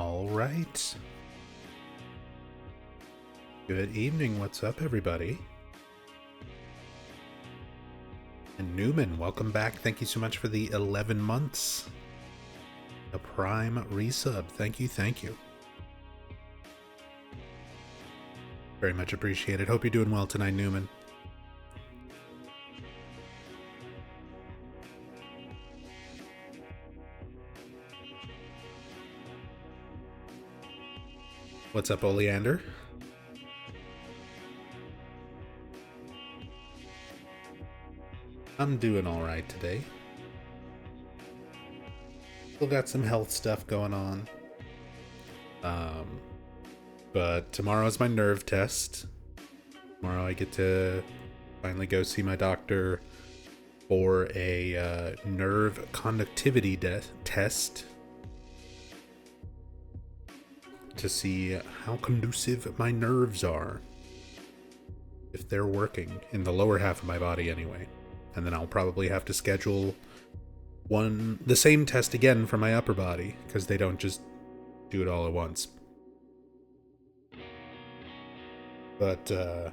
All right. Good evening. What's up, everybody? And Newman, welcome back. Thank you so much for the 11 months. A Prime resub. Thank you. Thank you. Very much appreciated. Hope you're doing well tonight, Newman. What's up, Oleander? I'm doing all right today. Still got some health stuff going on. But tomorrow's my nerve test. Tomorrow I get to finally go see my doctor for a nerve conductivity test to see how conducive my nerves are, if they're working in the lower half of my body anyway. And then I'll probably have to schedule the same test again for my upper body, because they don't just do it all at once. But I'm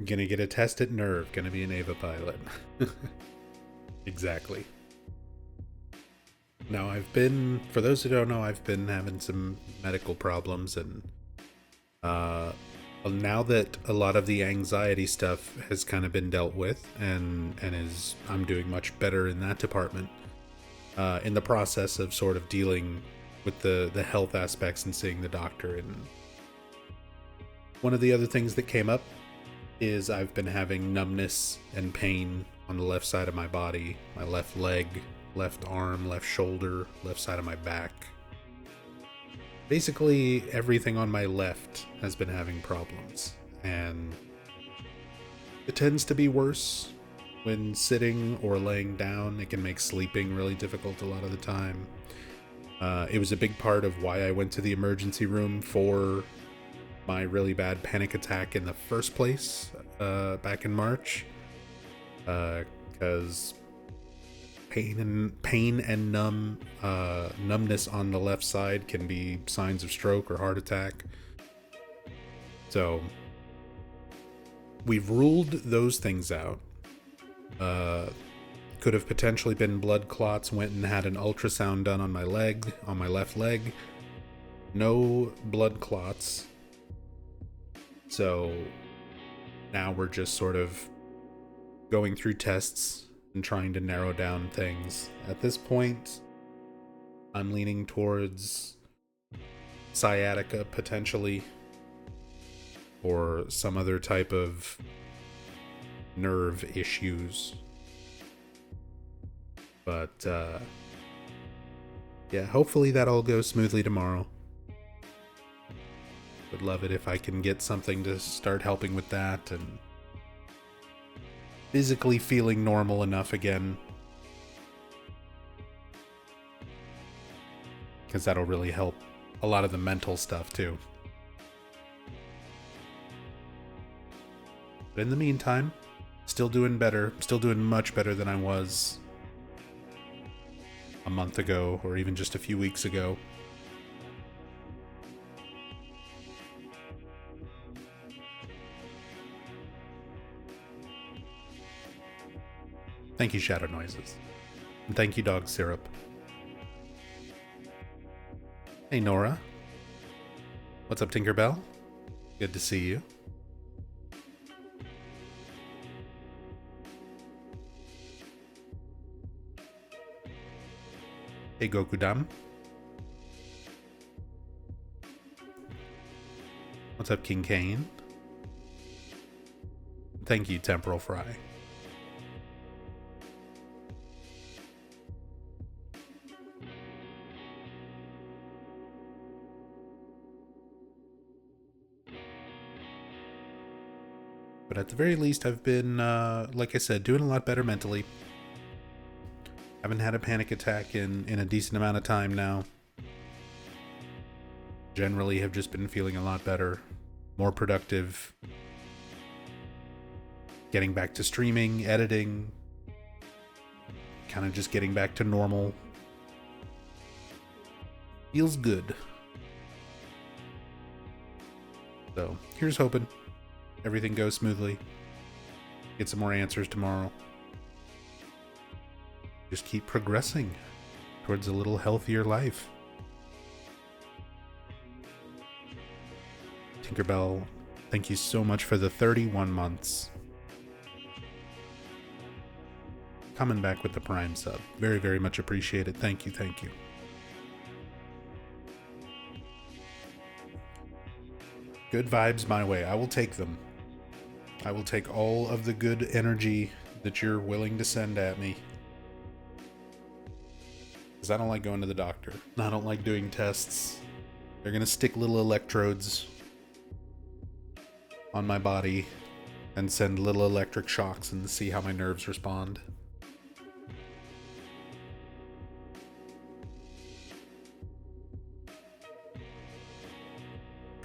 gonna get a test at nerve, gonna be an Ava pilot. Exactly. Now, for those who don't know, I've been having some medical problems, and now that a lot of the anxiety stuff has kind of been dealt with, and I'm doing much better in that department, in the process of sort of dealing with the health aspects and seeing the doctor. And one of the other things that came up is I've been having numbness and pain on the left side of my body, my left leg, left arm, left shoulder, left side of my back. Basically, everything on my left has been having problems, and it tends to be worse when sitting or laying down. It can make sleeping really difficult a lot of the time. It was a big part of why I went to the emergency room for my really bad panic attack in the first place, back in March, because pain and numbness on the left side can be signs of stroke or heart attack. So we've ruled those things out. Could have potentially been blood clots. Went and had an ultrasound done on my left leg. No blood clots. So now we're just sort of going through tests and trying to narrow down things. At this point, I'm leaning towards sciatica potentially, or some other type of nerve issues. But yeah, hopefully that all goes smoothly tomorrow. Would love it if I can get something to start helping with that and physically feeling normal enough again, because that'll really help a lot of the mental stuff too. But in the meantime, still doing much better than I was a month ago, or even just a few weeks ago. Thank you, Shadow Noises. And thank you, Dog Syrup. Hey, Nora. What's up, Tinkerbell? Good to see you. Hey, Gokudam. What's up, King Kane? Thank you, Temporal Fry. But at the very least, I've been, like I said, doing a lot better mentally. Haven't had a panic attack in a decent amount of time now. Generally have just been feeling a lot better, more productive. Getting back to streaming, editing, kind of just getting back to normal. Feels good. So, here's hoping everything goes smoothly. Get some more answers tomorrow. Just keep progressing towards a little healthier life. Tinkerbell, thank you so much for the 31 months. Coming back with the Prime sub. Very, very much appreciated. Thank you, thank you. Good vibes my way. I will take them. I will take all of the good energy that you're willing to send at me. Because I don't like going to the doctor. I don't like doing tests. They're going to stick little electrodes on my body and send little electric shocks and see how my nerves respond.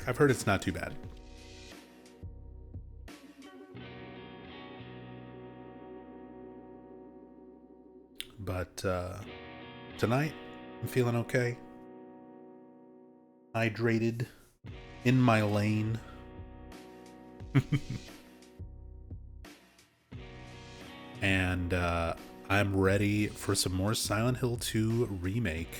I've heard it's not too bad. But tonight, I'm feeling okay. Hydrated. In my lane. And I'm ready for some more Silent Hill 2 Remake.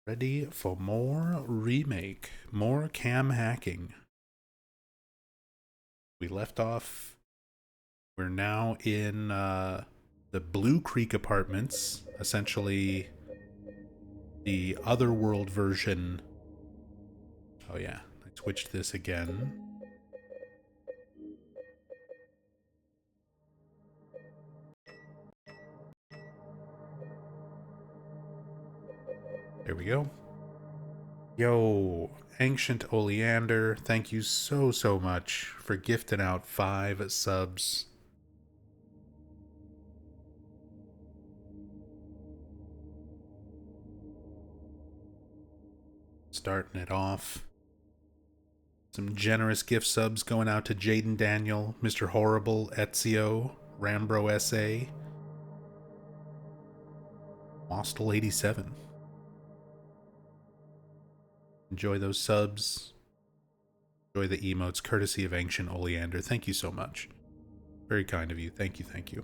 Ready for more Remake. More cam hacking. We left off. We're now in the Blue Creek apartments. Essentially the Otherworld version. Oh yeah, I switched this again. There we go. Yo, Ancient Oleander, thank you so, so much for gifting out 5 subs. Starting it off. Some generous gift subs going out to Jaden Daniel, Mr. Horrible, Ezio, Rambro SA, Mostel87. Enjoy those subs. Enjoy the emotes, courtesy of Ancient Oleander. Thank you so much. Very kind of you. Thank you, thank you.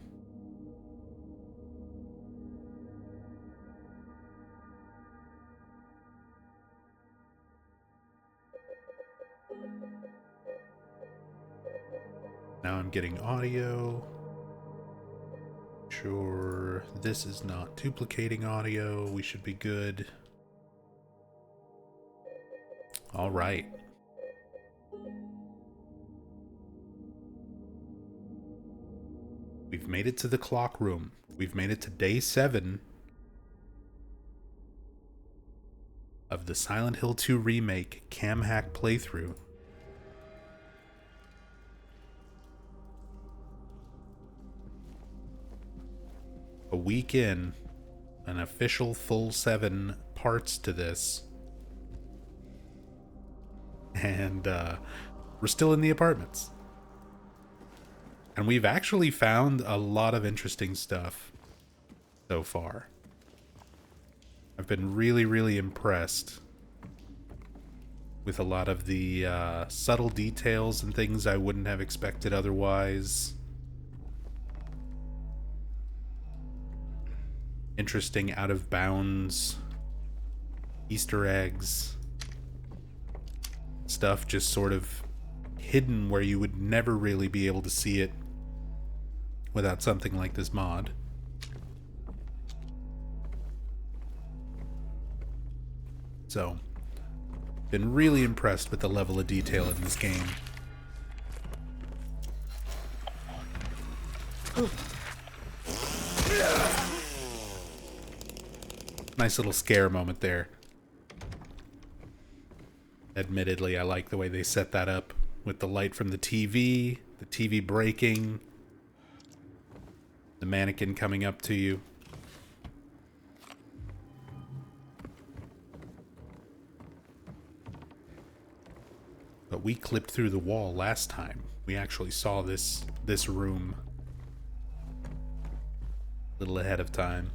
Now I'm getting audio. Sure, this is not duplicating audio. We should be good. All right. We've made it to the clock room. We've made it to day 7 of the Silent Hill 2 Remake cam hack playthrough. A week in, an official full 7 parts to this. And we're still in the apartments. And we've actually found a lot of interesting stuff so far. I've been really, really impressed with a lot of the subtle details and things I wouldn't have expected otherwise. Interesting out of bounds Easter eggs. Stuff just sort of hidden where you would never really be able to see it without something like this mod. So, been really impressed with the level of detail in this game. Nice little scare moment there. Admittedly, I like the way they set that up with the light from the TV breaking, the mannequin coming up to you. But we clipped through the wall last time. We actually saw this room a little ahead of time.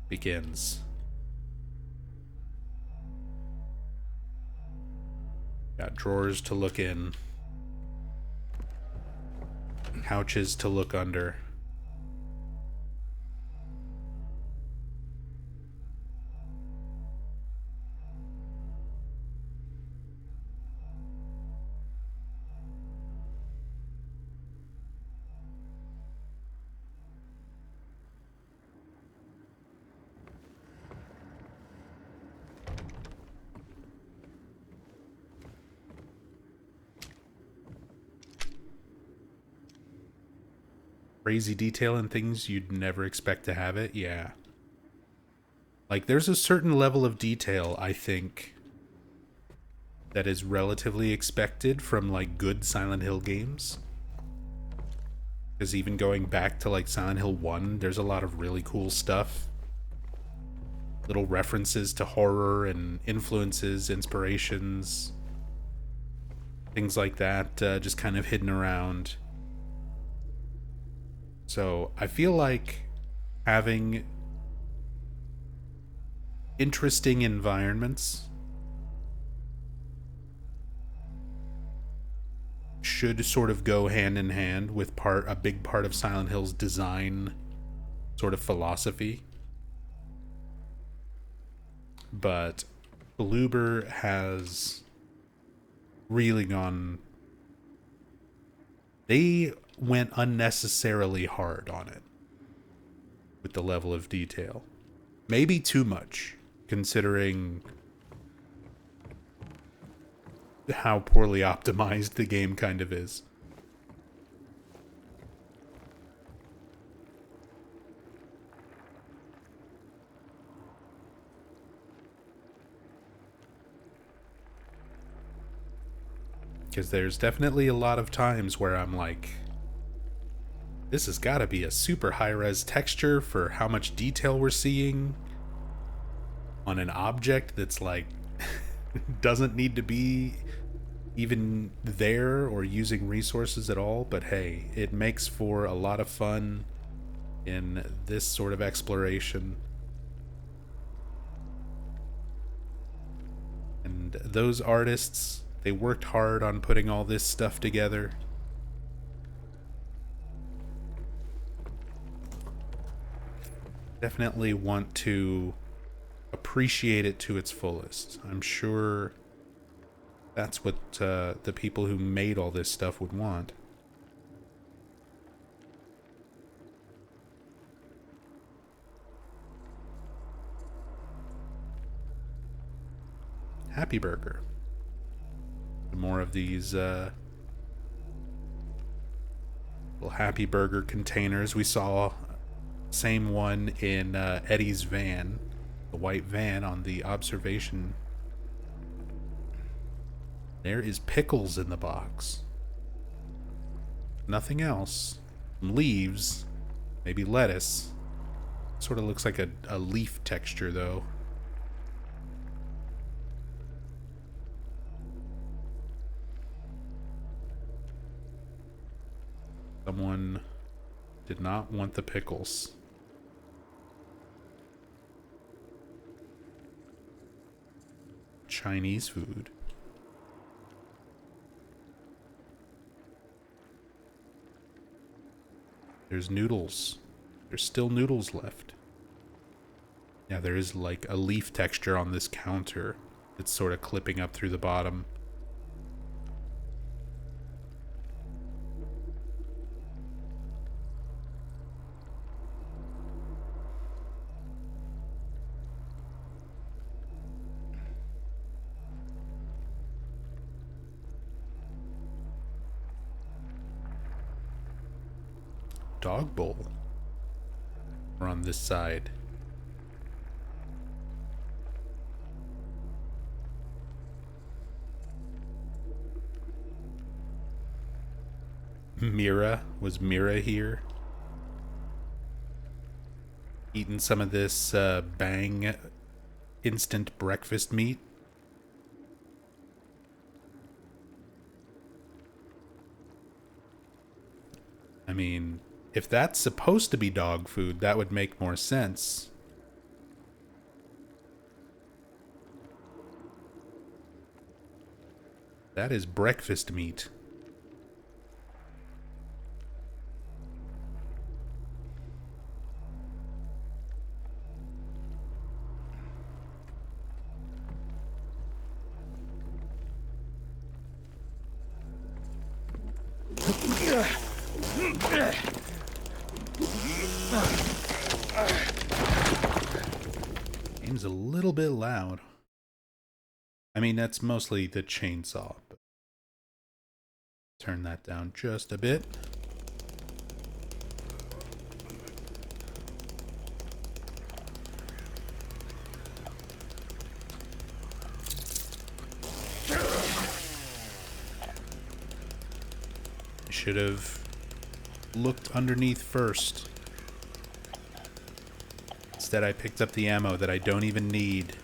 Begins. Got drawers to look in, couches to look under. Crazy detail and things you'd never expect to have it, yeah. Like, there's a certain level of detail, I think, that is relatively expected from, like, good Silent Hill games. Because even going back to, like, Silent Hill 1, there's a lot of really cool stuff. Little references to horror and influences, inspirations, things like that, just kind of hidden around. So I feel like having interesting environments should sort of go hand in hand with a big part of Silent Hill's design sort of philosophy. But Bloober has really gone... They went unnecessarily hard on it with the level of detail. Maybe too much, considering how poorly optimized the game kind of is. Because there's definitely a lot of times where I'm like, this has got to be a super high-res texture for how much detail we're seeing on an object that's like doesn't need to be even there or using resources at all. But hey, it makes for a lot of fun in this sort of exploration. And those artists, they worked hard on putting all this stuff together. Definitely want to appreciate it to its fullest. I'm sure that's what the people who made all this stuff would want. Happy Burger. More of these little Happy Burger containers. We saw same one in Eddie's van, the white van on the observation. There is pickles in the box. Nothing else. Some leaves, maybe lettuce. Sort of looks like a leaf texture though. Someone did not want the pickles. Chinese food. There's noodles. There's still noodles left. Yeah, there is like a leaf texture on this counter. It's sort of clipping up through the bottom. Dog bowl. We're on this side. Mira? Was Mira here? Eating some of this Bang instant breakfast meat? I mean, if that's supposed to be dog food, that would make more sense. That is breakfast meat. Game's a little bit loud. I mean, that's mostly the chainsaw, but turn that down just a bit. I should have looked underneath first. Instead, I picked up the ammo that I don't even need.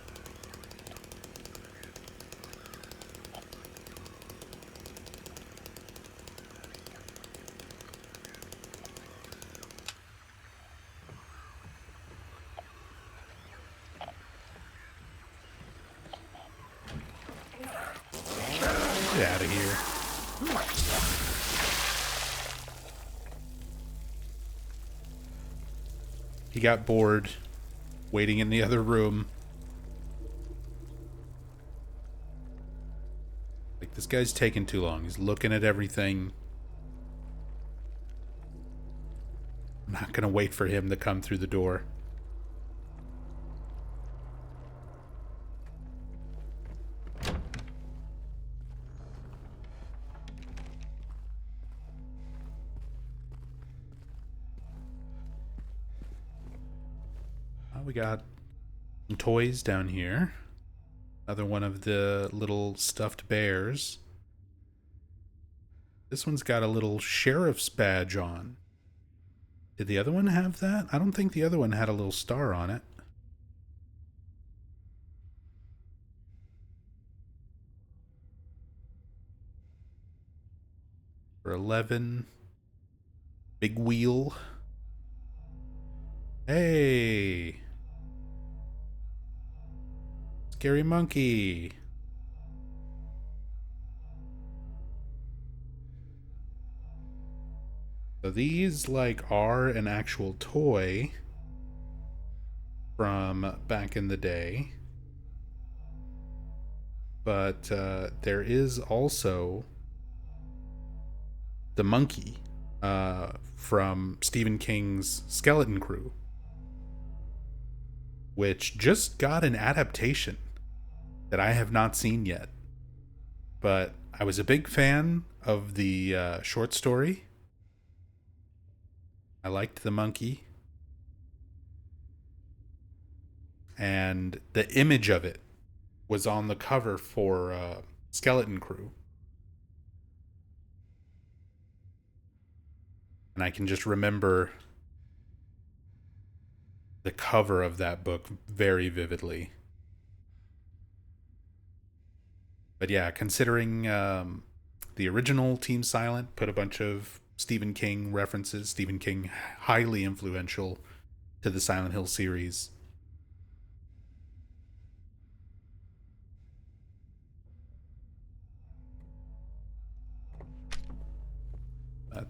Get out of here. He got bored, waiting in the other room. Like, this guy's taking too long. He's looking at everything. I'm not gonna wait for him to come through the door. We got some toys down here. Another one of the little stuffed bears. This one's got a little sheriff's badge on. Did the other one have that? I don't think the other one had a little star on it. For 11. Big wheel. Hey! Scary monkey. So these, like, are an actual toy from back in the day. But there is also the monkey from Stephen King's Skeleton Crew, which just got an adaptation that I have not seen yet. But I was a big fan of the short story. I liked the monkey. And the image of it was on the cover for Skeleton Crew. And I can just remember the cover of that book very vividly. But yeah, considering the original Team Silent put a bunch of Stephen King references, Stephen King highly influential to the Silent Hill series.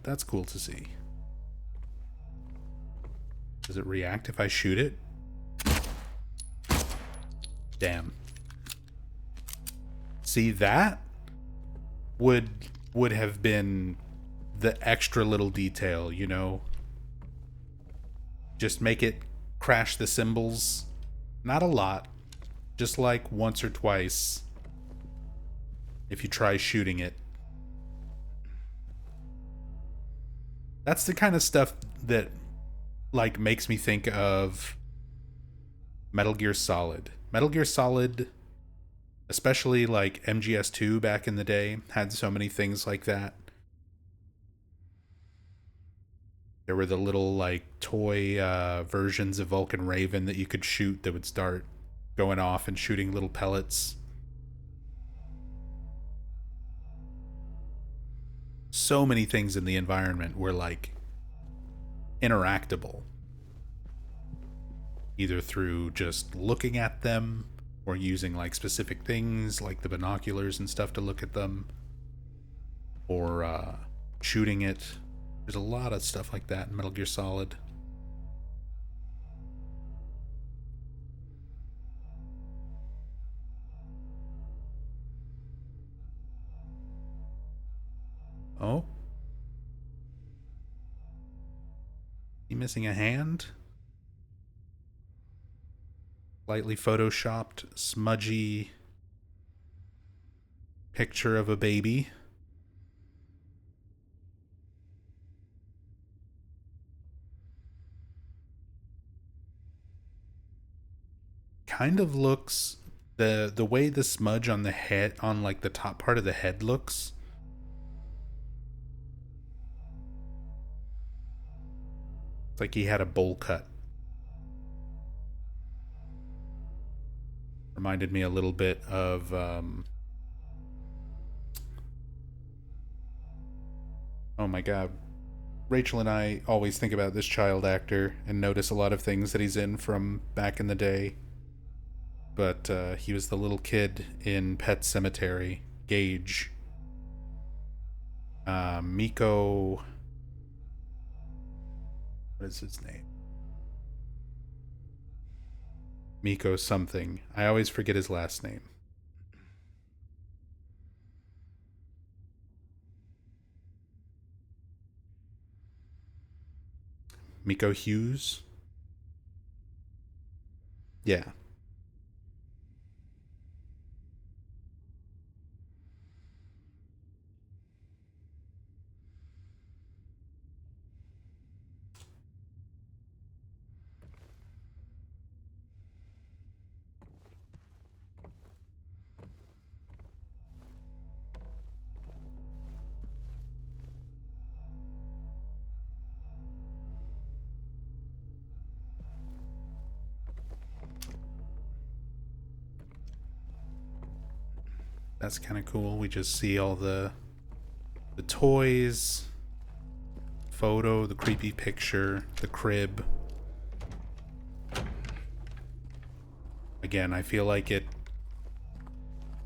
That's cool to see. Does it react if I shoot it? Damn. See, that would have been the extra little detail, you know? Just make it crash the cymbals. Not a lot. Just like once or twice. If you try shooting it. That's the kind of stuff that, like makes me think of Metal Gear Solid. Metal Gear Solid, especially like MGS2 back in the day, had so many things like that. There were the little like toy versions of Vulcan Raven that you could shoot that would start going off and shooting little pellets. So many things in the environment were like interactable, either through just looking at them or using like specific things like the binoculars and stuff to look at them, or shooting it. There's a lot of stuff like that in Metal Gear Solid. Oh, you missing a hand? Lightly photoshopped, smudgy picture of a baby. Kind of looks, the way the smudge on the head, on like the top part of the head looks, it's like he had a bowl cut. Reminded me a little bit of oh my god, Rachel and I always think about this child actor and notice a lot of things that he's in from back in the day. But he was the little kid in Pet Cemetery, Gage. Miko. What is his name? Miko something. I always forget his last name. Miko Hughes? Yeah. That's kind of cool. We just see all the toys, photo, the creepy picture, the crib. Again, I feel like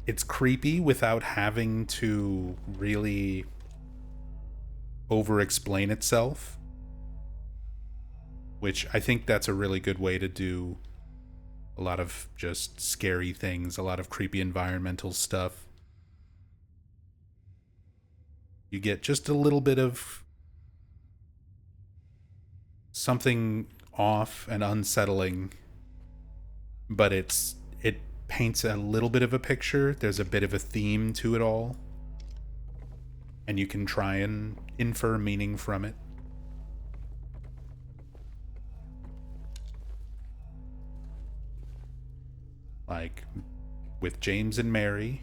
it's creepy without having to really over explain itself, which I think that's a really good way to do a lot of just scary things, a lot of creepy environmental stuff. You get just a little bit of something off and unsettling, but it paints a little bit of a picture. There's a bit of a theme to it all, and you can try and infer meaning from it. Like with James and Mary,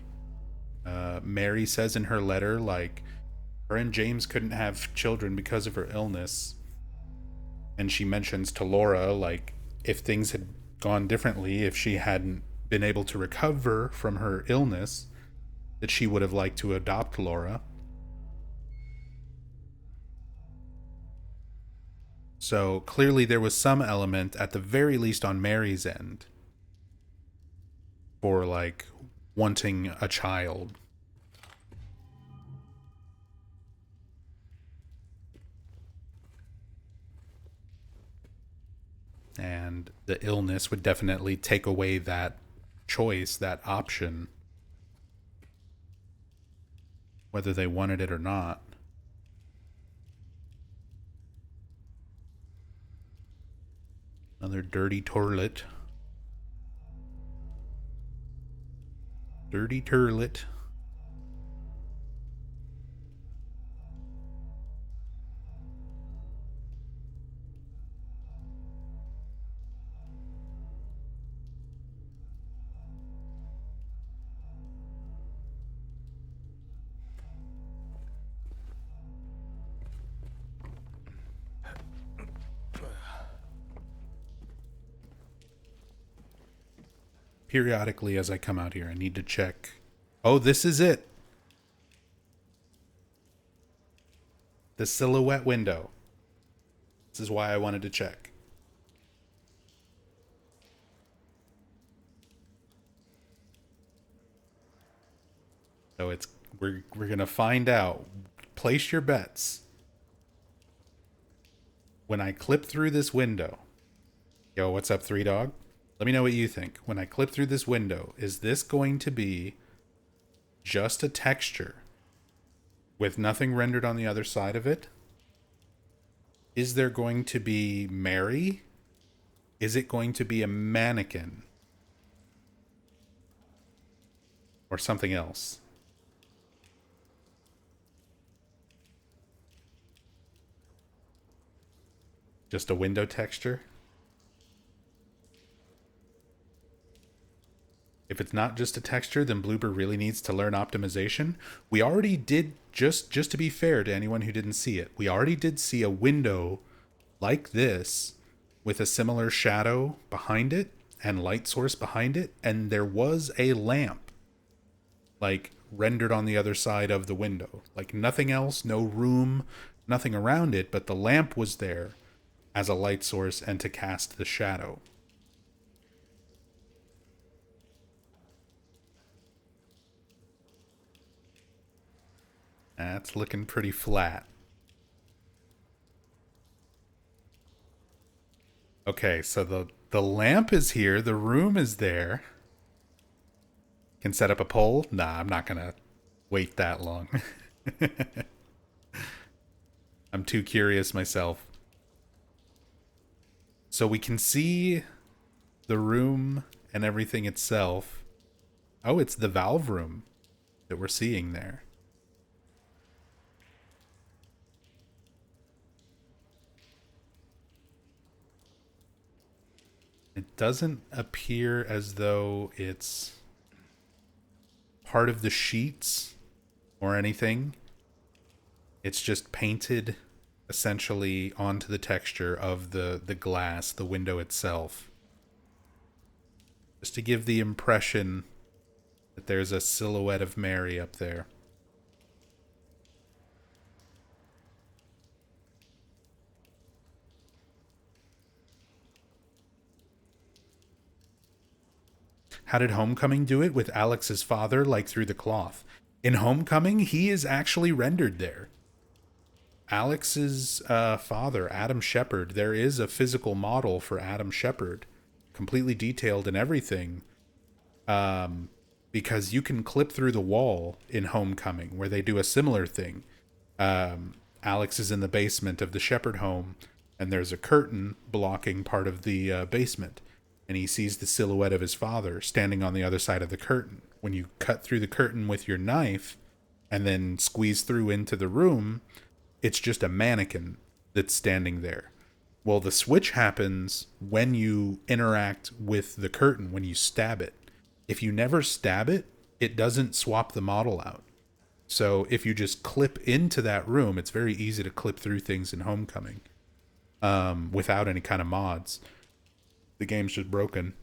Mary says in her letter, like, her and James couldn't have children because of her illness. And she mentions to Laura, like, if things had gone differently, if she hadn't been able to recover from her illness, that she would have liked to adopt Laura. So clearly there was some element, at the very least on Mary's end, for like wanting a child. And the illness would definitely take away that choice, that option, whether they wanted it or not. Another dirty toilet. Dirty toilet. periodically as I come out here, I need to check. Oh, this is it. The silhouette window. This is why I wanted to check. So it's we're gonna find out. Place your bets. When I clip through this window. Yo, what's up, Three Dog? Let me know what you think. When I clip through this window, is this going to be just a texture with nothing rendered on the other side of it? Is there going to be Mary? Is it going to be a mannequin? Or something else? Just a window texture? If it's not just a texture, then Bloober really needs to learn optimization. We already did, just to be fair to anyone who didn't see it, we already did see a window like this with a similar shadow behind it and light source behind it, and there was a lamp like rendered on the other side of the window. Like nothing else, no room, nothing around it, but the lamp was there as a light source and to cast the shadow. That's looking pretty flat. Okay, so the lamp is here, the room is there. Can set up a poll? Nah, I'm not gonna wait that long. I'm too curious myself. So we can see the room and everything itself. Oh, it's the valve room that we're seeing there. It doesn't appear as though it's part of the sheets or anything. It's just painted essentially onto the texture of the glass, the window itself. Just to give the impression that there's a silhouette of Mary up there. How did Homecoming do it with Alex's father, like through the cloth? In Homecoming, he is actually rendered there. Alex's father, Adam Shepard, there is a physical model for Adam Shepard, completely detailed and everything, because you can clip through the wall in Homecoming, where they do a similar thing. Alex is in the basement of the Shepard home, and there's a curtain blocking part of the basement, and he sees the silhouette of his father standing on the other side of the curtain. When you cut through the curtain with your knife and then squeeze through into the room, it's just a mannequin that's standing there. Well, the switch happens when you interact with the curtain, when you stab it. If you never stab it, it doesn't swap the model out. So if you just clip into that room, it's very easy to clip through things in Homecoming without any kind of mods. The game's just broken.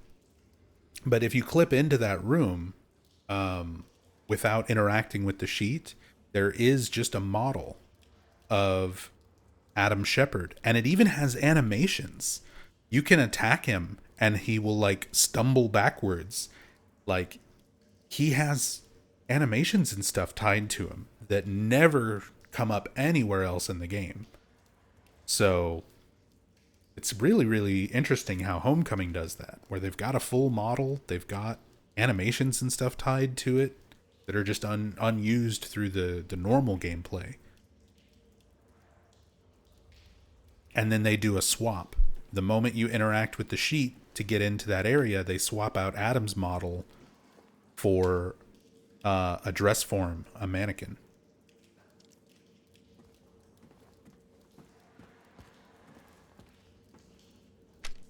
But if you clip into that room without interacting with the sheet, there is just a model of Adam Shepard, and it even has animations. You can attack him and he will like stumble backwards. Like he has animations and stuff tied to him that never come up anywhere else in the game. So it's really, really interesting how Homecoming does that, where they've got a full model, they've got animations and stuff tied to it that are just unused through the normal gameplay. And then they do a swap. The moment you interact with the sheet to get into that area, they swap out Adam's model for a dress form, a mannequin.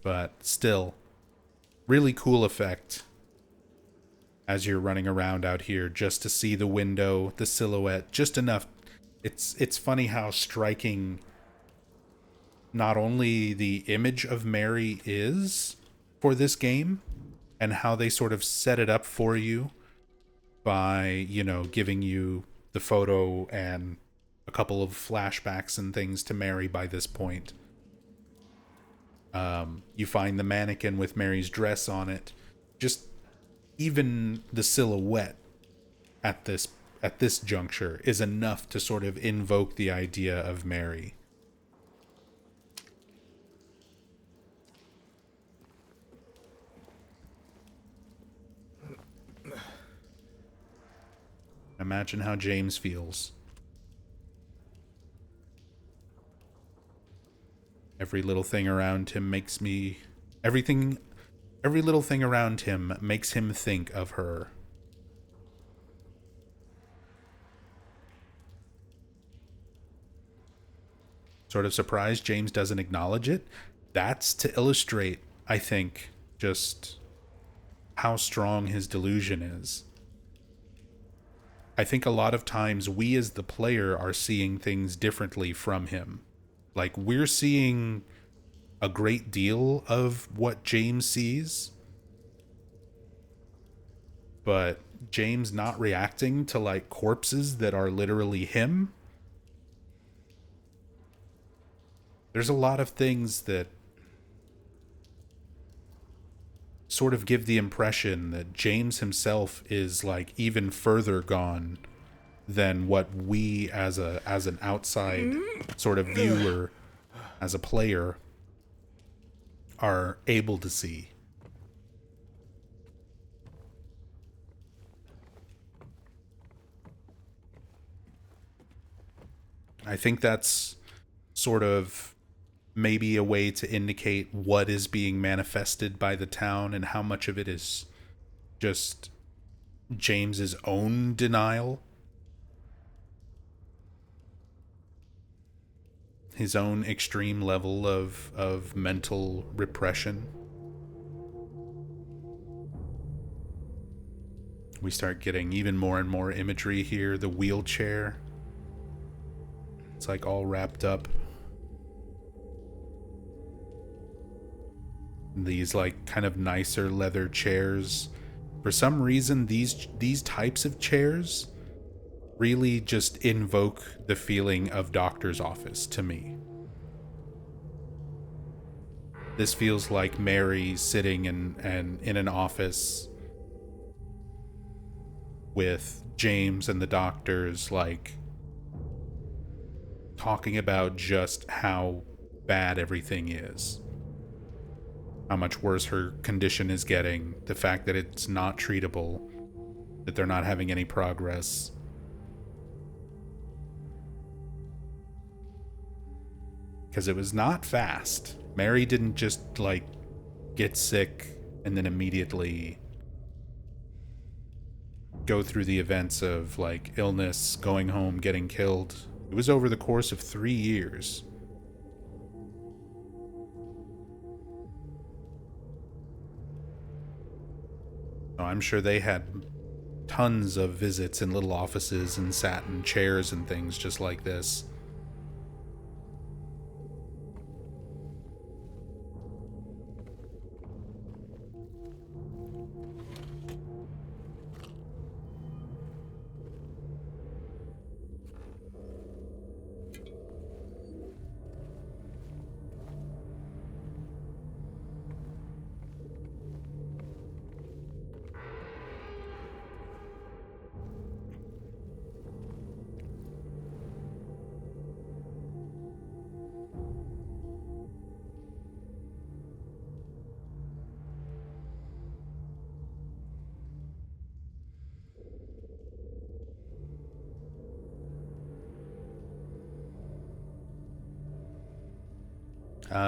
But still, really cool effect as you're running around out here, just to see the window, the silhouette, just enough. It's funny how striking not only the image of Mary is for this game, and how they sort of set it up for you by, giving you the photo and a couple of flashbacks and things to Mary by this point. You find the mannequin with Mary's dress on it. Just even the silhouette at this juncture is enough to sort of invoke the idea of Mary. Imagine how James feels. Every little thing around him makes me... Every little thing around him makes him think of her. Sort of surprised James doesn't acknowledge it. That's to illustrate, I think, just how strong his delusion is. I think a lot of times we as the player are seeing things differently from him. Like, we're seeing a great deal of what James sees, but James not reacting to, like, corpses that are literally him. There's a lot of things that sort of give the impression that James himself is, like, even further gone than what we as an outside sort of viewer, as a player, are able to see. I think that's sort of maybe a way to indicate what is being manifested by the town and how much of it is just James's own denial, his own extreme level of mental repression. We start getting even more and more imagery here. The wheelchair, it's like all wrapped up. These like kind of nicer leather chairs. For some reason, these types of chairs really just invoke the feeling of doctor's office to me. This feels like Mary sitting in an office with James and the doctors, like, talking about just how bad everything is. How much worse her condition is getting, the fact that it's not treatable, that they're not having any progress. Because it was not fast. Mary didn't just, like, get sick and then immediately go through the events of, like, illness, going home, getting killed. It was over the course of 3 years. I'm sure they had tons of visits in little offices and sat in chairs and things just like this.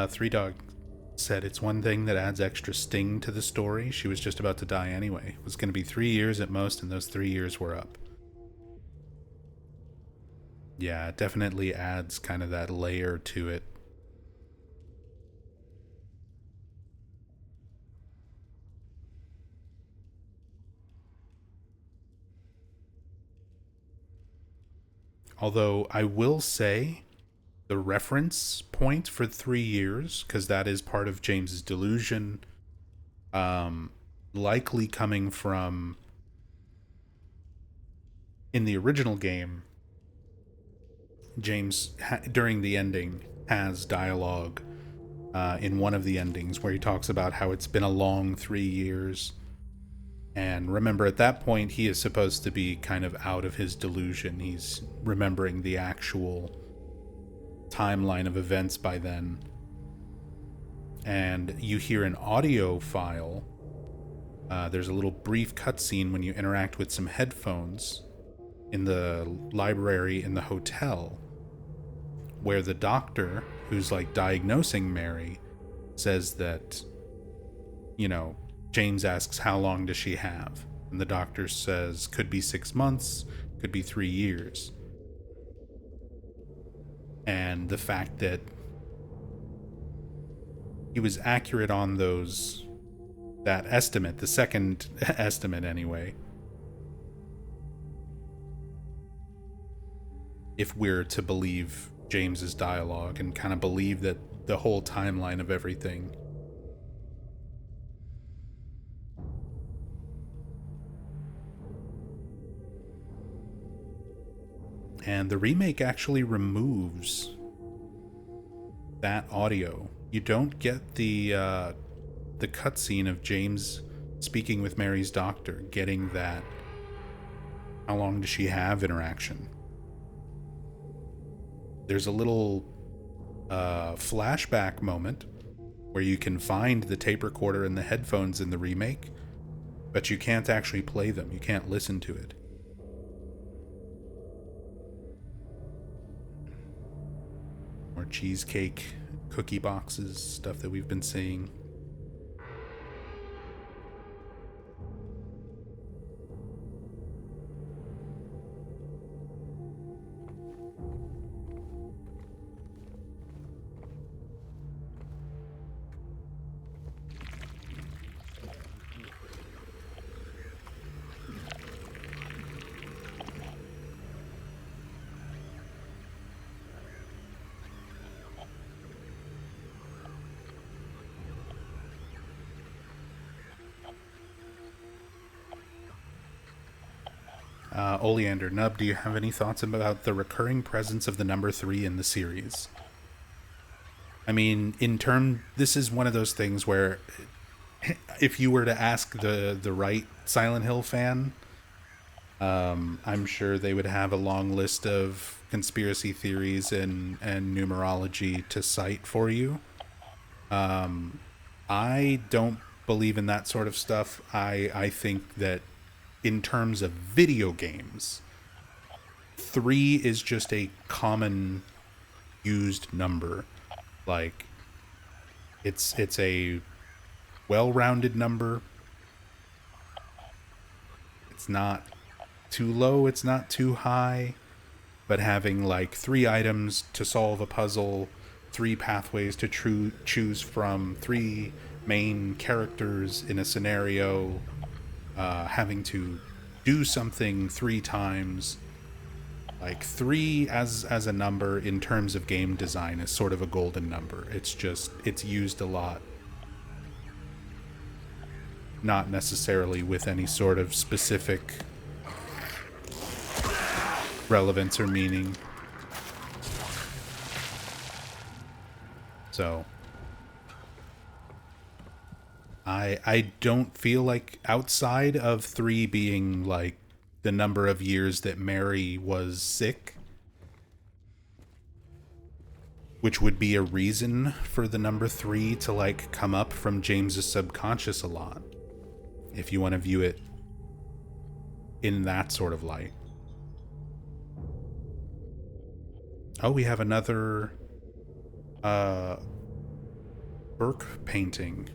Three Dog said it's one thing that adds extra sting to the story. She was just about to die anyway. It was going to be 3 years at most, and those 3 years were up. Yeah, it definitely adds kind of that layer to it. Although I will say the reference point for 3 years, because that is part of James's delusion, likely coming from, in the original game, James, during the ending, has dialogue in one of the endings where he talks about how it's been a long 3 years. And remember, at that point, he is supposed to be kind of out of his delusion. He's remembering the actual timeline of events by then. And you hear an audio file. There's a little brief cutscene when you interact with some headphones in the library in the hotel, where the doctor, who's like diagnosing Mary, says that, James asks, how long does she have? And the doctor says, could be 6 months, could be 3 years. And the fact that he was accurate on that estimate, the second estimate anyway, if we're to believe James's dialogue and kind of believe that the whole timeline of everything. And the remake actually removes that audio. You don't get the cutscene of James speaking with Mary's doctor, getting that how long does she have interaction. There's a little flashback moment where you can find the tape recorder and the headphones in the remake, but you can't actually play them. You can't listen to it. More cheesecake cookie boxes, stuff that we've been seeing. Oleander, Nub, do you have any thoughts about the recurring presence of the number 3 in the series? I mean, this is one of those things where if you were to ask the right Silent Hill fan, I'm sure they would have a long list of conspiracy theories and numerology to cite for you. I don't believe in that sort of stuff. I think that in terms of video games, 3 is just a common used number. Like, it's a well-rounded number. It's not too low, it's not too high, but having like 3 items to solve a puzzle, 3 pathways to choose from, 3 main characters in a scenario, having to do something 3 times. Like 3 as a number in terms of game design is sort of a golden number. It's used a lot. Not necessarily with any sort of specific relevance or meaning. So I don't feel like, outside of 3 being like the number of years that Mary was sick, which would be a reason for the number 3 to like come up from James's subconscious a lot, if you want to view it in that sort of light. Oh, we have another Burke painting.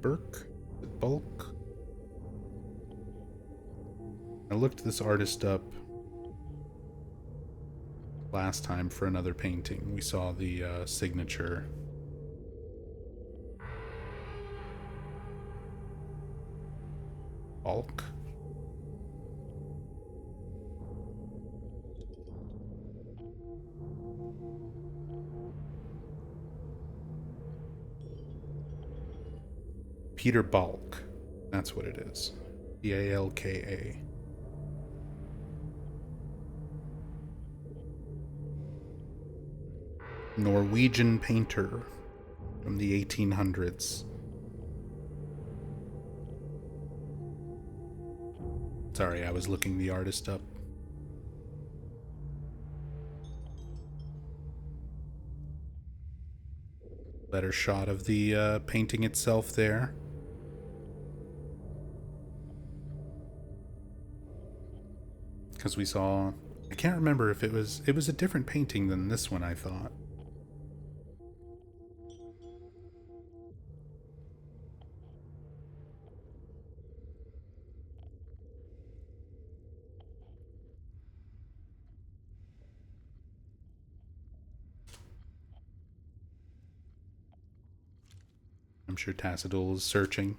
Burke? Bulk? I looked this artist up last time for another painting. We saw the signature. Bulk. Peter Balk. That's what it is. Balka. Norwegian painter from the 1800s. Sorry, I was looking the artist up. Better shot of the painting itself there. Because we saw... I can't remember if it was a different painting than this one, I thought. I'm sure Tassadul is searching.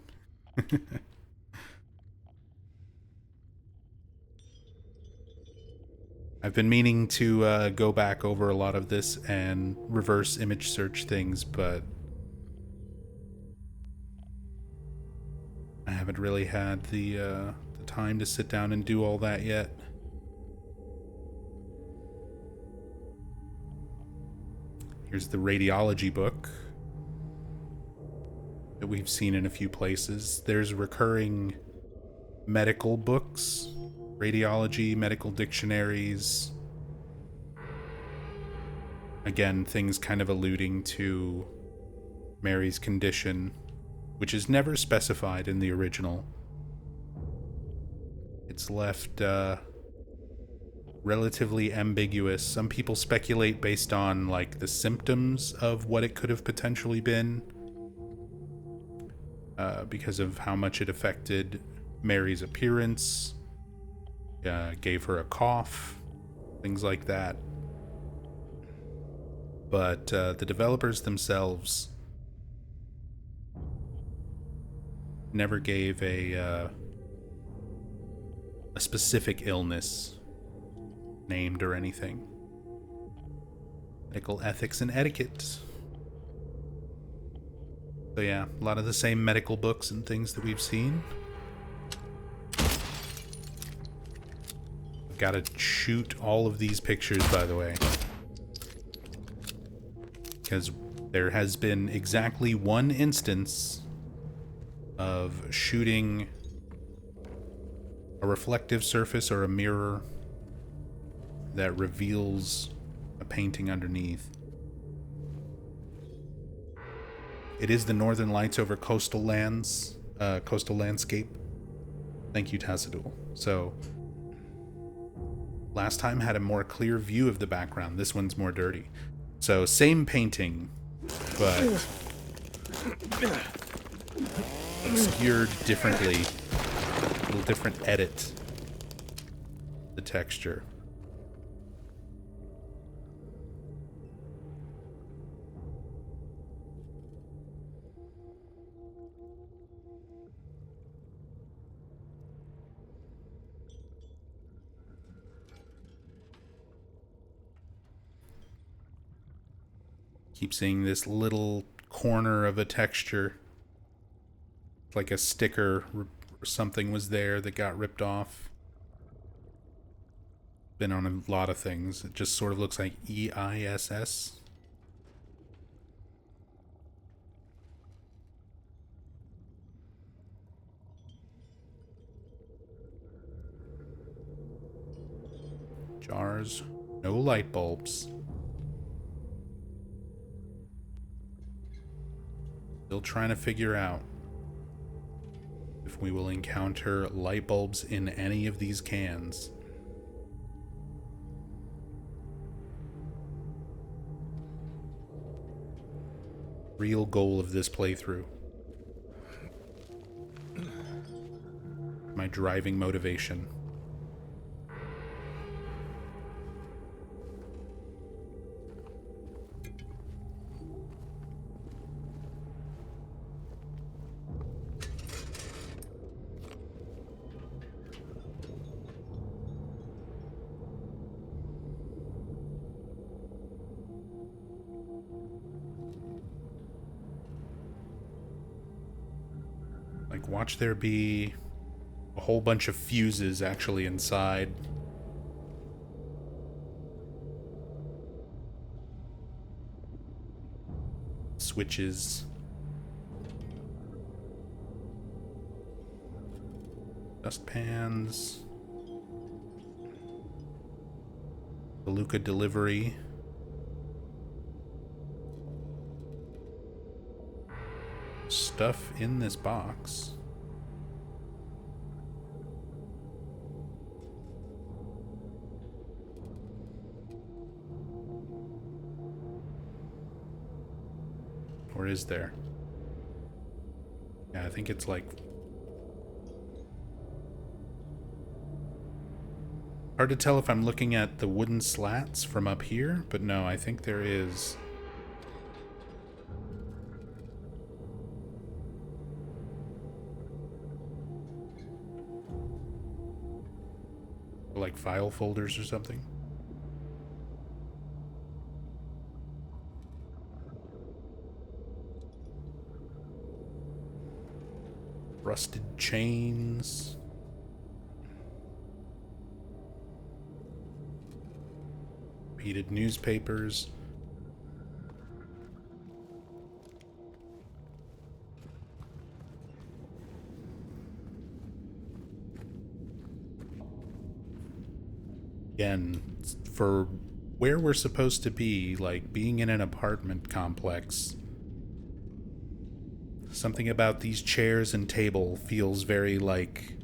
I've been meaning to go back over a lot of this and reverse image search things, but I haven't really had the time to sit down and do all that yet. Here's the radiology book that we've seen in a few places. There's recurring medical books, radiology, medical dictionaries. Again, things kind of alluding to Mary's condition, which is never specified in the original. It's left relatively ambiguous. Some people speculate based on like the symptoms of what it could have potentially been, because of how much it affected Mary's appearance, gave her a cough, things like that. But the developers themselves never gave a specific illness named or anything. Medical ethics and etiquette. So yeah, a lot of the same medical books and things that we've seen. I've got to shoot all of these pictures, by the way, because there has been exactly one instance of shooting a reflective surface or a mirror that reveals a painting underneath. It is the northern lights over coastal lands, coastal landscape. Thank you, Tassadul. So, last time had a more clear view of the background. This one's more dirty. So, same painting, but obscured differently. A little different edit. The texture. Keep seeing this little corner of a texture. Like a sticker or something was there that got ripped off. Been on a lot of things. It just sort of looks like EISS. Jars. No light bulbs. Still trying to figure out if we will encounter light bulbs in any of these cans. Real goal of this playthrough. My driving motivation. like, watch there be a whole bunch of fuses actually inside. Switches. Dustpans. Beluga delivery. Stuff in this box. Or is there? Yeah, I think it's like... Hard to tell if I'm looking at the wooden slats from up here, but no, I think there is... like file folders or something. Rusted chains. Repeated newspapers. Again, for where we're supposed to be, like being in an apartment complex, something about these chairs and table feels very like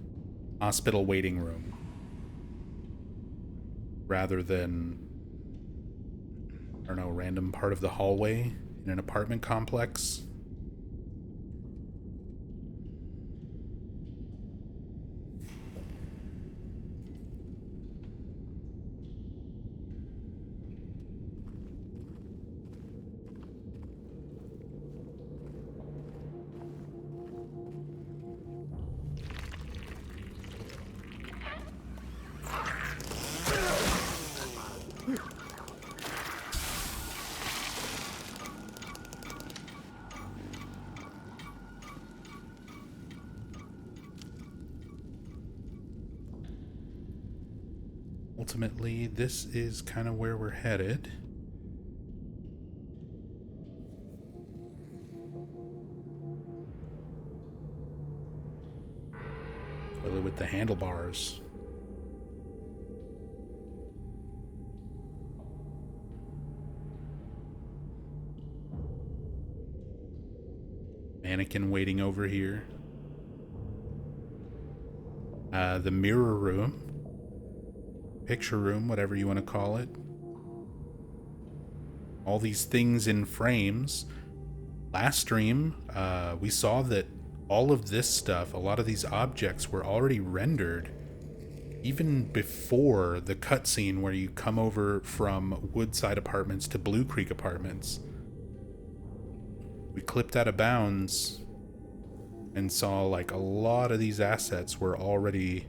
hospital waiting room rather than, I don't know, random part of the hallway in an apartment complex. Ultimately, this is kind of where we're headed. Toilet with the handlebars. Mannequin waiting over here. The mirror room. Picture room, whatever you want to call it. All these things in frames. Last stream, we saw that all of this stuff, a lot of these objects were already rendered even before the cutscene where you come over from Woodside Apartments to Blue Creek Apartments. We clipped out of bounds and saw like a lot of these assets were already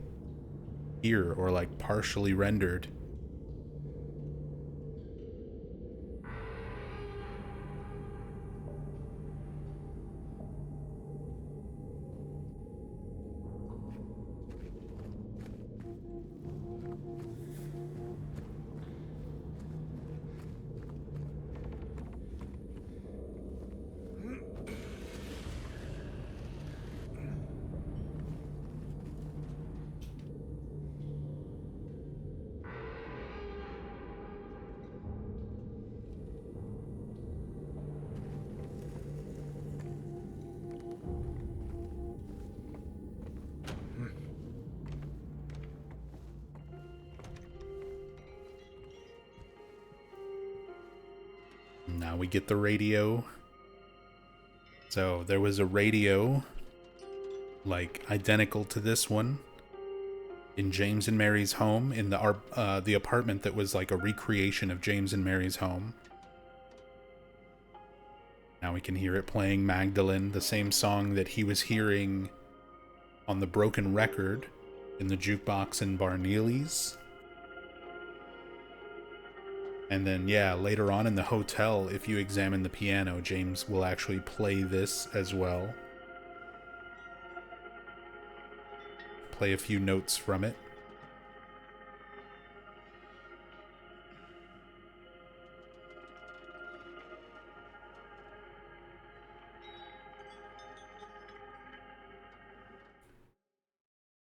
here or like partially rendered. Now we get the radio. So there was a radio, like identical to this one, in James and Mary's home, in the apartment that was like a recreation of James and Mary's home. Now we can hear it playing Magdalene, the same song that he was hearing on the broken record in the jukebox in Barneely's. And then, yeah, later on in the hotel, if you examine the piano, James will actually play this as well. play a few notes from it.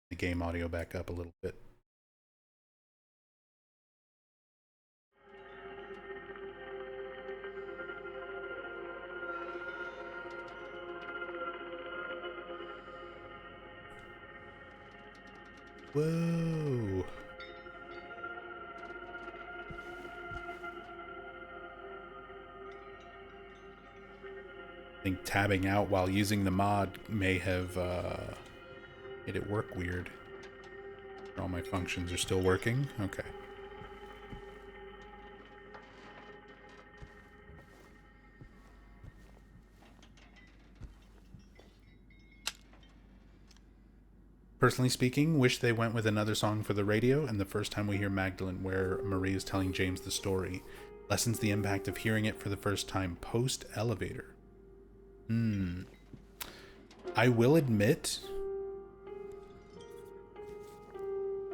The game audio back up a little bit. Whoa. I think tabbing out while using the mod may have made it work weird. All my functions are still working? Okay. Personally speaking, wish they went with another song for the radio, and the first time we hear Magdalene where Marie is telling James the story lessens the impact of hearing it for the first time post-elevator. I will admit,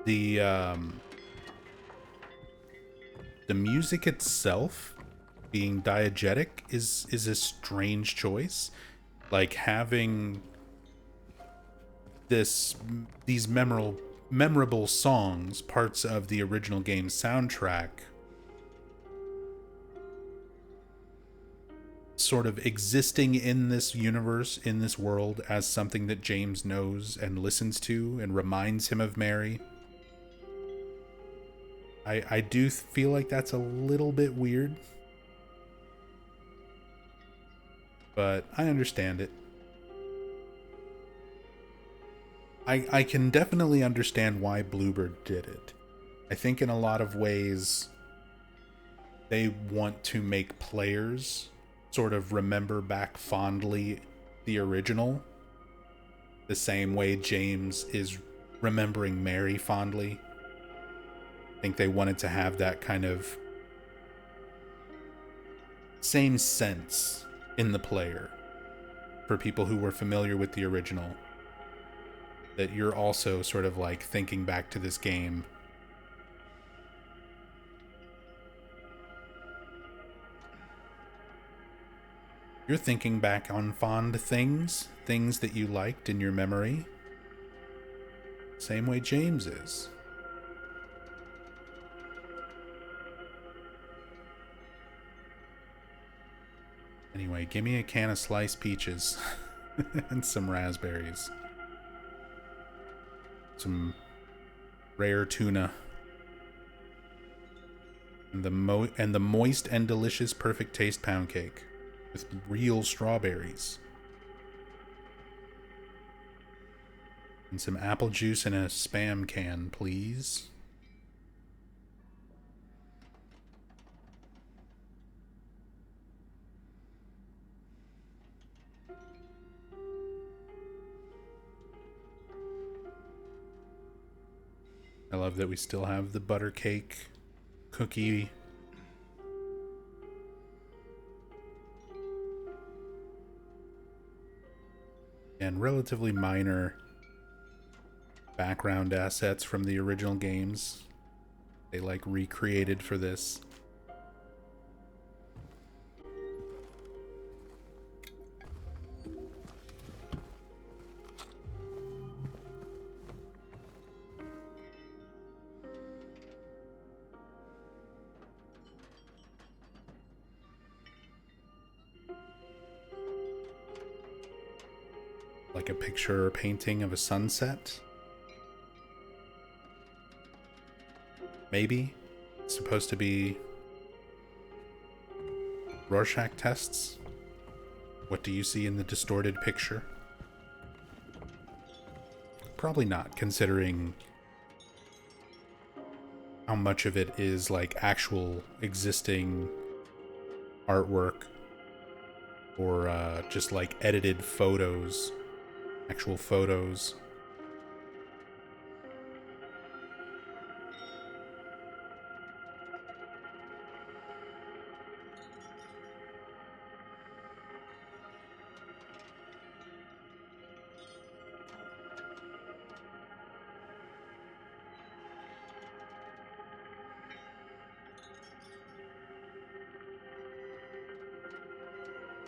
the music itself being diegetic is a strange choice. Like having these memorable songs, parts of the original game's soundtrack, sort of existing in this universe, in this world, as something that James knows and listens to and reminds him of Mary. I do feel like that's a little bit weird, but I understand it. I can definitely understand why Bluebird did it. I think in a lot of ways they want to make players sort of remember back fondly the original, the same way James is remembering Mary fondly. I think they wanted to have that kind of same sense in the player for people who were familiar with the original, that you're also sort of like thinking back to this game. You're thinking back on fond things that you liked in your memory, same way James is. Anyway, give me a can of sliced peaches and some raspberries. Some rare tuna. And the moist and delicious perfect taste pound cake with real strawberries. And some apple juice in a Spam can, please. I love that we still have the butter cake cookie. And relatively minor background assets from the original games. They like recreated for this. Like a picture or painting of a sunset. Maybe. It's supposed to be Rorschach tests. What do you see in the distorted picture? Probably not, considering how much of it is like actual existing artwork or just like edited photos, actual photos.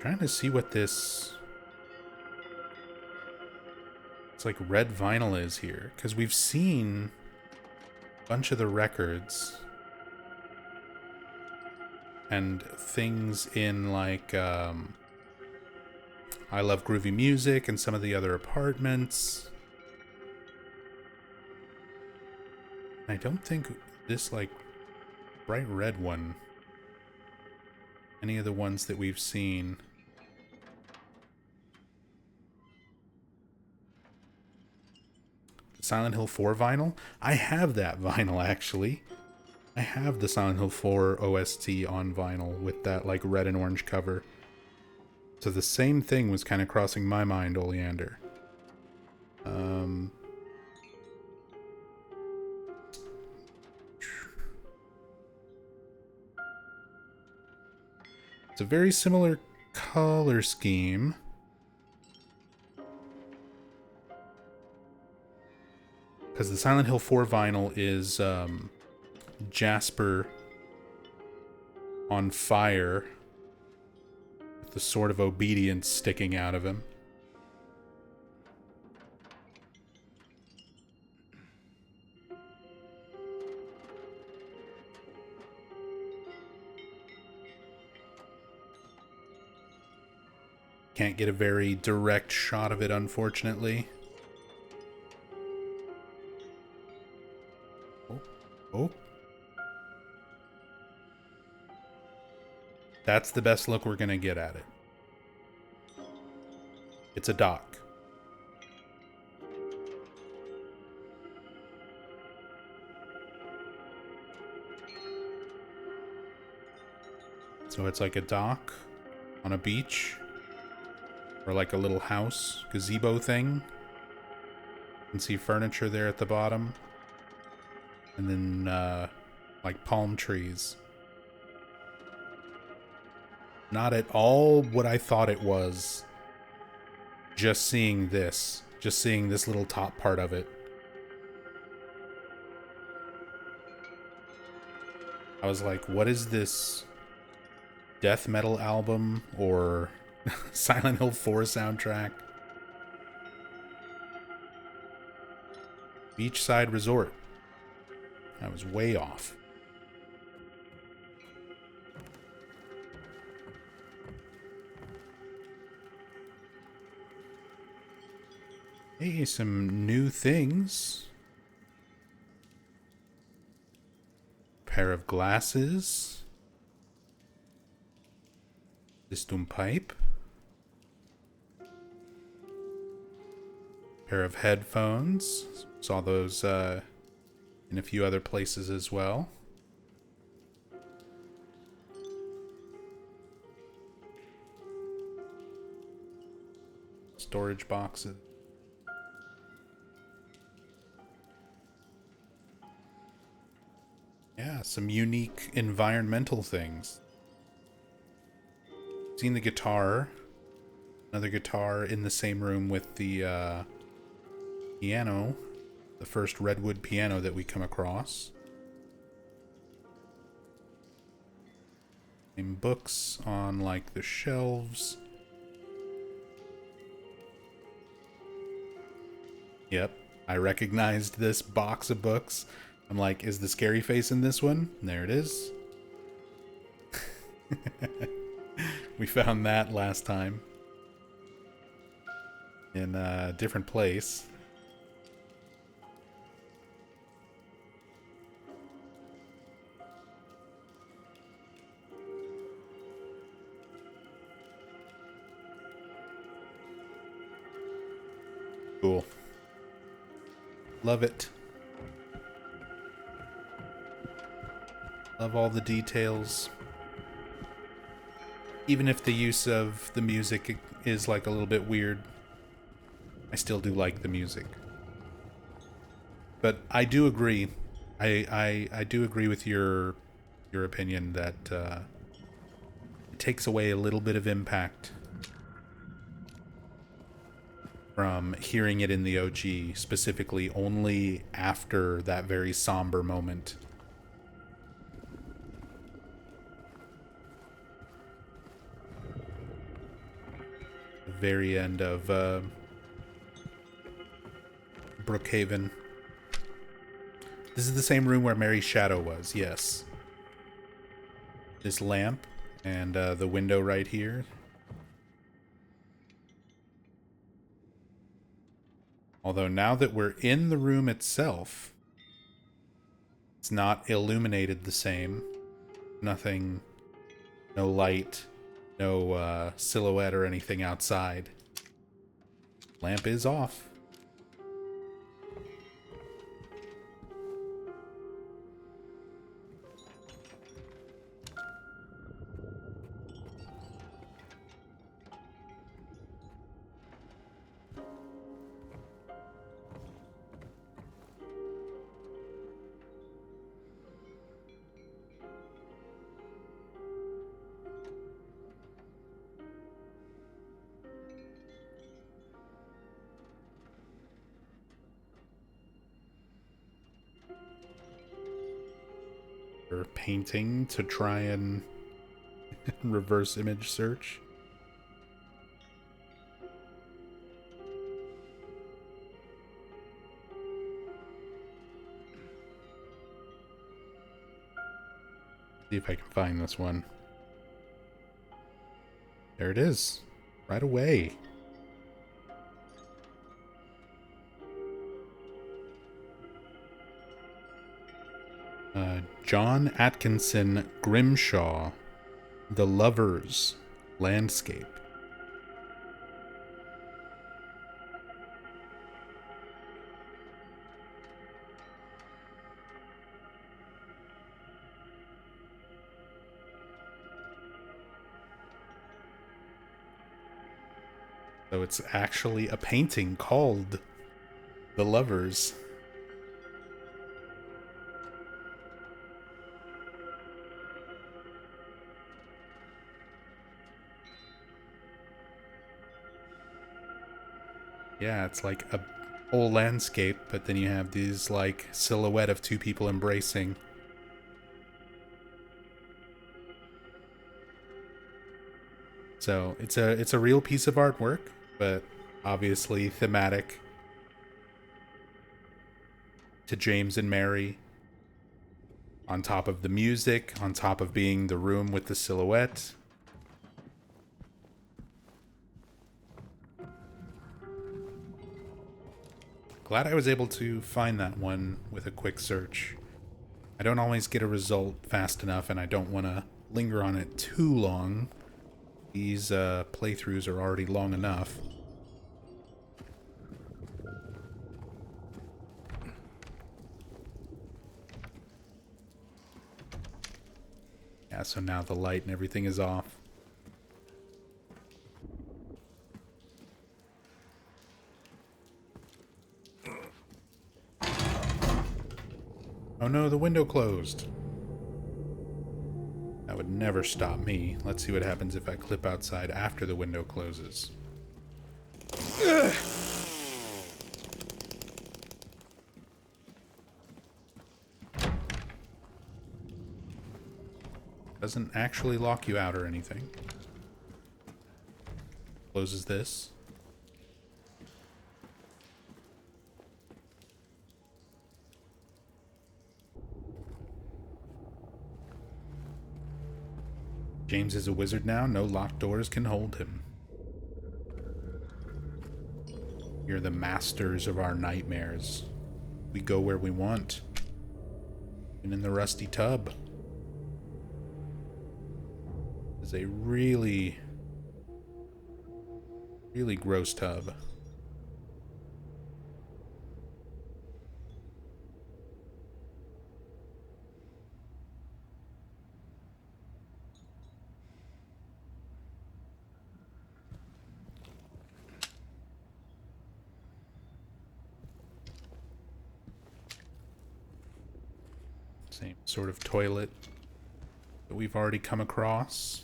Trying to see what this... It's like red vinyl is here. Because we've seen a bunch of the records. And things in like... I Love Groovy Music and some of the other apartments. I don't think this like bright red one, any of the ones that we've seen. Silent Hill 4 vinyl? I have that vinyl actually. I have the Silent Hill 4 OST on vinyl with that like red and orange cover. So the same thing was kind of crossing my mind, Oleander. It's a very similar color scheme. Because the Silent Hill 4 vinyl is Jasper on fire with the sword of obedience sticking out of him. Can't get a very direct shot of it, unfortunately. Oh. That's the best look we're gonna get at it. It's a dock. So it's like a dock on a beach. Or like a little house, gazebo thing. You can see furniture there at the bottom. And then, like palm trees. Not at all what I thought it was. Just seeing this. Just seeing this little top part of it. I was like, what is this? Death metal album? Or Silent Hill 4 soundtrack? Beachside Resort. I was way off. Hey, some new things. Pair of glasses. System pipe. Pair of headphones. Saw those in a few other places as well. Storage boxes. Yeah, some unique environmental things. Seen the guitar. Another guitar in the same room with the piano. The first redwood piano that we come across. And books on like the shelves. Yep, I recognized this box of books. I'm like, is the scary face in this one? And there it is. We found that last time. In a different place. Cool. Love it. Love all the details. Even if the use of the music is like a little bit weird, I still do like the music. But I do agree. I do agree with your opinion that it takes away a little bit of impact from hearing it in the OG, specifically only after that very somber moment. very end of Brookhaven. This is the same room where Mary's shadow was, yes. This lamp and the window right here. Although now that we're in the room itself, it's not illuminated the same. Nothing, no light, no silhouette or anything outside. Lamp is off. Or painting to try and reverse image search. See if I can find this one. There it is. Right away. John Atkinson Grimshaw, The Lovers, Landscape. So it's actually a painting called The Lovers. Yeah, it's like a whole landscape, but then you have these like silhouette of two people embracing. So it's a real piece of artwork, but obviously thematic to James and Mary. On top of the music, on top of being the room with the silhouette. Glad I was able to find that one with a quick search. I don't always get a result fast enough, and I don't want to linger on it too long. These playthroughs are already long enough. Yeah, so now the light and everything is off. Oh no, the window closed. That would never stop me. Let's see what happens if I clip outside after the window closes. Ugh. Doesn't actually lock you out or anything. Closes this. James is a wizard now. No locked doors can hold him. You're the masters of our nightmares. We go where we want. And in the rusty tub. It's a really, really gross tub. Same sort of toilet that we've already come across.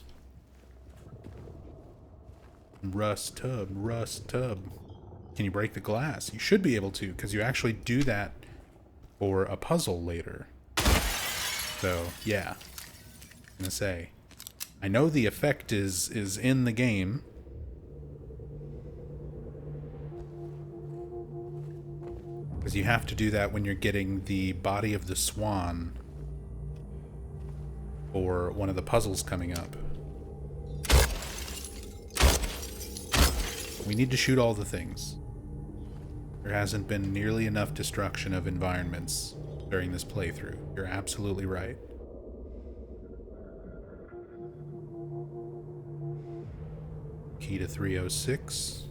Rust tub, rust tub. Can you break the glass? You should be able to, because you actually do that for a puzzle later. So, yeah. I'm gonna say. I know the effect is in the game. Because you have to do that when you're getting the body of the swan for one of the puzzles coming up. We need to shoot all the things. There hasn't been nearly enough destruction of environments during this playthrough. You're absolutely right. Key to 306.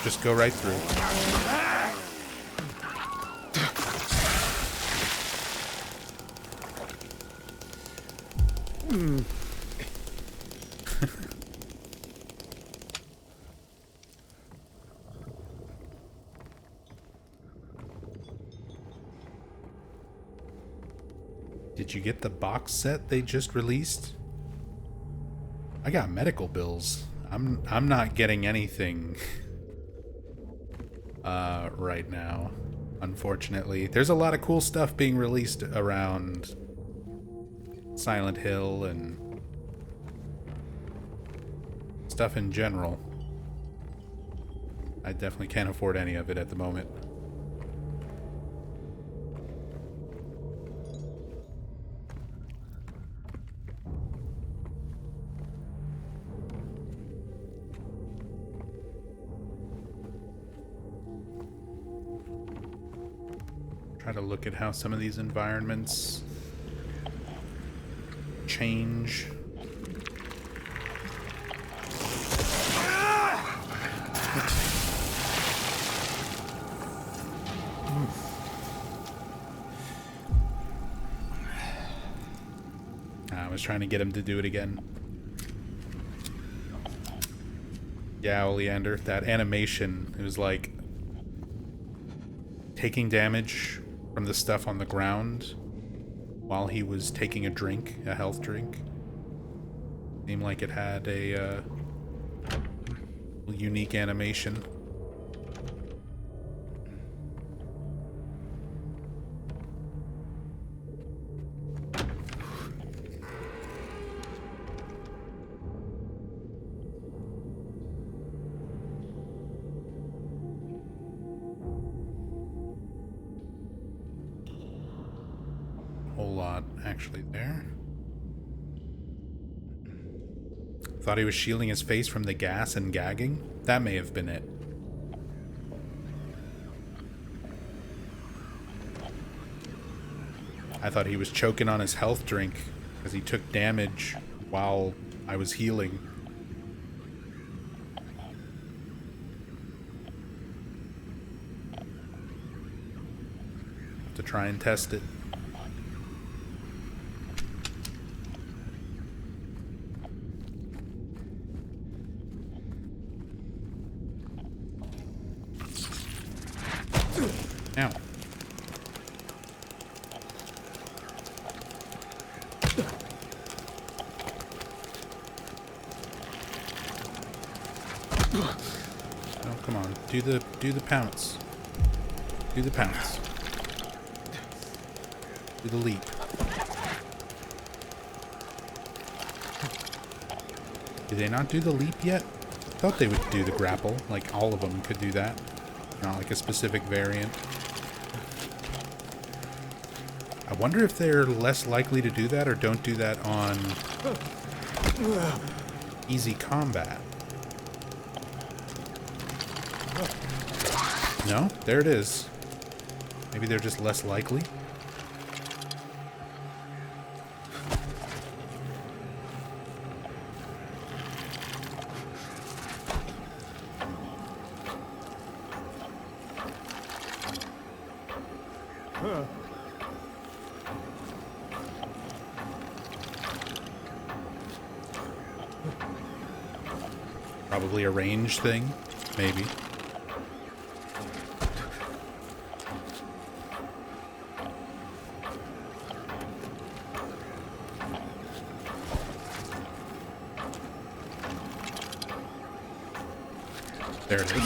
Just go right through. Did you get the box set they just released? I got medical bills. I'm not getting anything right now, unfortunately. There's a lot of cool stuff being released around Silent Hill and stuff in general. I definitely can't afford any of it at the moment. Try to look at how some of these environments change. I was trying to get him to do it again. Yeah, Oleander, that animation, it was like taking damage from the stuff on the ground while he was taking a drink, a health drink. Seemed like it had a unique animation. Whole lot actually there. Thought he was shielding his face from the gas and gagging? That may have been it. I thought he was choking on his health drink because he took damage while I was healing. To try and test it. Ow. Oh, come on. Do the pounce. Do the pounce. Do the leap. Did they not do the leap yet? I thought they would do the grapple. Like, all of them could do that. Not like a specific variant. I wonder if they're less likely to do that or don't do that on easy combat. No? There it is. Maybe they're just less likely? Probably a range thing, maybe. There it is.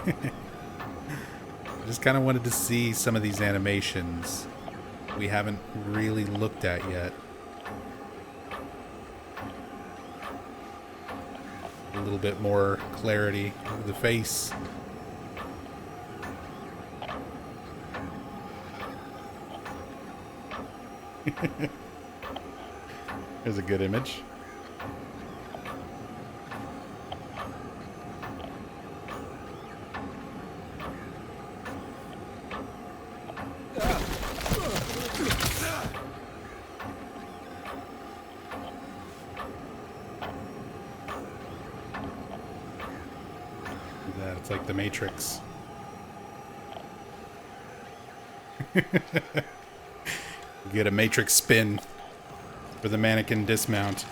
I just kind of wanted to see some of these animations we haven't really looked at yet. A little bit more clarity of the face. There's a good image. It's like the Matrix. Get a Matrix spin for the mannequin dismount.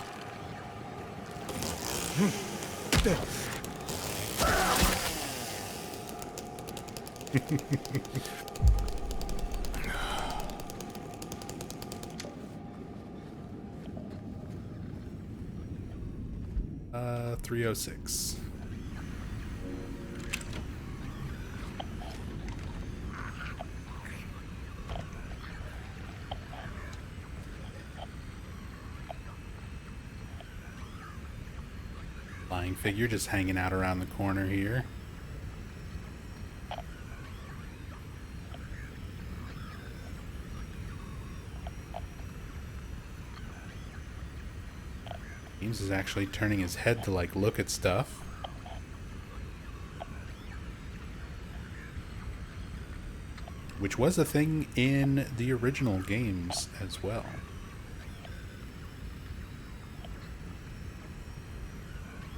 Uh, 306. Flying figure just hanging out around the corner here. James is actually turning his head to like look at stuff. Which was a thing in the original games as well.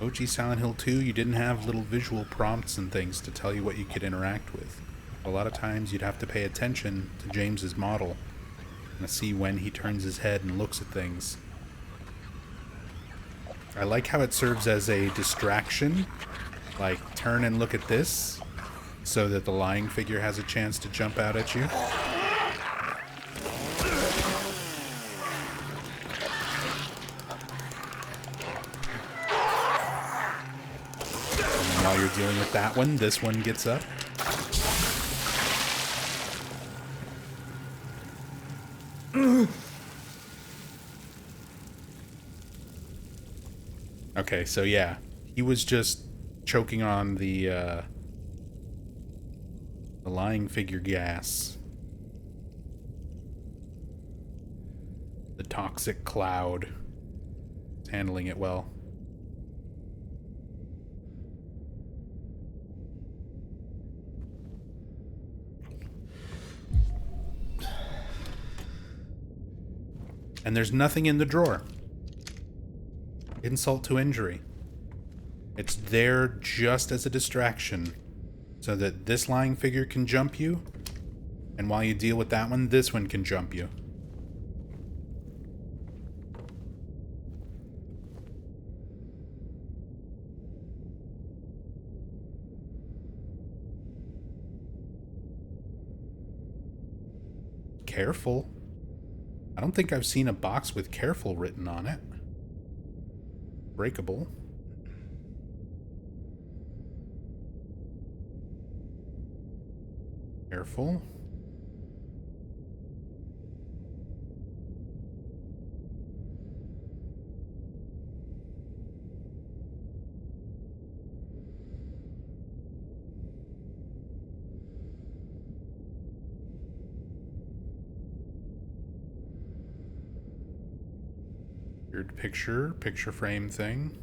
OG Silent Hill 2, you didn't have little visual prompts and things to tell you what you could interact with. A lot of times you'd have to pay attention to James's model and see when he turns his head and looks at things. I like how it serves as a distraction, like turn and look at this, so that the lying figure has a chance to jump out at you. While you're dealing with that one, this one gets up. Okay, so yeah, he was just choking on the lying figure gas. The toxic cloud. It's handling it well. And there's nothing in the drawer. Insult to injury. It's there just as a distraction so that this lying figure can jump you, and while you deal with that one, this one can jump you. Careful. I don't think I've seen a box with careful written on it. Breakable. Careful. Weird picture frame thing.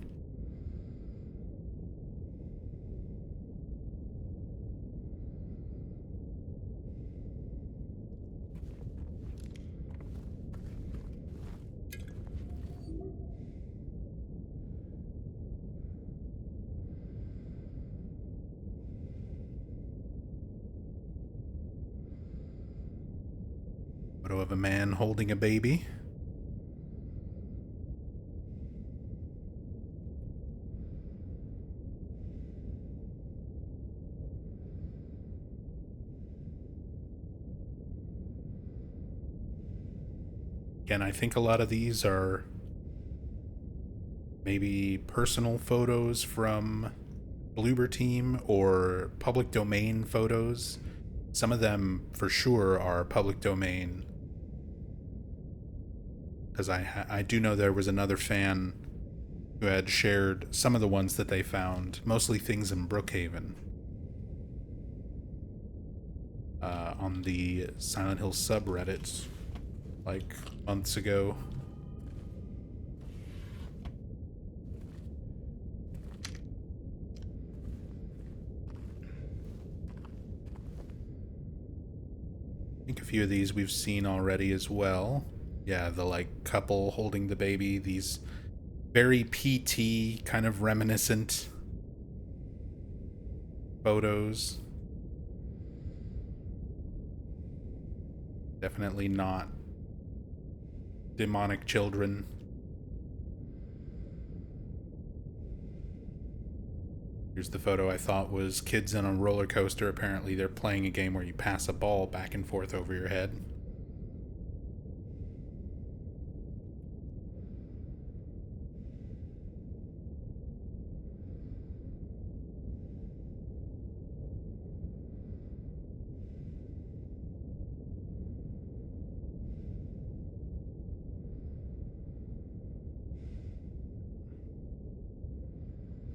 Photo of a man holding a baby. Again, I think a lot of these are maybe personal photos from Bloober Team or public domain photos. Some of them for sure are public domain, because I do know there was another fan who had shared some of the ones that they found, mostly things in Brookhaven, on the Silent Hill subreddit, like months ago. I think a few of these we've seen already as well. Yeah, the like couple holding the baby, these very PT kind of reminiscent photos. Definitely not demonic children. Here's the photo I thought was kids on a roller coaster. Apparently they're playing a game where you pass a ball back and forth over your head.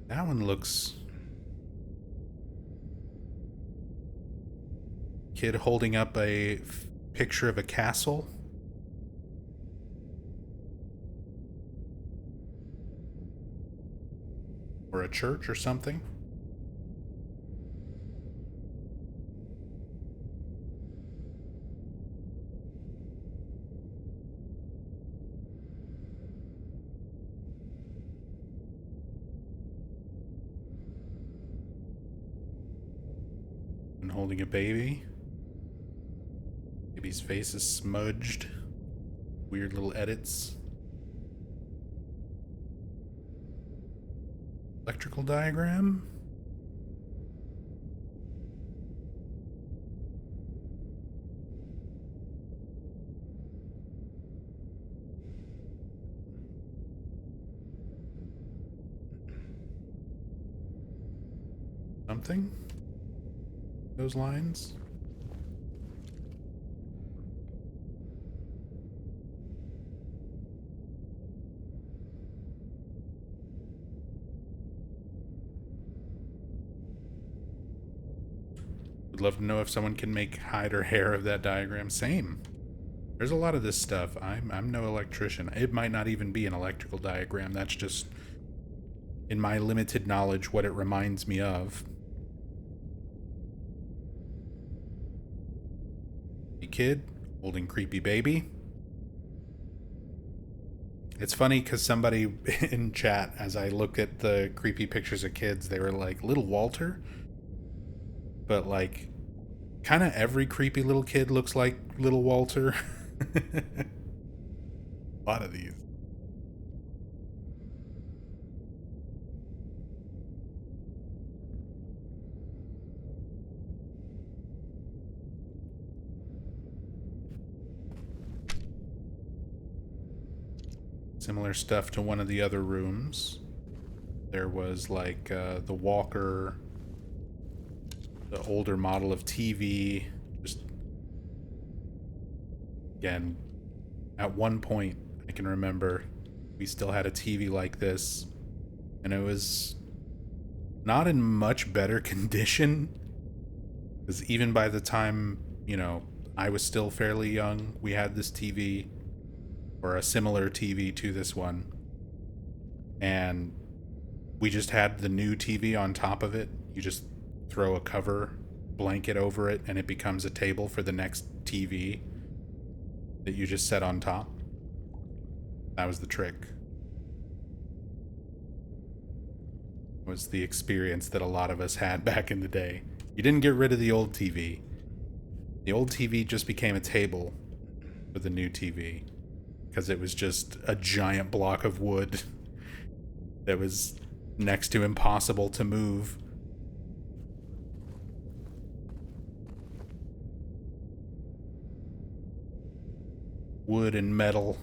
That one looks... Kid holding up a picture of a castle. Or a church or something. And holding a baby. Baby's face is smudged. Weird little edits. Electrical diagram. Something? Those lines? Would love to know if someone can make hide or hair of that diagram. Same. There's a lot of this stuff. I'm no electrician. It might not even be an electrical diagram. That's just, in my limited knowledge, what it reminds me of. Kid holding creepy baby. It's funny because somebody in chat, as I look at the creepy pictures of kids, they were like, little Walter? But like, kind of every creepy little kid looks like little Walter. A lot of these. Similar stuff to one of the other rooms. There was like the walker, the older model of TV. Just, again, at one point, I can remember we still had a TV like this, and it was not in much better condition, because even by the time, you know, I was still fairly young, we had this TV, or a similar TV to this one, and we just had the new TV on top of it. You just throw a cover blanket over it and it becomes a table for the next TV that you just set on top. That was the trick. Was the experience that a lot of us had back in the day. You didn't get rid of the old TV. The old TV just became a table for the new TV, because it was just a giant block of wood that was next to impossible to move. Wood and metal.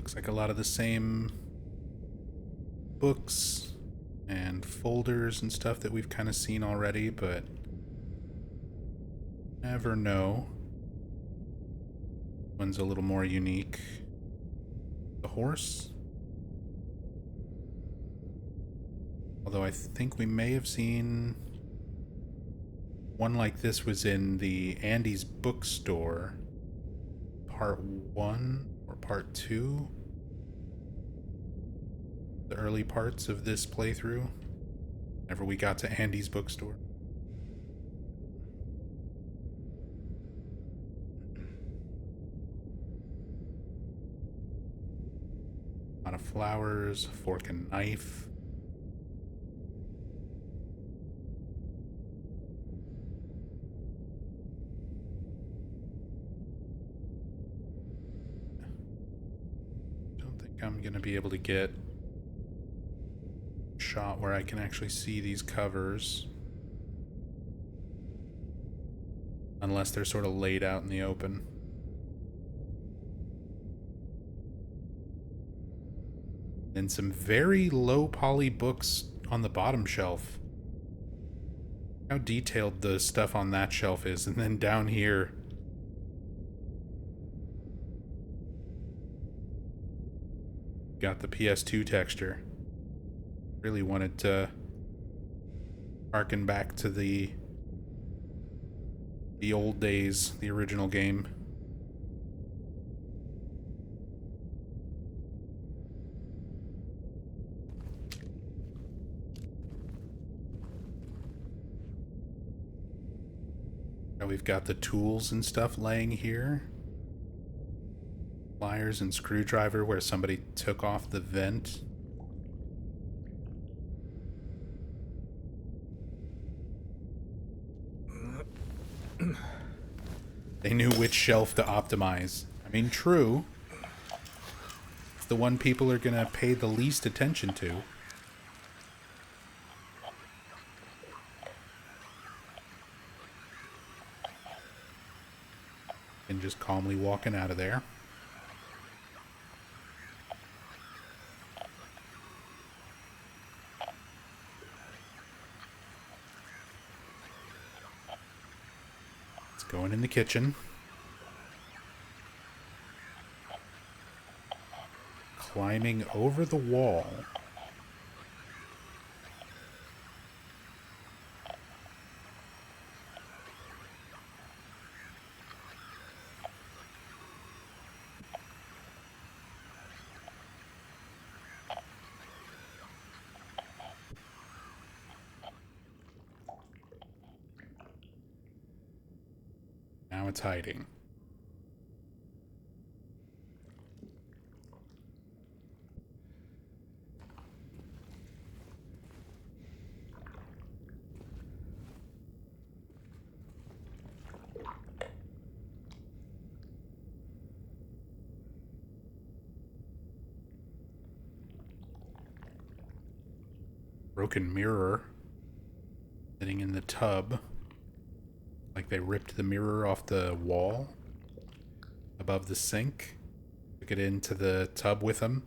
Looks like a lot of the same books and folders and stuff that we've kind of seen already, but never know. One's a little more unique. The horse. Although I think we may have seen one like this was in the Andy's bookstore, part 1 or part 2. The early parts of this playthrough, whenever we got to Andy's bookstore. A lot of flowers, fork and knife. Don't think I'm gonna be able to get a shot where I can actually see these covers. Unless they're sort of laid out in the open. And some very low poly books on the bottom shelf. How detailed the stuff on that shelf is. And then down here, got the PS2 texture. Really wanted to harken back to the old days, the original game. Now we've got the tools and stuff laying here. Pliers and screwdriver where somebody took off the vent. They knew which shelf to optimize. I mean, true. It's the one people are gonna pay the least attention to. And just calmly walking out of there. It's going in the kitchen. Climbing over the wall. Now it's hiding. Broken mirror sitting in the tub. Like they ripped the mirror off the wall above the sink. Took it into the tub with them.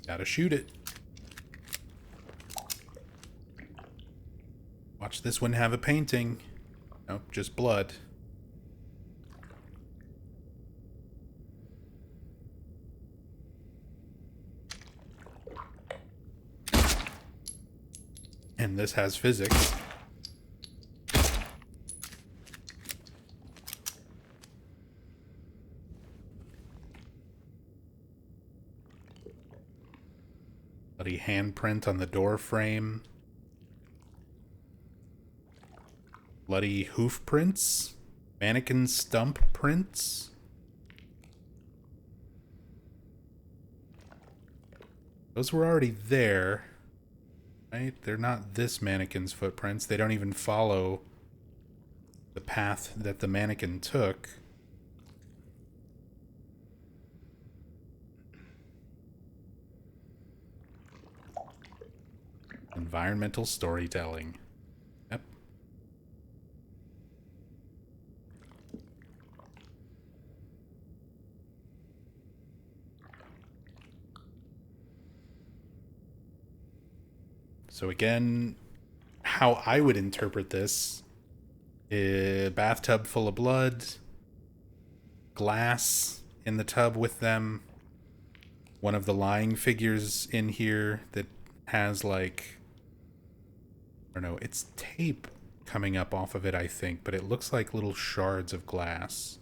Gotta shoot it. Watch this one have a painting. Nope, just blood. And this has physics. Bloody handprint on the door frame. Bloody hoof prints. Mannequin stump prints. Those were already there. Right? They're not this mannequin's footprints. They don't even follow the path that the mannequin took. Environmental storytelling. Yep. So again, how I would interpret this, a bathtub full of blood, glass in the tub with them, one of the lying figures in here that has like, I don't know, it's tape coming up off of it, I think, but it looks like little shards of glass.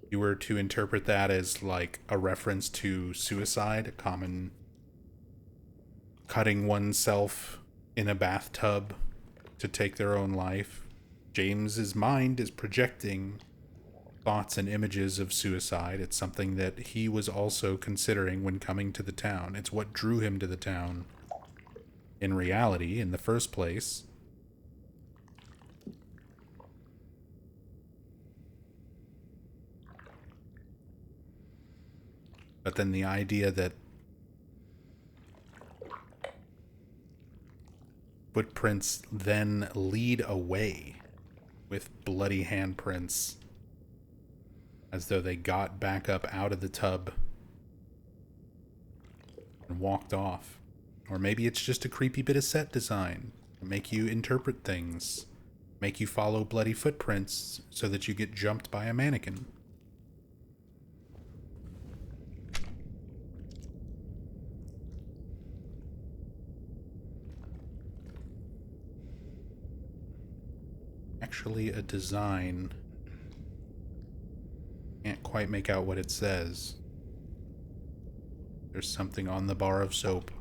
You were to interpret that as like a reference to suicide, a common cutting oneself in a bathtub to take their own life. James's mind is projecting thoughts and images of suicide. It's something that he was also considering when coming to the town. It's what drew him to the town in reality in the first place. But then the idea that footprints then lead away with bloody handprints as though they got back up out of the tub and walked off. Or maybe it's just a creepy bit of set design to make you interpret things, make you follow bloody footprints so that you get jumped by a mannequin. Actually, a design. Can't quite make out what it says. There's something on the bar of soap.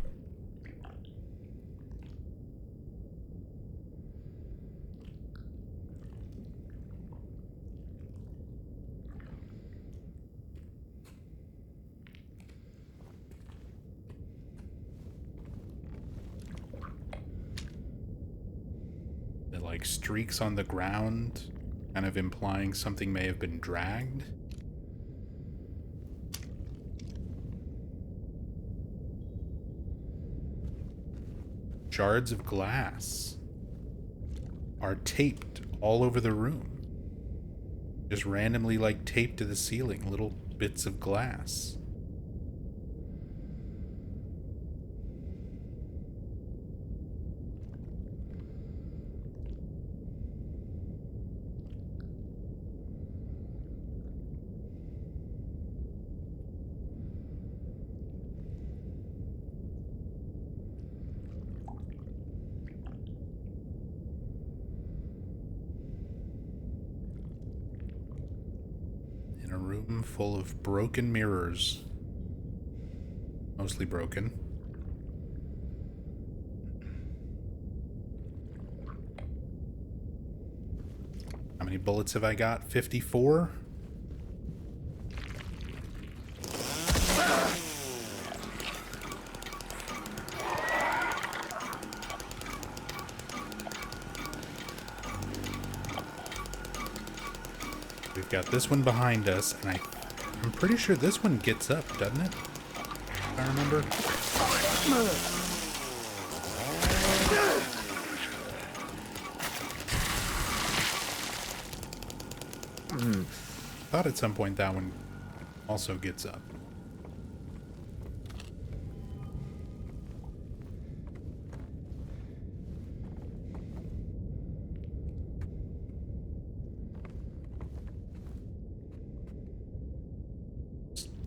Like streaks on the ground, kind of implying something may have been dragged. Shards of glass are taped all over the room. Just randomly like taped to the ceiling, little bits of glass. A room full of broken mirrors. Mostly broken. How many bullets have I got? 54? We've got this one behind us, and I'm pretty sure this one gets up, doesn't it? If I remember. Thought at some point that one also gets up.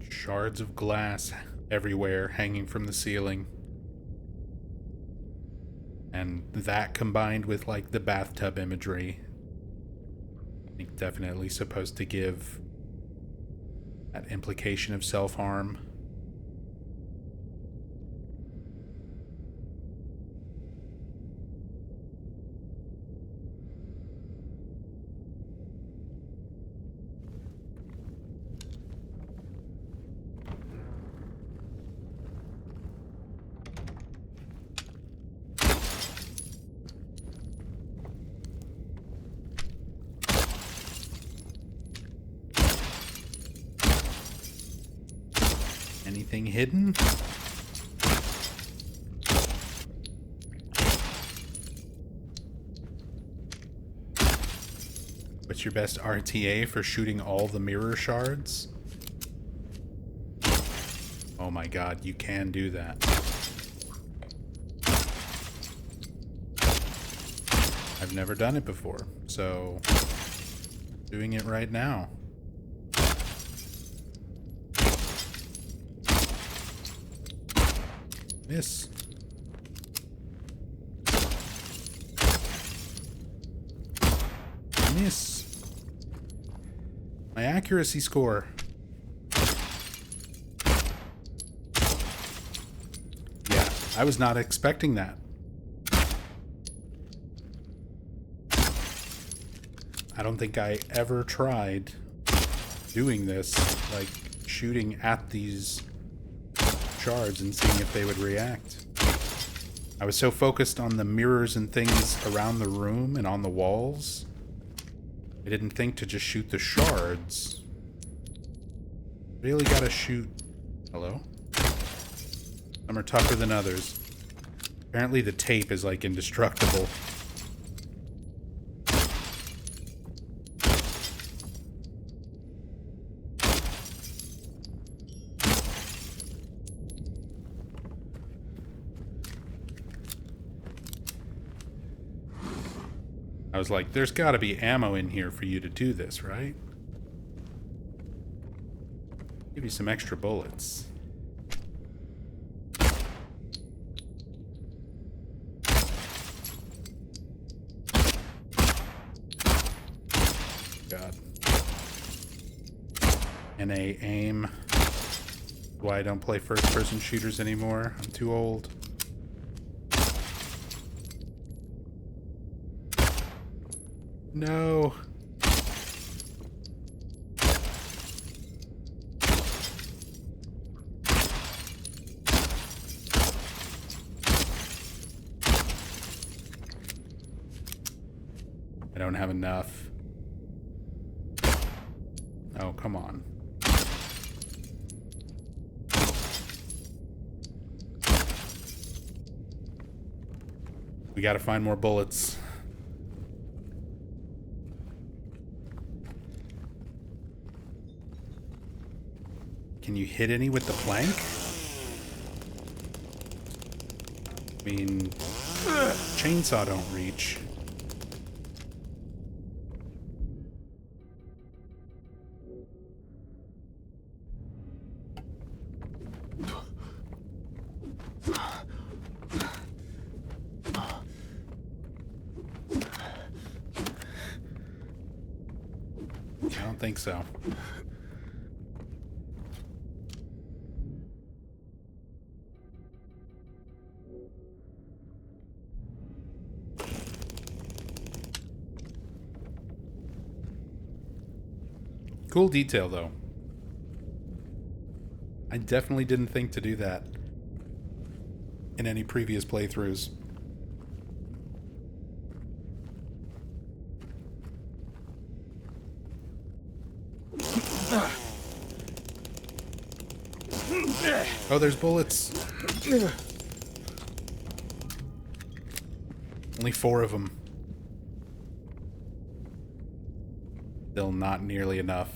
Shards of glass everywhere hanging from the ceiling. And that combined with like the bathtub imagery, I think definitely supposed to give that implication of self-harm. Anything hidden? What's your best RTA for shooting all the mirror shards? Oh my god, you can do that. I've never done it before, so doing it right now. Miss. Miss. My accuracy score. Yeah, I was not expecting that. I don't think I ever tried doing this, like shooting at these shards and seeing if they would react. I was so focused on the mirrors and things around the room and on the walls, I didn't think to just shoot the shards. Really gotta shoot... Hello? Some are tougher than others. Apparently the tape is like indestructible. I was like, there's got to be ammo in here for you to do this, right? Give you some extra bullets. God. NA aim. Why I don't play first-person shooters anymore. I'm too old. No. I don't have enough. Oh, come on. We gotta find more bullets. Can you hit any with the plank? I mean, chainsaw don't reach. I don't think so. Cool detail, though. I definitely didn't think to do that in any previous playthroughs. Oh, there's bullets. Only 4 of them. Still not nearly enough.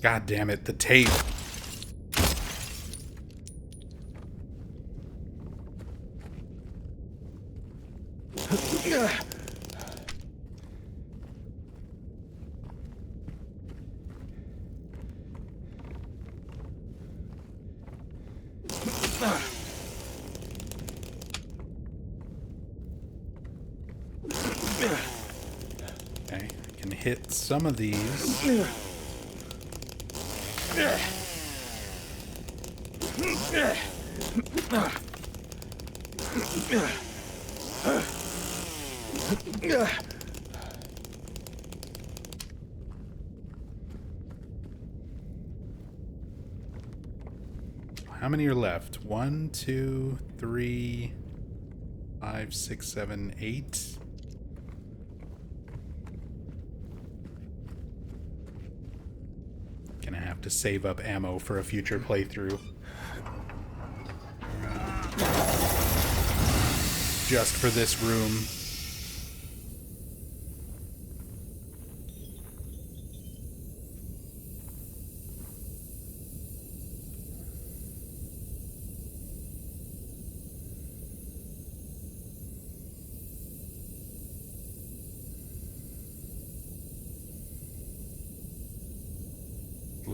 God damn it, the tape. Okay, I can hit some of these. How many are left? 1, 2, 3, 5, 6, 7, 8. Gonna have to save up ammo for a future playthrough. Just for this room.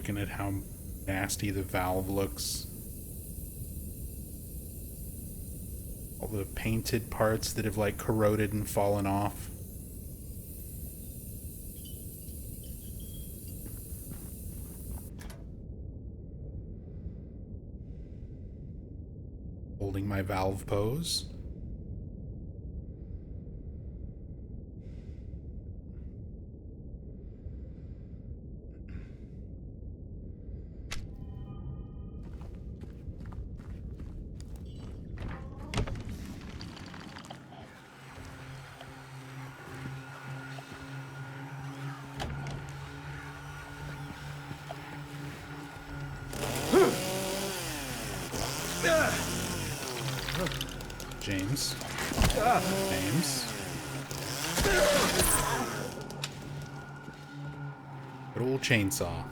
looking at how nasty the valve looks. All the painted parts that have like corroded and fallen off. Holding my valve pose. James. James. Good old chainsaw.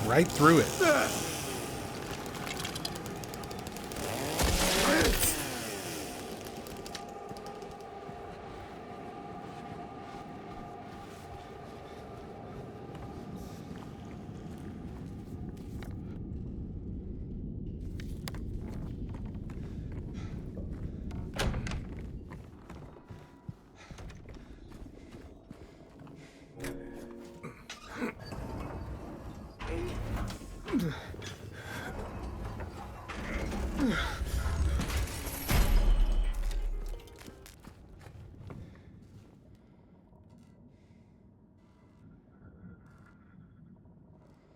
Right through it.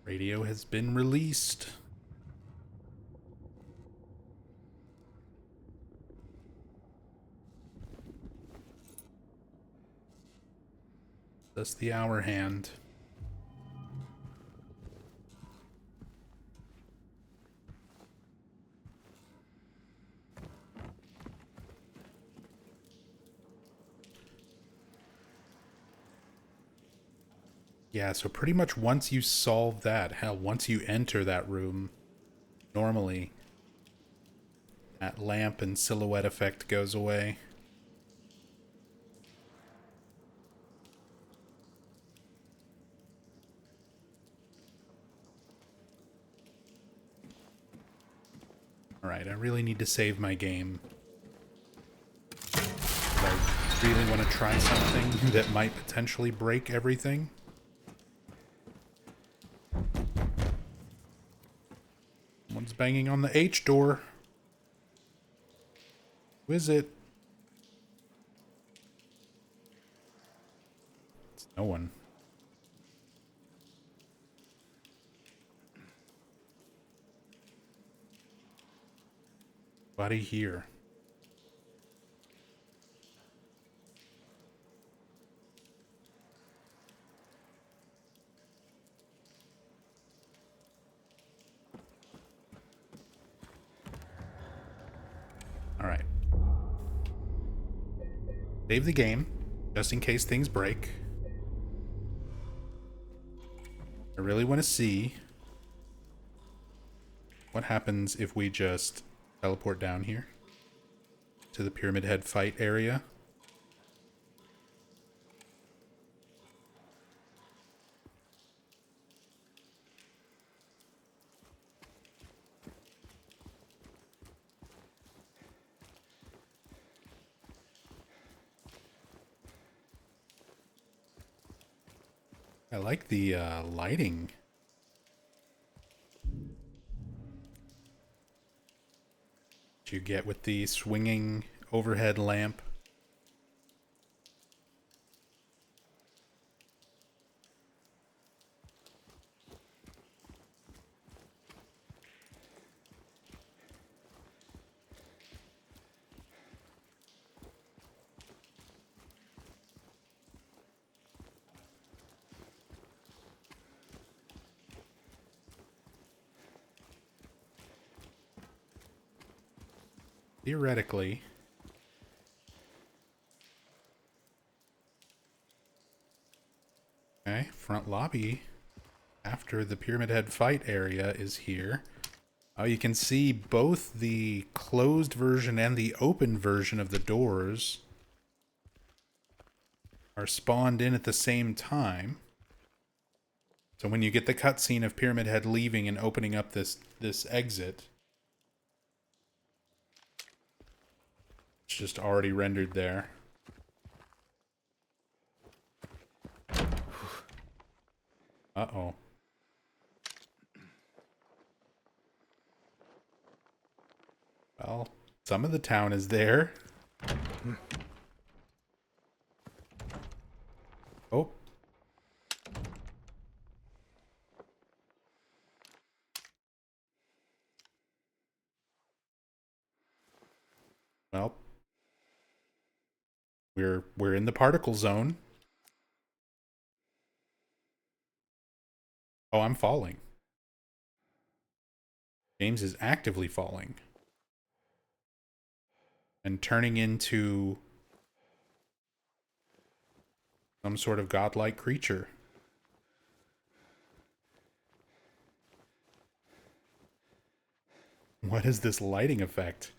Radio has been released. That's the hour hand. Yeah, so pretty much once you solve that, hell, once you enter that room, normally that lamp and silhouette effect goes away. Alright, I really need to save my game. I really want to try something that might potentially break everything. Someone's banging on the H door. Who is it? It's no one. Nobody here. Alright. Save the game, just in case things break. I really want to see what happens if we just teleport down here to the Pyramid Head fight area. I like the lighting. That you get with the swinging overhead lamp. theoretically... Okay, front lobby after the Pyramid Head fight area is here. Oh, you can see both the closed version and the open version of the doors are spawned in at the same time. So when you get the cutscene of Pyramid Head leaving and opening up this exit, it's just already rendered there. Uh-oh. Well, some of the town is there. Oh. Well, we're in the particle zone. Oh, I'm falling. James is actively falling. And turning into some sort of godlike creature. What is this lighting effect?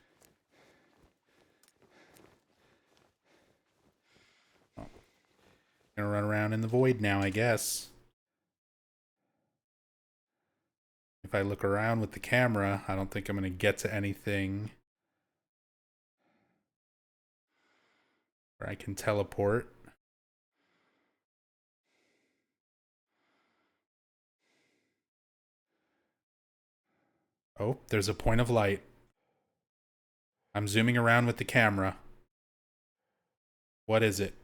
Oh. Gonna run around in the void now, I guess. If I look around with the camera, I don't think I'm gonna get to anything where I can teleport. Oh, there's a point of light. I'm zooming around with the camera. What is it?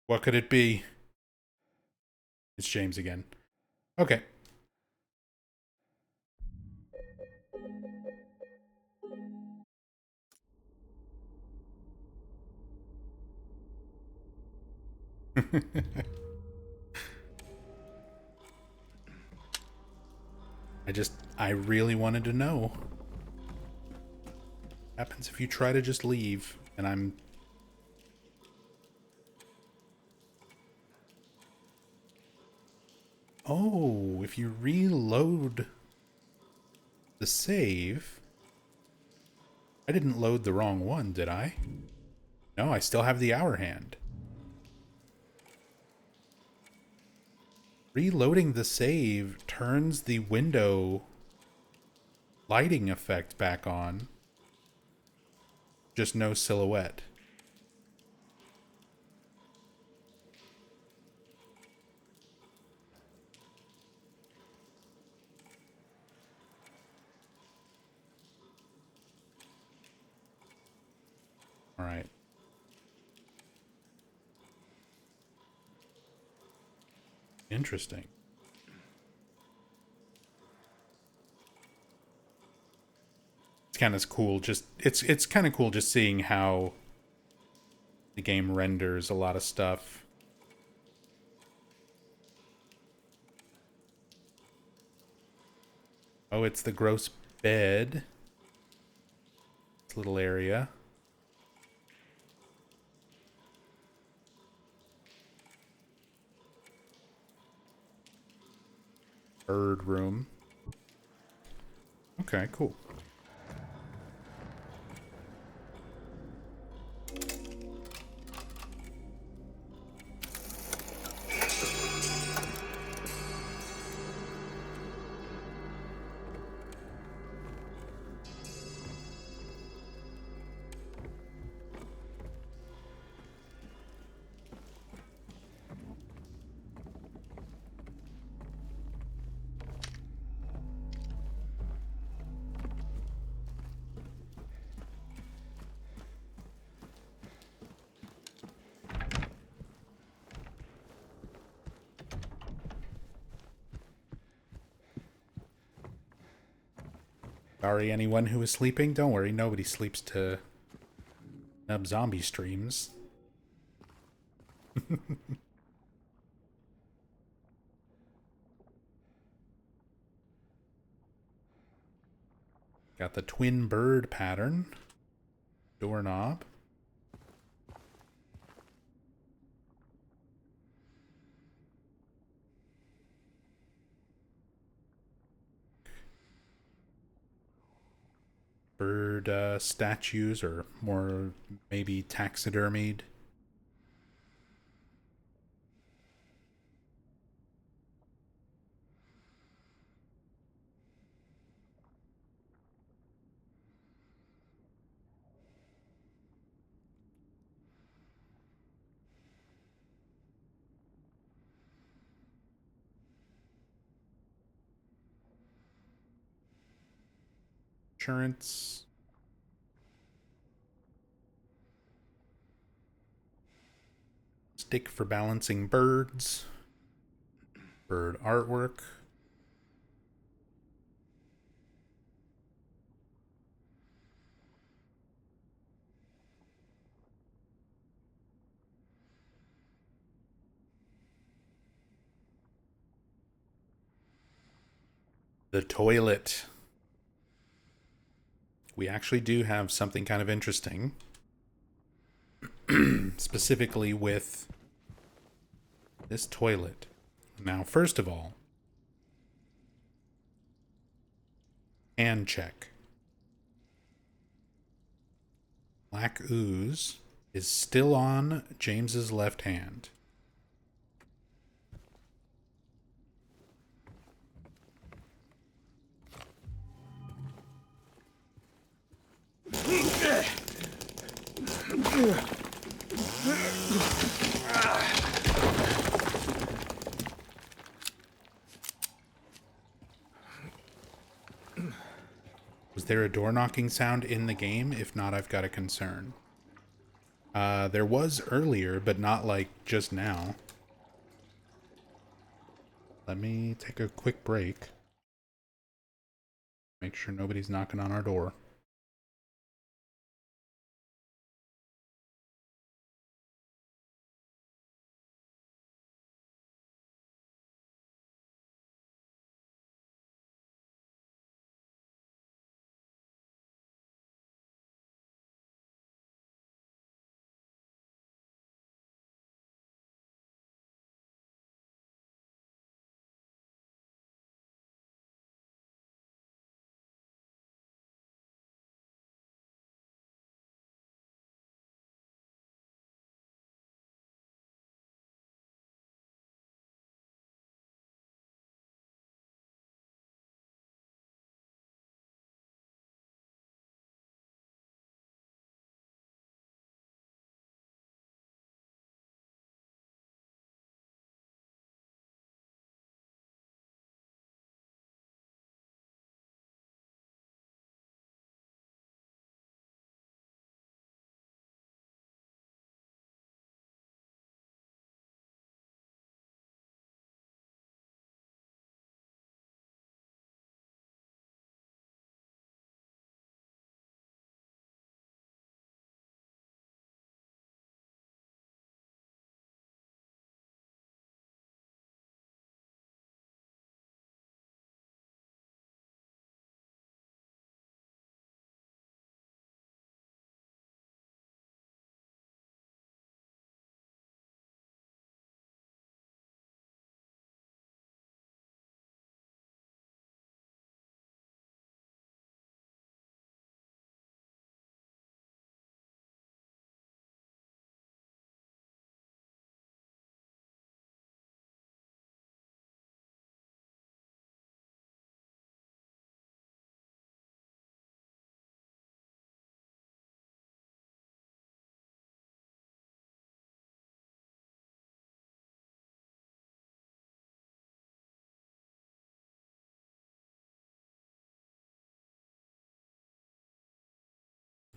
What could it be? It's James again. Okay. I really wanted to know. What happens if you try to just leave and I'm... Oh, if you reload the save... I didn't load the wrong one, did I? No, I still have the hour hand. Reloading the save turns the window lighting effect back on. Just no silhouette. All right. Interesting. It's kind of cool. Just it's kind of cool just seeing how the game renders a lot of stuff. Oh, it's the gross bed. This little area. Bird room. Okay, cool. Sorry, anyone who is sleeping. Don't worry, nobody sleeps to Nub Zombie streams. Got the twin bird pattern. Doorknob. Bird statues, or more maybe taxidermied. Insurance. Stick for balancing birds. Bird artwork. The toilet. We actually do have something kind of interesting, specifically with this toilet. Now, first of all, hand check. Black ooze is still on James's left hand. Was there a door knocking sound in the game? If not, I've got a concern. There was earlier, but not like just now. Let me take a quick break. Make sure nobody's knocking on our door.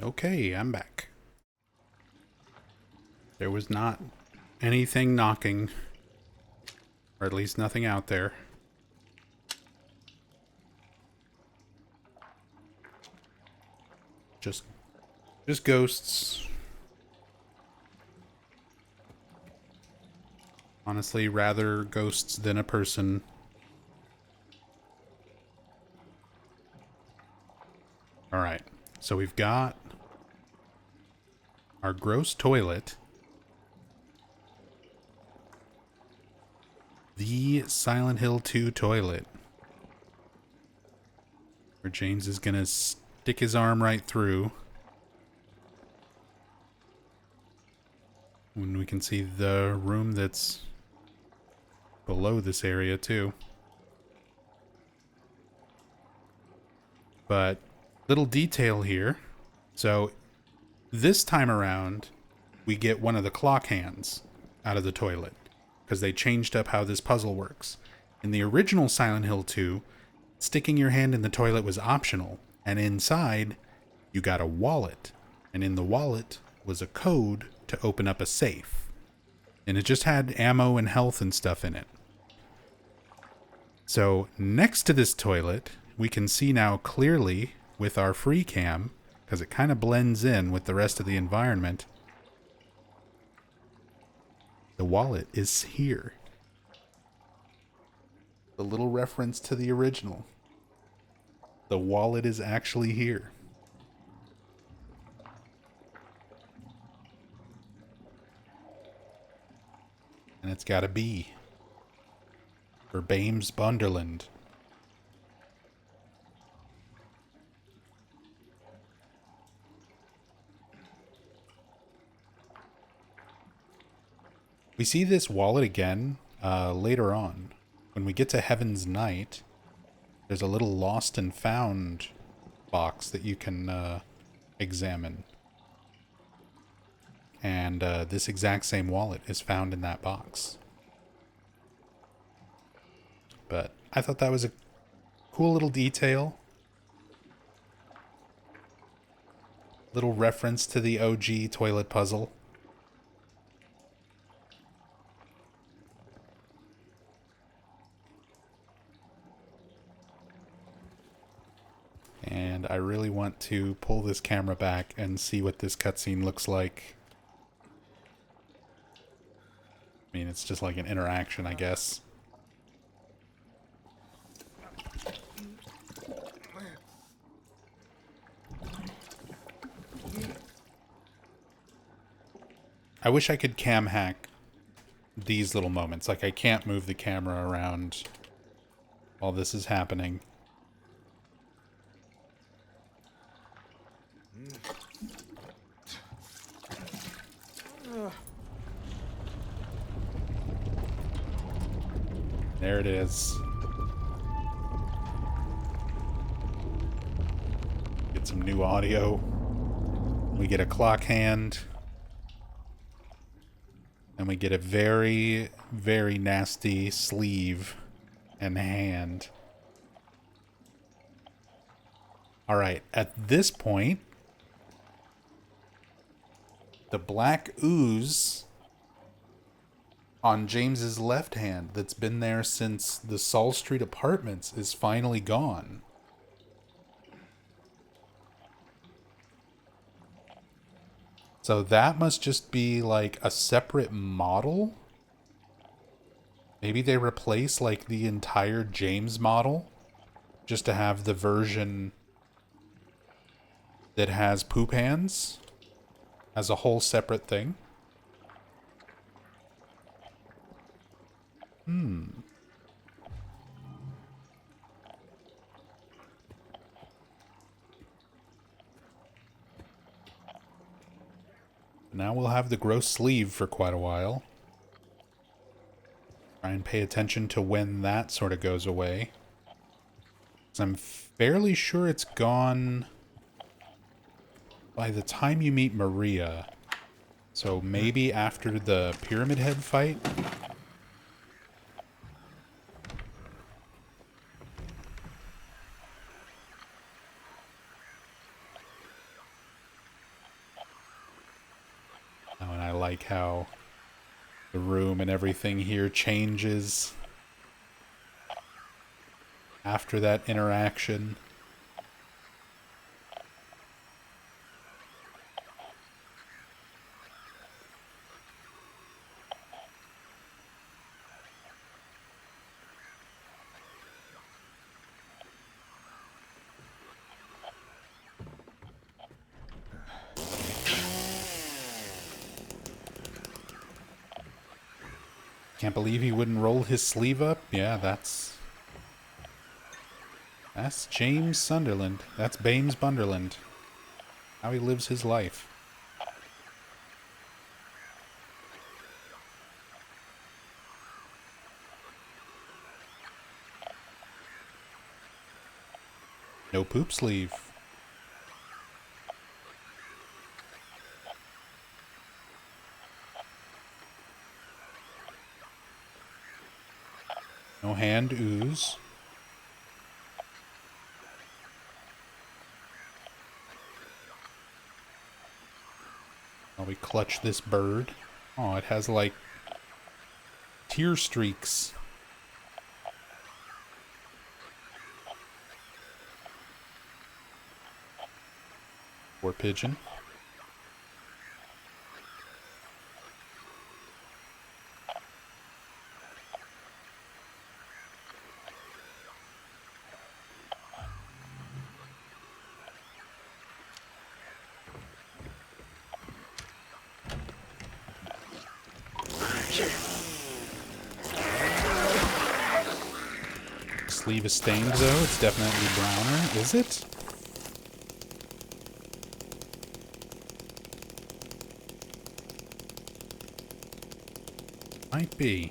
Okay, I'm back. There was not anything knocking, or at least nothing out there. Just ghosts. Honestly, rather ghosts than a person. Alright, so we've got our gross toilet. The Silent Hill 2 toilet. Where James is gonna stick his arm right through. When we can see the room that's below this area too. But little detail here. So this time around, we get one of the clock hands out of the toilet because they changed up how this puzzle works. In the original Silent Hill 2, sticking your hand in the toilet was optional, and inside you got a wallet, and in the wallet was a code to open up a safe. And it just had ammo and health and stuff in it. So next to this toilet, we can see now clearly with our free cam, because it kind of blends in with the rest of the environment, the wallet is here. The little reference to the original. The wallet is actually here. And it's got a B for Bames Bunderland. We see this wallet again later on. When we get to Heaven's Night, there's a little lost and found box that you can examine. And this exact same wallet is found in that box. But I thought that was a cool little detail. Little reference to the OG toilet puzzle. And I really want to pull this camera back and see what this cutscene looks like. I mean, it's just like an interaction, I guess. I wish I could cam hack these little moments. Like, I can't move the camera around while this is happening. There it is. Get some new audio. We get a clock hand. And we get a very, very nasty sleeve and hand. Alright, at this point, the black ooze on James's left hand that's been there since the Saul Street Apartments is finally gone. So that must just be like a separate model. Maybe they replace like the entire James model just to have the version that has poop hands as a whole separate thing. Now we'll have the gross sleeve for quite a while. Try and pay attention to when that sort of goes away. 'Cause I'm fairly sure it's gone by the time you meet Maria. So maybe after the Pyramid Head fight? Oh, and I like how the room and everything here changes after that interaction. Can't believe he wouldn't roll his sleeve up. Yeah, that's James Sunderland. That's Bames Bunderland. How he lives his life. No poop sleeve. No hand ooze. While we clutch this bird. Oh, it has like tear streaks. Poor pigeon. Sleeve is stained though. It's definitely browner. Is it? Might be.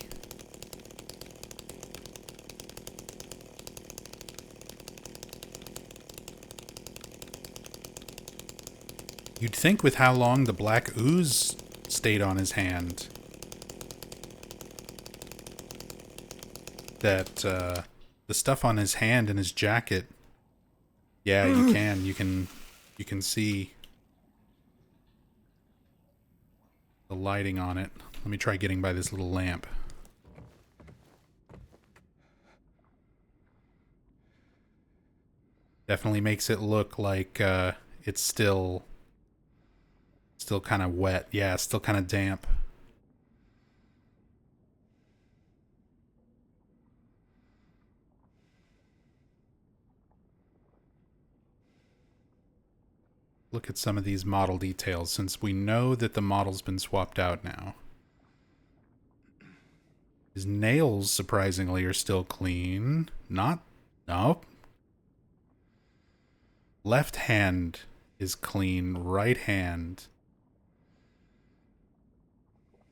You'd think with how long the black ooze stayed on his hand that the stuff on his hand and his jacket. Yeah, you can see the lighting on it. Let me try getting by this little lamp. Definitely makes it look like it's still kind of wet. Yeah, still kind of damp. Look at some of these model details, since we know that the model's been swapped out now. His nails, surprisingly, are still clean. Not... Nope. Left hand is clean. Right hand.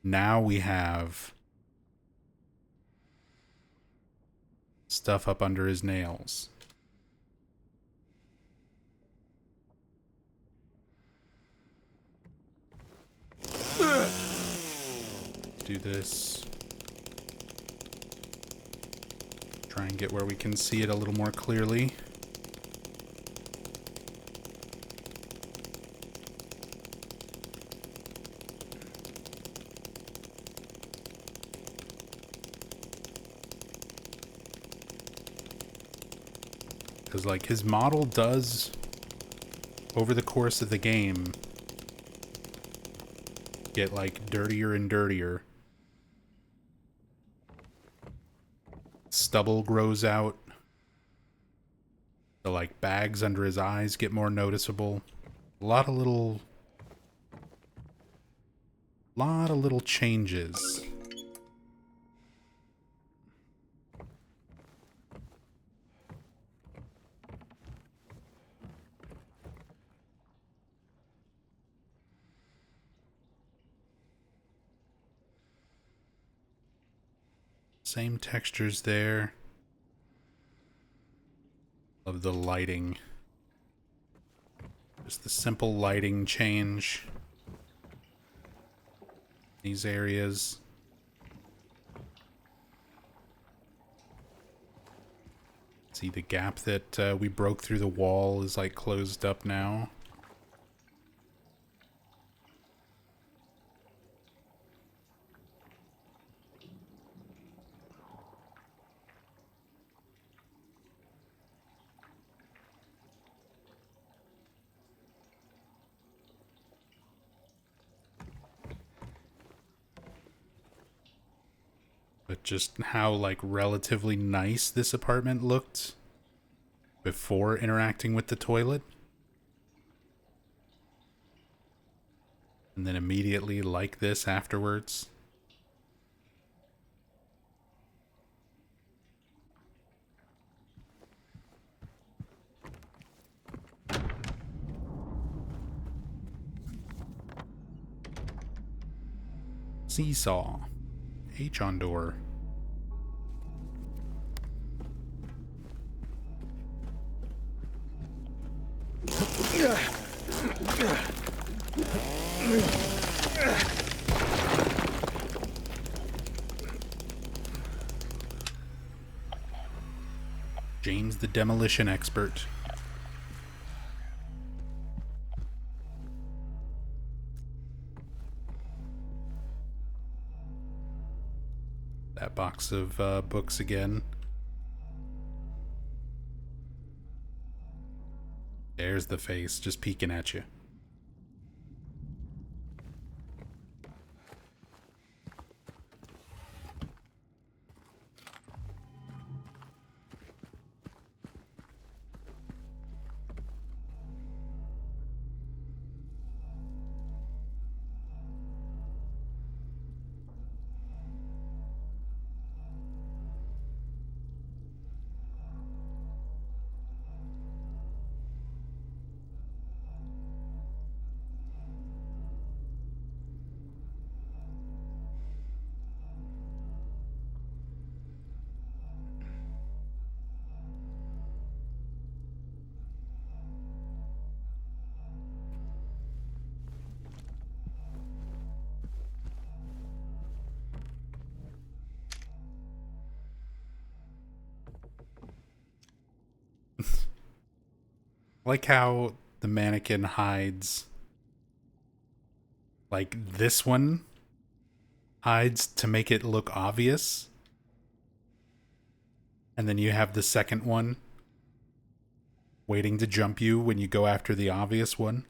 Now we have stuff up under his nails. Do this. Try and get where we can see it a little more clearly. Because, like, his model does, over the course of the game, get, like, dirtier and dirtier. Stubble grows out. The, like, bags under his eyes get more noticeable. A lot of little changes. Same textures there. Love the lighting. Just the simple lighting change. These areas. See the gap that we broke through the wall is like closed up now. But just how, like, relatively nice this apartment looked before interacting with the toilet. And then immediately like this afterwards. Seesaw. H on door. James the demolition expert. That box of books again. There's the face, just peeking at you. Like how the mannequin hides. Like this one hides to make it look obvious. And then you have the second one waiting to jump you when you go after the obvious one.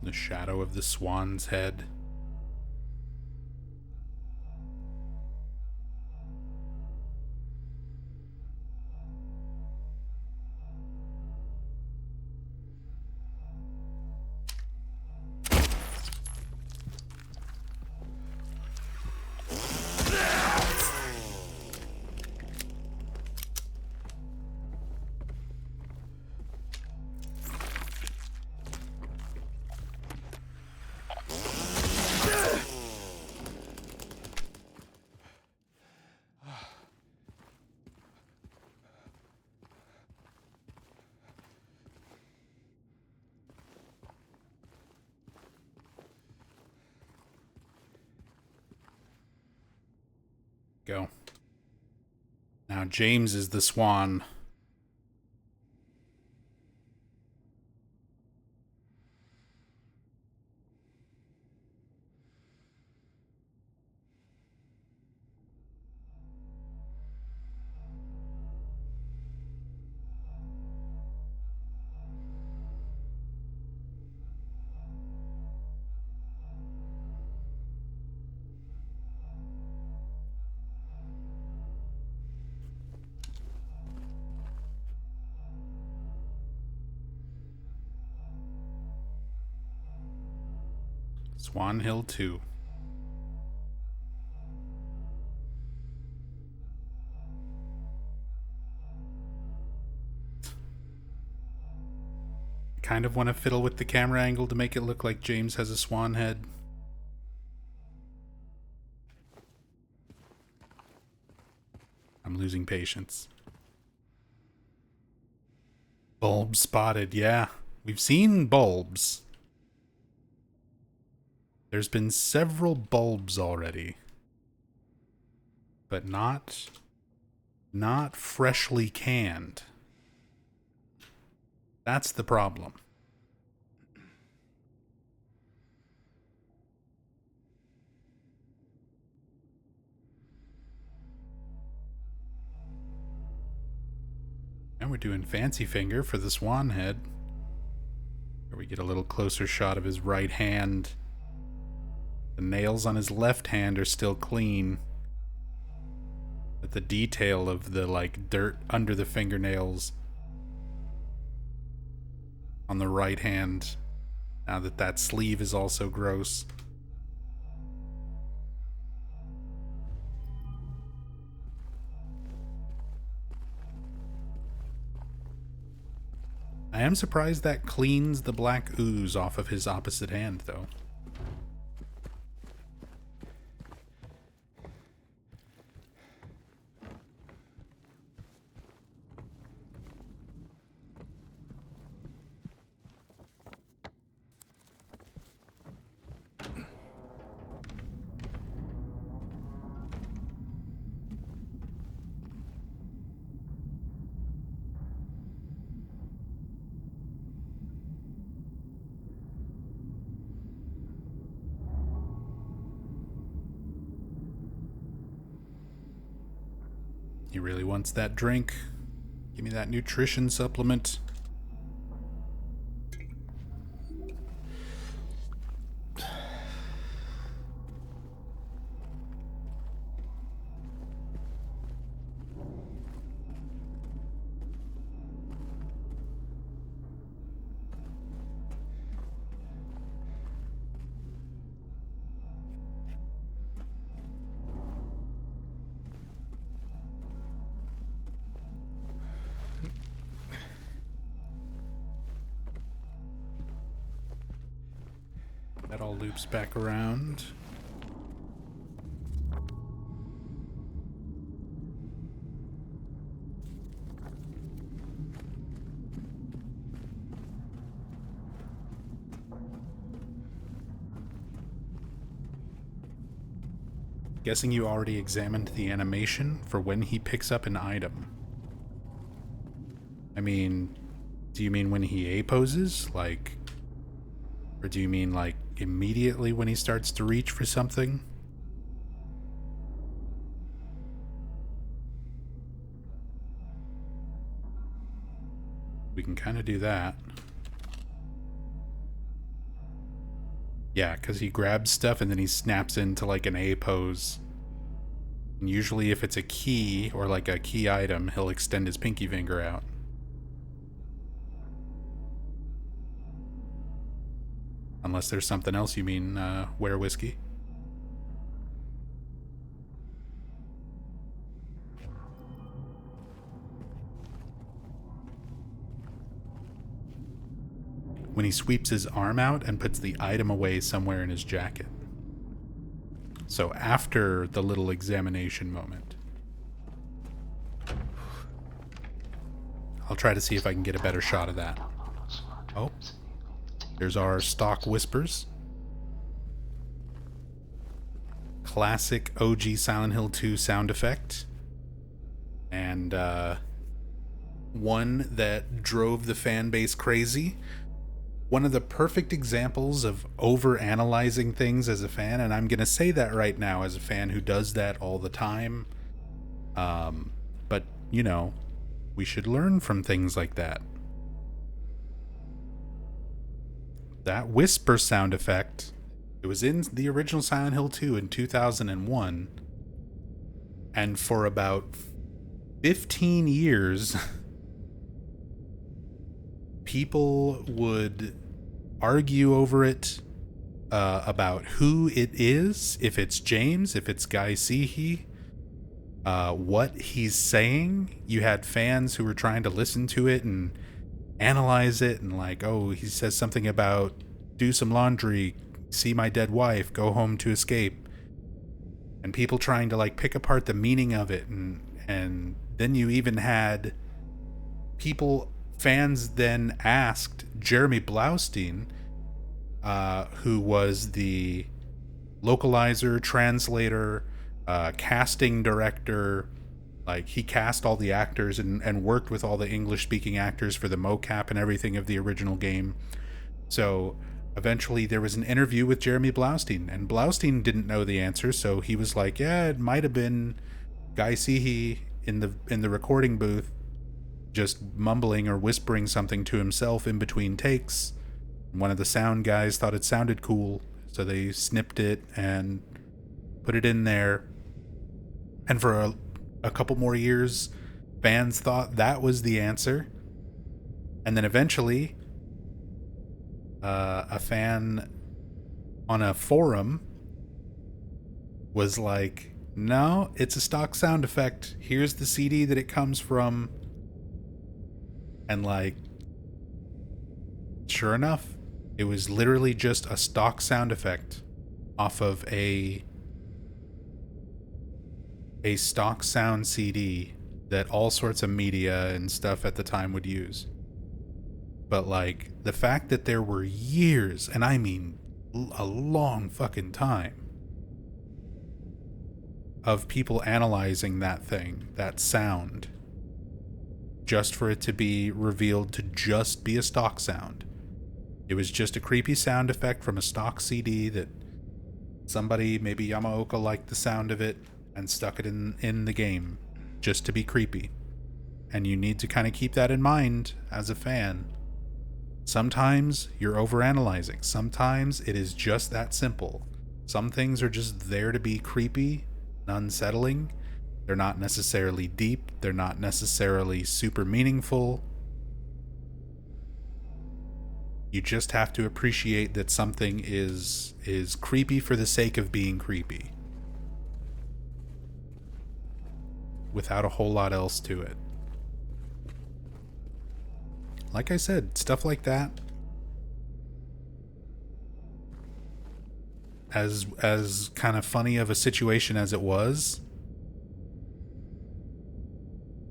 The shadow of the swan's head. Go. Now James is the swan. Swan Hill 2. I kind of want to fiddle with the camera angle to make it look like James has a swan head. I'm losing patience. Bulb spotted, yeah. We've seen bulbs. There's been several bulbs already. But not freshly canned. That's the problem. And we're doing fancy finger for the swan head. Here we get a little closer shot of his right hand. The nails on his left hand are still clean. But the detail of the, like, dirt under the fingernails on the right hand, now that that sleeve is also gross. I am surprised that cleans the black ooze off of his opposite hand, though. He really wants that drink. Give me that nutrition supplement. That all loops back around. Guessing you already examined the animation for when he picks up an item. I mean, do you mean when he A poses? Like, or do you mean like immediately when he starts to reach for something? We can kind of do that. Yeah, because he grabs stuff and then he snaps into like an A pose. And usually if it's a key or like a key item, he'll extend his pinky finger out. Unless there's something else you mean, wear whiskey. When he sweeps his arm out and puts the item away somewhere in his jacket. So after the little examination moment. I'll try to see if I can get a better shot of that. Oh. There's our stock whispers. Classic OG Silent Hill 2 sound effect. And one that drove the fan base crazy. One of the perfect examples of over-analyzing things as a fan, and I'm going to say that right now as a fan who does that all the time. But, you know, we should learn from things like that. That whisper sound effect, it was in the original Silent Hill 2 in 2001, and for about 15 years, people would argue over it, about who it is, if it's James, if it's Guy Seehee, what he's saying. You had fans who were trying to listen to it and analyze it, and like, oh, he says something about do some laundry, see my dead wife, go home to escape, and people trying to like pick apart the meaning of it, and then you even had fans then asked Jeremy Blaustein, who was the localizer, translator, casting director. Like, he cast all the actors and worked with all the English-speaking actors for the mocap and everything of the original game. So eventually there was an interview with Jeremy Blaustein, and Blaustein didn't know the answer, so he was like, yeah, it might have been Guy Seehee in the recording booth just mumbling or whispering something to himself in between takes. One of the sound guys thought it sounded cool, so they snipped it and put it in there. And for a couple more years, fans thought that was the answer. And then eventually, a fan on a forum was like, no, it's a stock sound effect. Here's the CD that it comes from. And like, Sure enough, it was literally just a stock sound effect off of a stock sound CD that all sorts of media and stuff at the time would use. But like the fact that there were years, and I mean a long fucking time, of people analyzing that thing, that sound, just for it to be revealed to just be a stock sound. It was just a creepy sound effect from a stock CD that somebody, maybe Yamaoka, liked the sound of it and stuck it in the game just to be creepy. And you need to kind of keep that in mind as a fan. Sometimes you're overanalyzing. Sometimes it is just that simple. Some things are just there to be creepy and unsettling. They're not necessarily deep. They're not necessarily super meaningful. You just have to appreciate that something is creepy for the sake of being creepy, without a whole lot else to it. Like I said, stuff like that, as kind of funny of a situation as it was,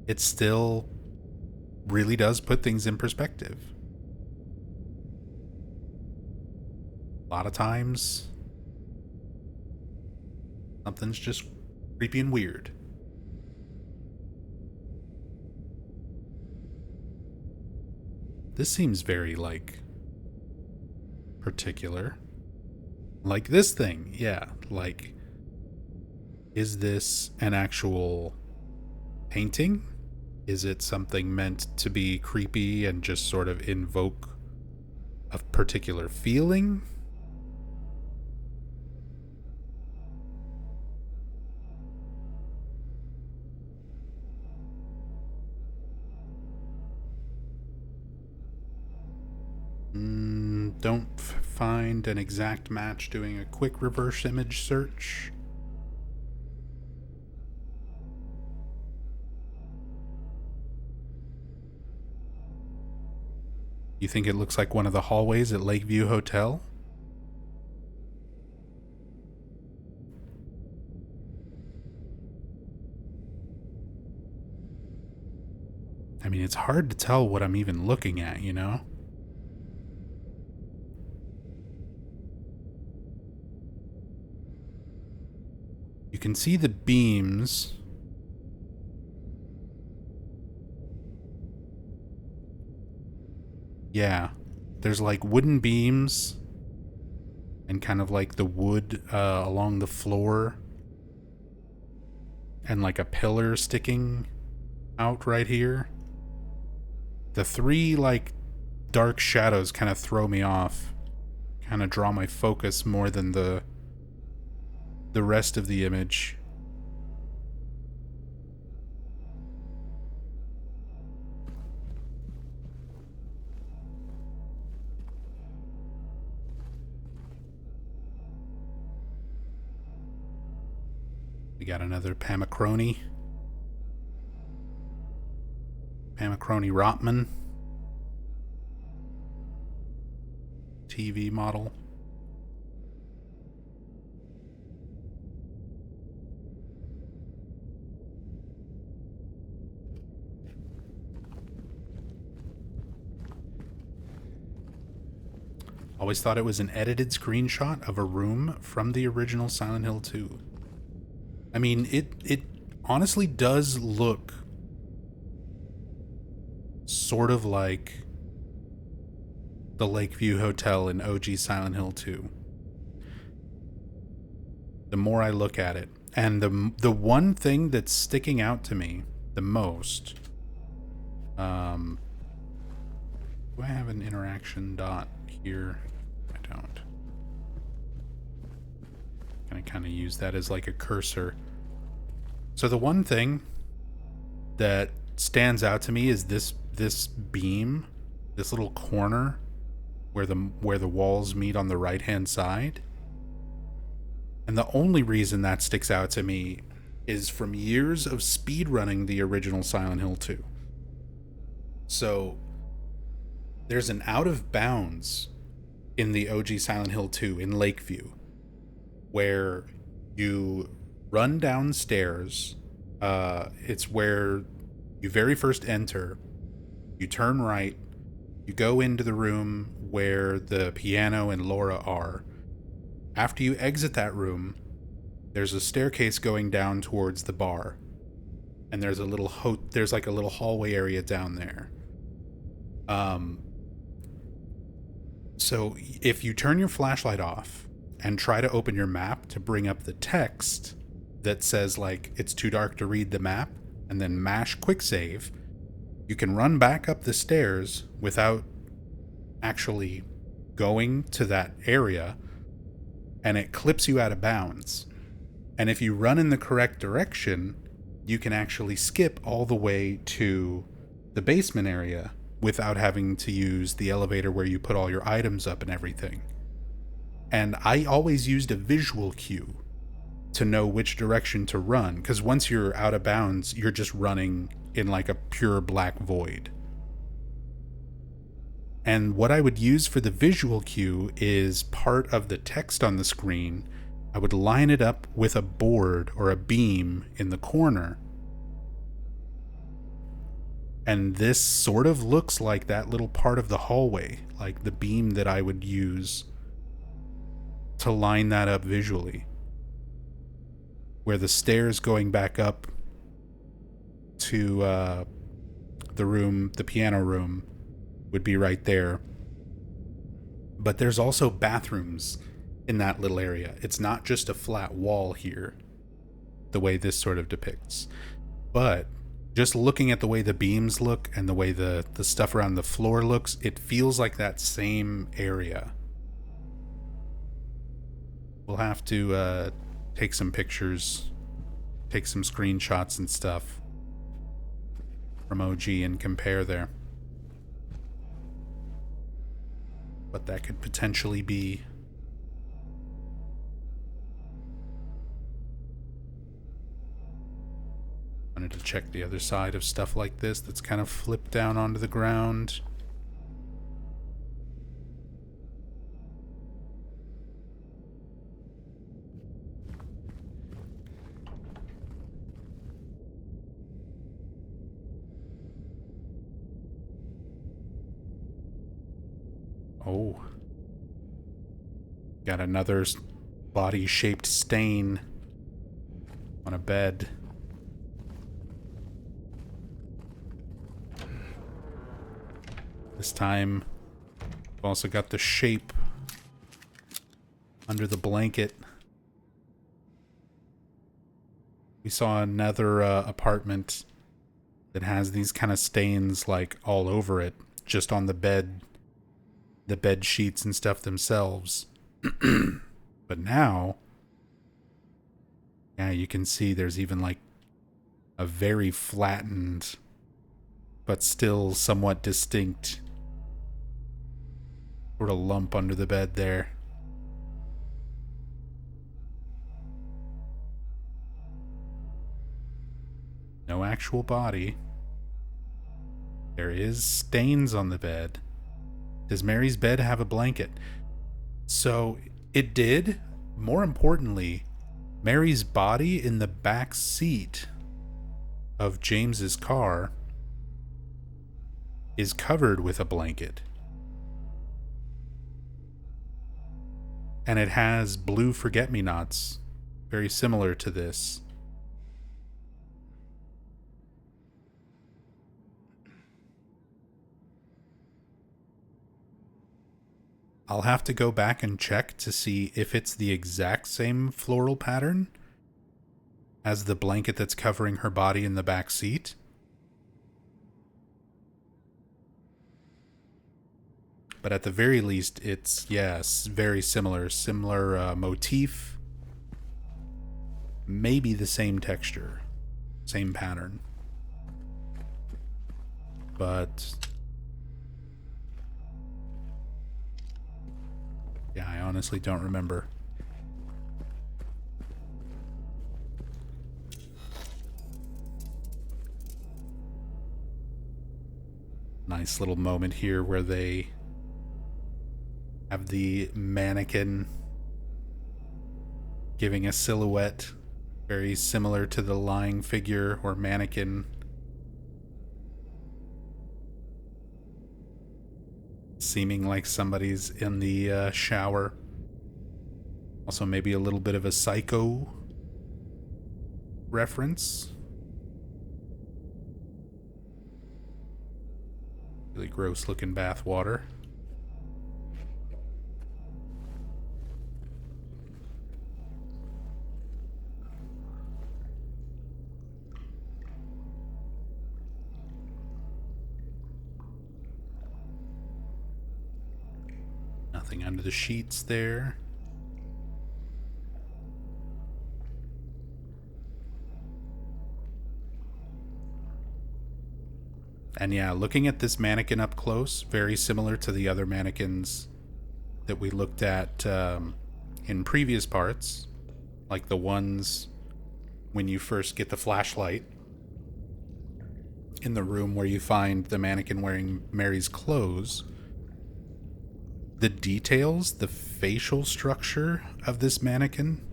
it still really does put things in perspective. A lot of times, something's just creepy and weird. This seems very, like, particular. Like this thing, yeah. Like, is this an actual painting? Is it something meant to be creepy and just sort of invoke a particular feeling? Don't find an exact match doing a quick reverse image search. You think it looks like one of the hallways at Lakeview Hotel? I mean, it's hard to tell what I'm even looking at, you know? You can see the beams. Yeah, there's like wooden beams and kind of like the wood along the floor, and like a pillar sticking out right here. The three like dark shadows kind of throw me off, kind of draw my focus more than the rest of the image. We got another Pamacroni Rotman TV model. Always thought it was an edited screenshot of a room from the original Silent Hill 2. I mean, it honestly does look sort of like the Lakeview Hotel in OG Silent Hill 2. The more I look at it. And the one thing that's sticking out to me the most, do I have an interaction dot here? I don't. I'm gonna kind of use that as like a cursor. So the one thing that stands out to me is this beam, this little corner where the walls meet on the right hand side. And the only reason that sticks out to me is from years of speedrunning the original Silent Hill 2. So There's an out of bounds in the OG Silent Hill 2 in Lakeview where you run downstairs. It's where you very first enter. You turn right. You go into the room where the piano and Laura are. After you exit that room, there's a staircase going down towards the bar. And there's a little there's like a little hallway area down there. So if you turn your flashlight off and try to open your map to bring up the text that says like it's too dark to read the map, and then mash quick save, you can run back up the stairs without actually going to that area, and it clips you out of bounds. And if you run in the correct direction, you can actually skip all the way to the basement area without having to use the elevator where you put all your items up and everything. And I always used a visual cue to know which direction to run, because once you're out of bounds, you're just running in like a pure black void. And what I would use for the visual cue is part of the text on the screen. I would line it up with a board or a beam in the corner. And this sort of looks like that little part of the hallway, like the beam that I would use to line that up visually. Where the stairs going back up to the room, the piano room, would be right there. But there's also bathrooms in that little area. It's not just a flat wall here, the way this sort of depicts. But just looking at the way the beams look and the way the stuff around the floor looks, it feels like that same area. We'll have to take some pictures, take some screenshots and stuff from OG and compare there. What that could potentially be. Wanted to check the other side of stuff like this that's kind of flipped down onto the ground. Oh. Got another body-shaped stain on a bed. This time, we've also got the shape under the blanket. We saw another apartment that has these kind of stains like all over it, just on the bed sheets and stuff themselves. But now, yeah, you can see there's even like a very flattened but still somewhat distinct sort of lump under the bed there. No actual body. There is stains on the bed. Does Mary's bed have a blanket? So it did. More importantly, Mary's body in the back seat of James's car is covered with a blanket. And it has blue forget-me-nots, very similar to this. I'll have to go back and check to see if it's the exact same floral pattern as the blanket that's covering her body in the back seat. But at the very least, it's, yes, very similar motif. Maybe the same texture, same pattern. But yeah, I honestly don't remember. Nice nice little moment here where they have the mannequin giving a silhouette very similar to the lying figure or mannequin. Seeming like somebody's in the shower. Also maybe a little bit of a Psycho reference. Really gross looking bath water. Nothing under the sheets there. And yeah, looking at this mannequin up close, very similar to the other mannequins that we looked at in previous parts. Like the ones when you first get the flashlight in the room where you find the mannequin wearing Mary's clothes. The details, the facial structure of this mannequin,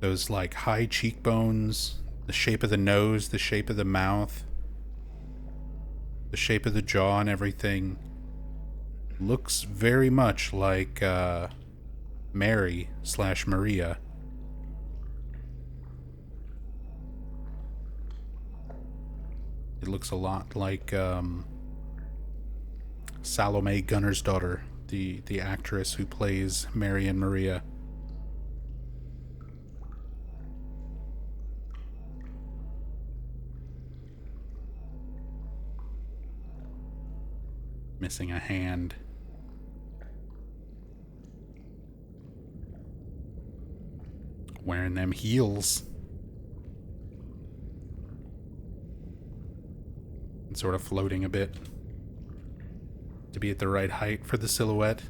those like high cheekbones, the shape of the nose, the shape of the mouth, the shape of the jaw and everything, looks very much like Mary/Maria. It looks a lot like Salome Gunner's daughter, the actress who plays Mary and Maria. Missing a hand. Wearing them heels. And sort of floating a bit to be at the right height for the silhouette.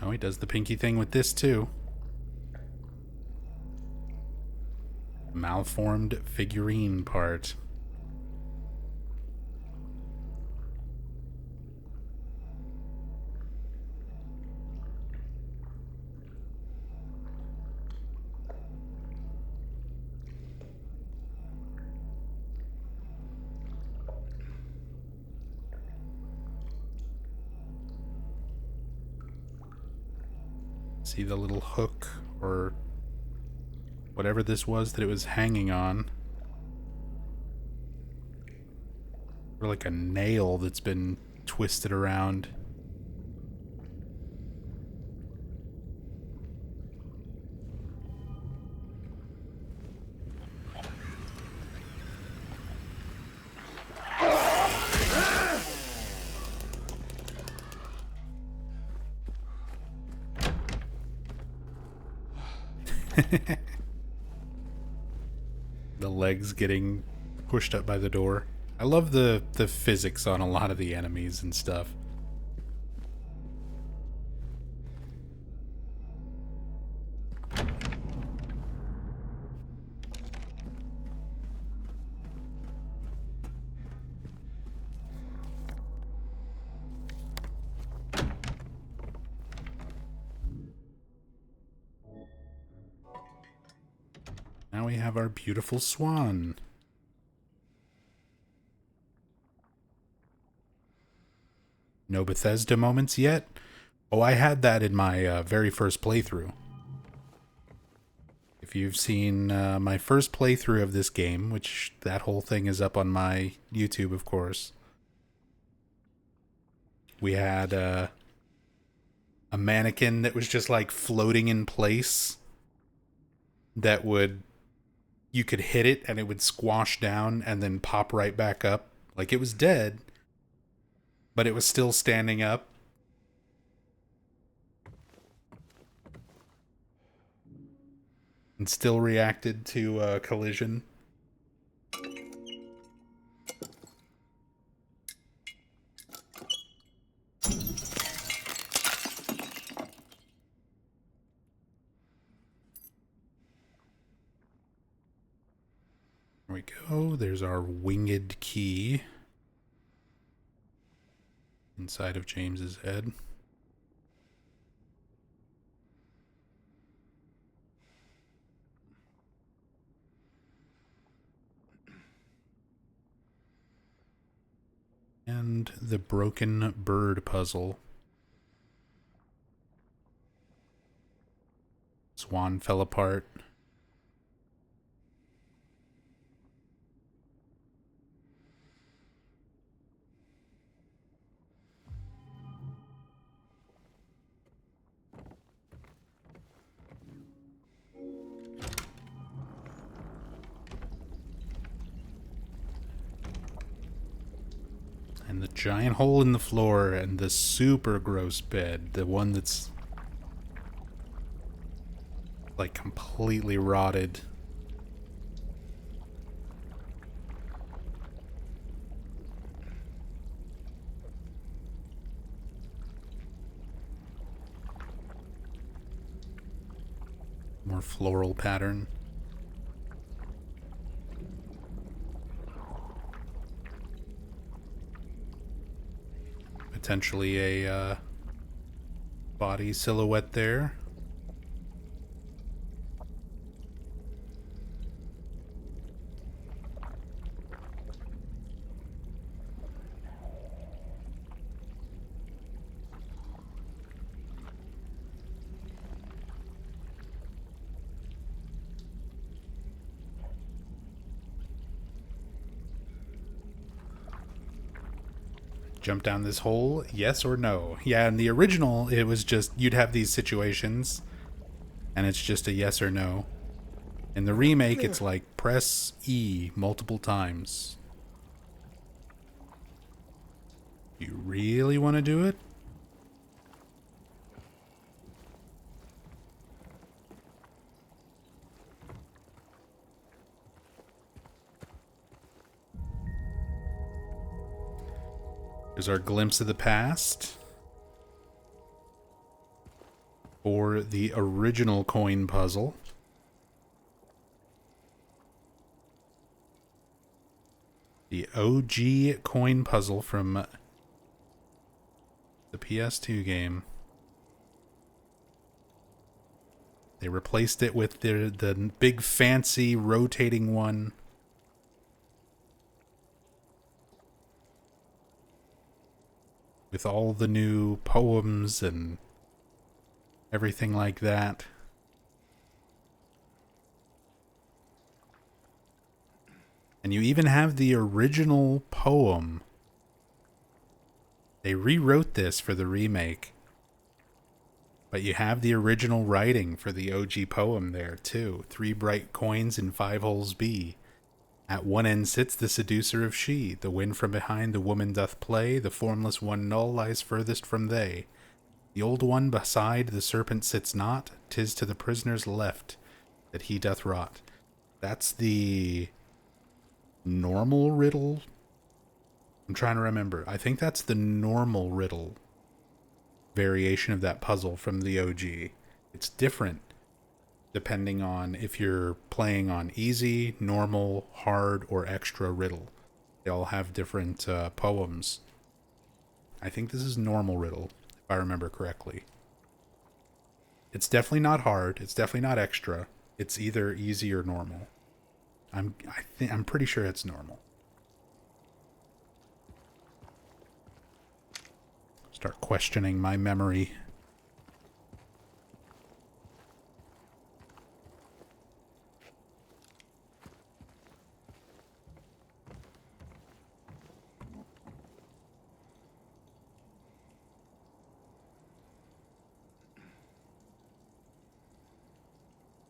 Oh, he does the pinky thing with this too. Malformed figurine part. See the little hook or whatever this was that it was hanging on. Or like a nail that's been twisted around. The legs getting pushed up by the door. I love the physics on a lot of the enemies and stuff. Now we have our beautiful swan. No Bethesda moments yet? Oh, I had that in my very first playthrough. If you've seen my first playthrough of this game, which that whole thing is up on my YouTube, of course, we had a mannequin that was just like floating in place that would... You could hit it and it would squash down and then pop right back up. Like it was dead, but it was still standing up. And still reacted to collision. Oh, there's our winged key inside of James's head. And the broken bird puzzle. Swan fell apart. And the giant hole in the floor and the super gross bed. The one that's like completely rotted. More floral pattern. Potentially a body silhouette there. Jump down this hole, yes or no? Yeah, in the original, it was just, you'd have these situations, and it's just a yes or no. In the remake, it's like, press E multiple times. You really want to do it? There's our glimpse of the past. For the original coin puzzle. The OG coin puzzle from the PS2 game. They replaced it with the big fancy rotating one. With all the new poems and everything like that. And you even have the original poem. They rewrote this for the remake. But you have the original writing for the OG poem there, too. 3 bright coins in 5 holes be. At one end sits the seducer of she. The wind from behind the woman doth play. The formless one null lies furthest from they. The old one beside the serpent sits not. 'Tis to the prisoner's left that he doth rot. That's the normal riddle. I'm trying to remember. I think that's the normal riddle variation of that puzzle from the OG. It's different depending on if you're playing on easy, normal, hard, or extra riddle. They all have different poems. I think this is normal riddle, if I remember correctly. It's definitely not hard. It's definitely not extra. It's either easy or normal. I'm pretty sure it's normal. Start questioning my memory.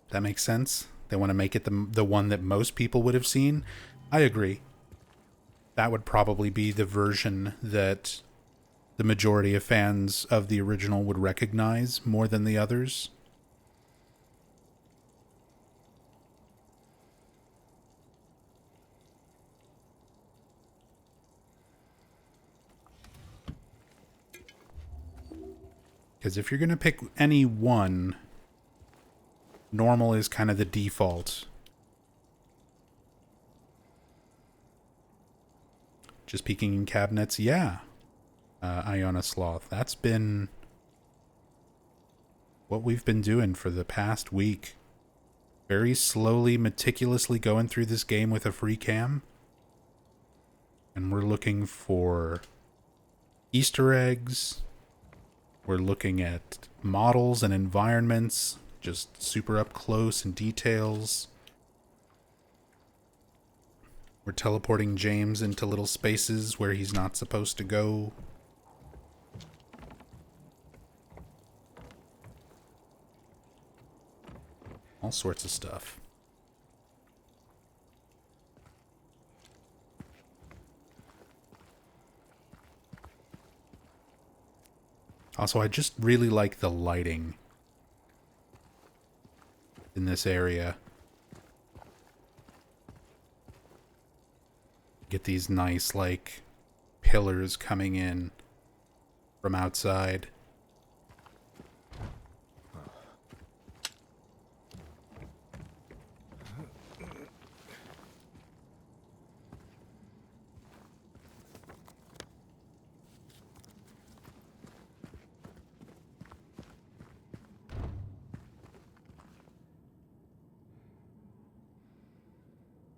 That makes sense. They want to make it the one that most people would have seen. I agree. That would probably be the version that the majority of fans of the original would recognize more than the others. Because if you're going to pick any one, normal is kind of the default. Just peeking in cabinets, yeah. Iona Sloth. That's been what we've been doing for the past week. Very slowly, meticulously going through this game with a free cam. And we're looking for Easter eggs. We're looking at models and environments, just super up close and details. We're teleporting James into little spaces where he's not supposed to go. All sorts of stuff. Also, I just really like the lighting in this area. Get these nice, like, pillars coming in from outside.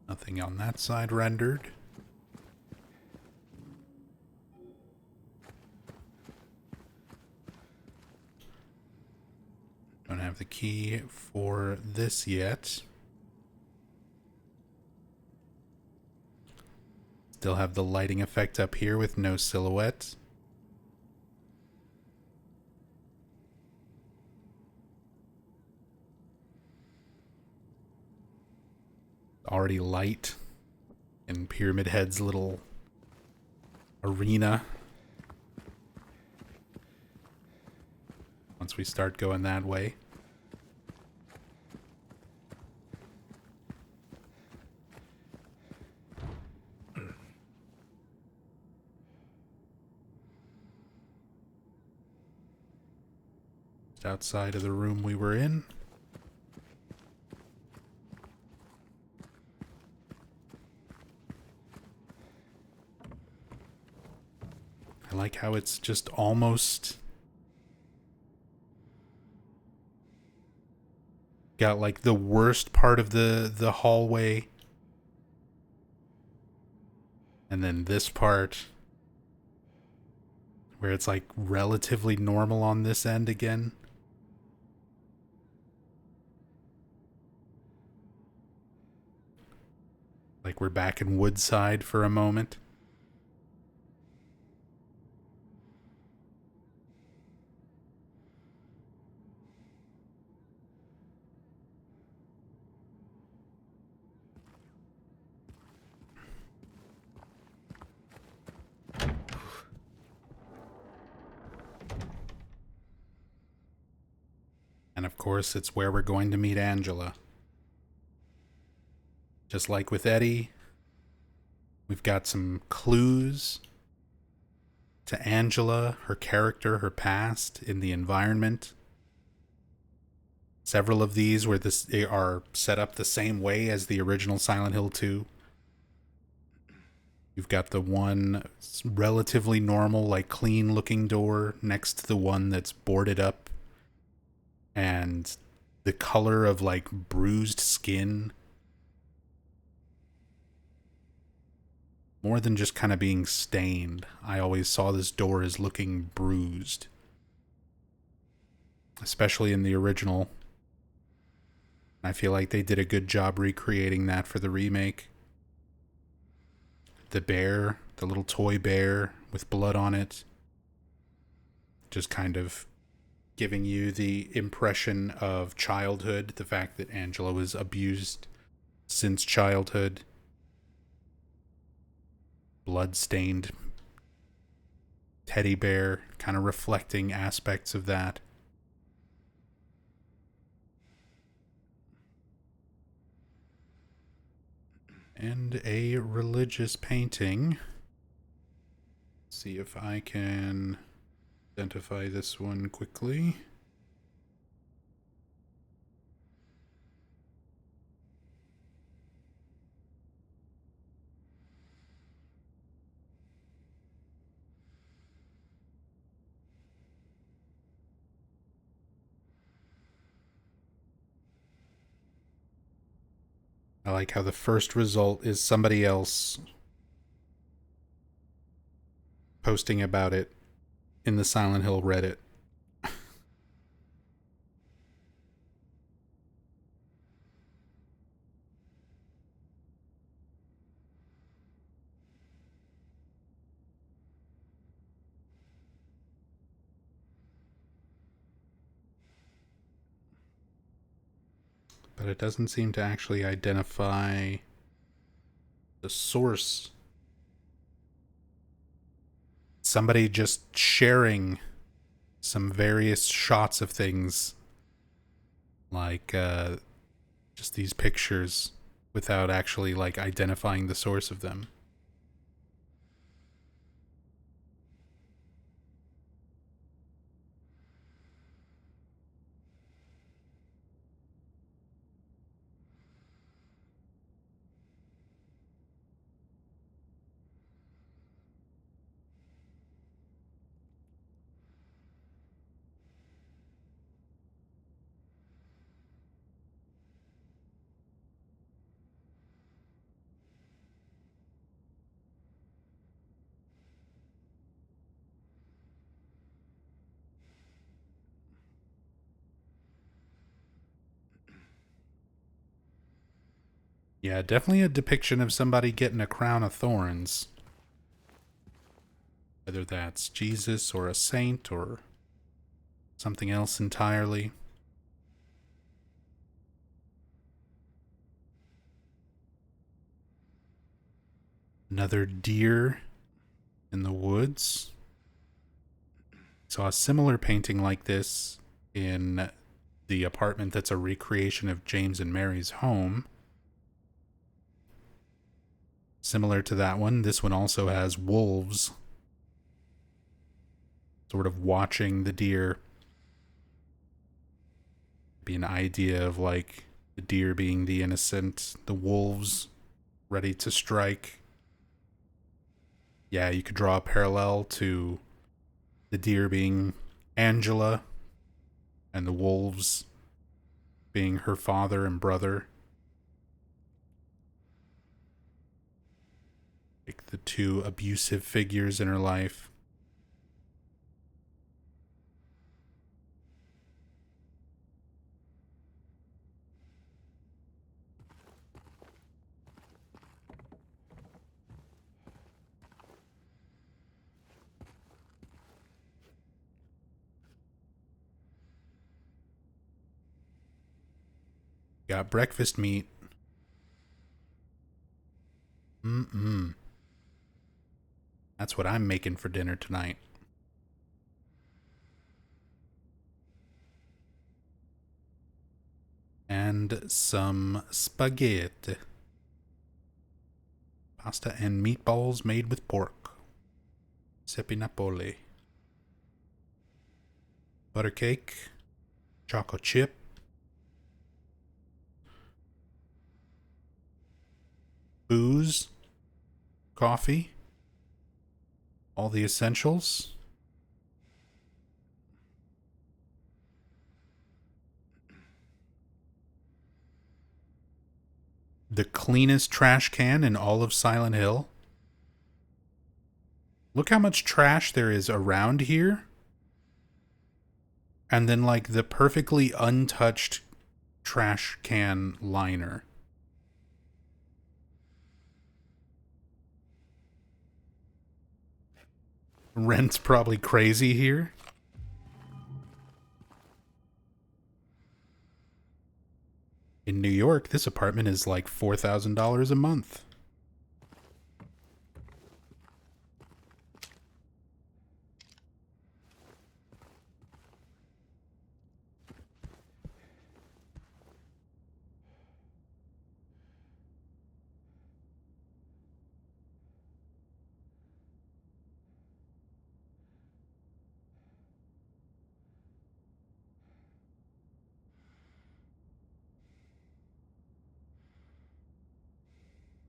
Nothing on that side rendered. Don't have the key for this yet. Still have the lighting effect up here with no silhouette. Already light in Pyramid Head's little arena. Once we start going that way. Just outside of the room we were in. I like how it's just almost got like the worst part of the hallway, and then this part where it's like relatively normal on this end again. Like we're back in Woodside for a moment. And of course, it's where we're going to meet Angela. Just like with Eddie, we've got some clues to Angela, her character, her past, in the environment. Several of these where they are set up the same way as the original Silent Hill 2. You've got the one relatively normal, like clean looking door next to the one that's boarded up. And the color of like bruised skin. More than just kind of being stained. I always saw this door as looking bruised. Especially in the original. I feel like they did a good job recreating that for the remake. The bear, the little toy bear with blood on it. Just kind of giving you the impression of childhood. The fact that Angela was abused since childhood. Blood-stained teddy bear, kind of reflecting aspects of that. And a religious painting. See if I can identify this one quickly. I like how the first result is somebody else posting about it in the Silent Hill Reddit. But it doesn't seem to actually identify the source. Somebody just sharing some various shots of things, like just these pictures, without actually like identifying the source of them. Yeah, definitely a depiction of somebody getting a crown of thorns. Whether that's Jesus or a saint or something else entirely. Another deer in the woods. Saw a similar painting like this in the apartment that's a recreation of James and Mary's home. Similar to that one, this one also has wolves sort of watching the deer. Be an idea of like the deer being the innocent, the wolves ready to strike. Yeah, you could draw a parallel to the deer being Angela and the wolves being her father and brother. Like the two abusive figures in her life. Got breakfast meat. Mm-mm. That's what I'm making for dinner tonight. And some spaghetti. Pasta and meatballs made with pork. Seppi Napoli. Butter cake. Chocolate chip. Booze. Coffee. All the essentials. The cleanest trash can in all of Silent Hill. Look how much trash there is around here. And then, like, the perfectly untouched trash can liner. Rent's probably crazy here. In New York, this apartment is like $4,000 a month.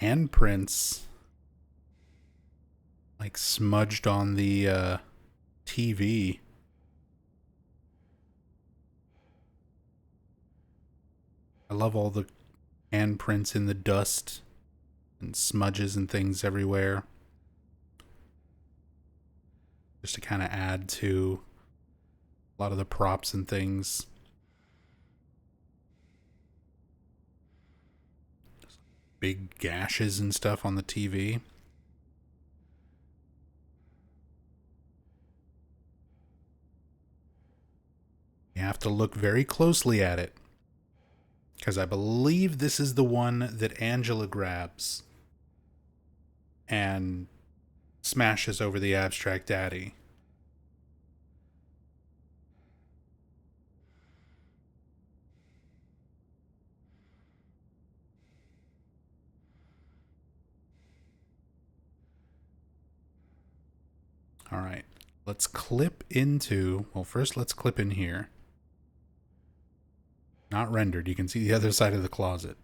Handprints, like, smudged on the TV. I love all the handprints in the dust and smudges and things everywhere. Just to kind of add to a lot of the props and things. Big gashes and stuff on the TV. You have to look very closely at it, because I believe this is the one that Angela grabs and smashes over the abstract daddy. All right, let's clip into, well, first let's clip in here. Not rendered, you can see the other side of the closet.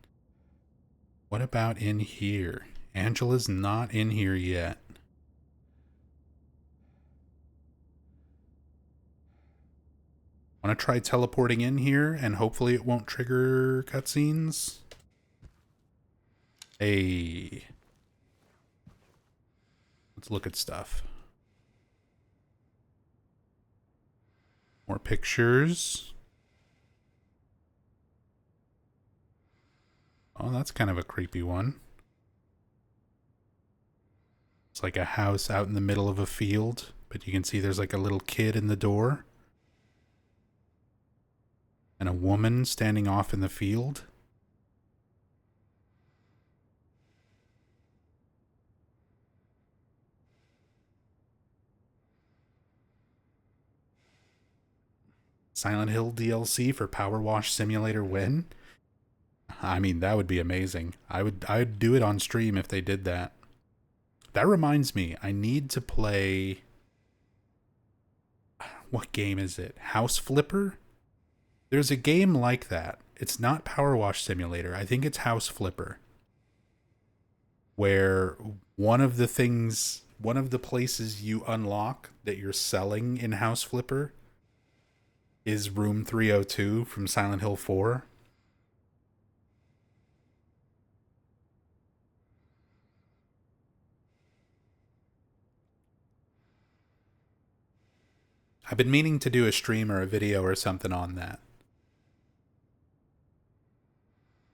What about in here? Angela's not in here yet. Want to try teleporting in here and hopefully it won't trigger cutscenes? Hey. Let's look at stuff. More pictures. Oh, that's kind of a creepy one. It's like a house out in the middle of a field, but you can see there's like a little kid in the door. And a woman standing off in the field. Silent Hill DLC for Power Wash Simulator when? I mean, that would be amazing. I'd do it on stream if they did that. That reminds me, I need to play... What game is it? House Flipper? There's a game like that. It's not Power Wash Simulator. I think it's House Flipper. Where one of the places you unlock that you're selling in House Flipper is room 302 from Silent Hill 4. I've been meaning to do a stream or a video or something on that.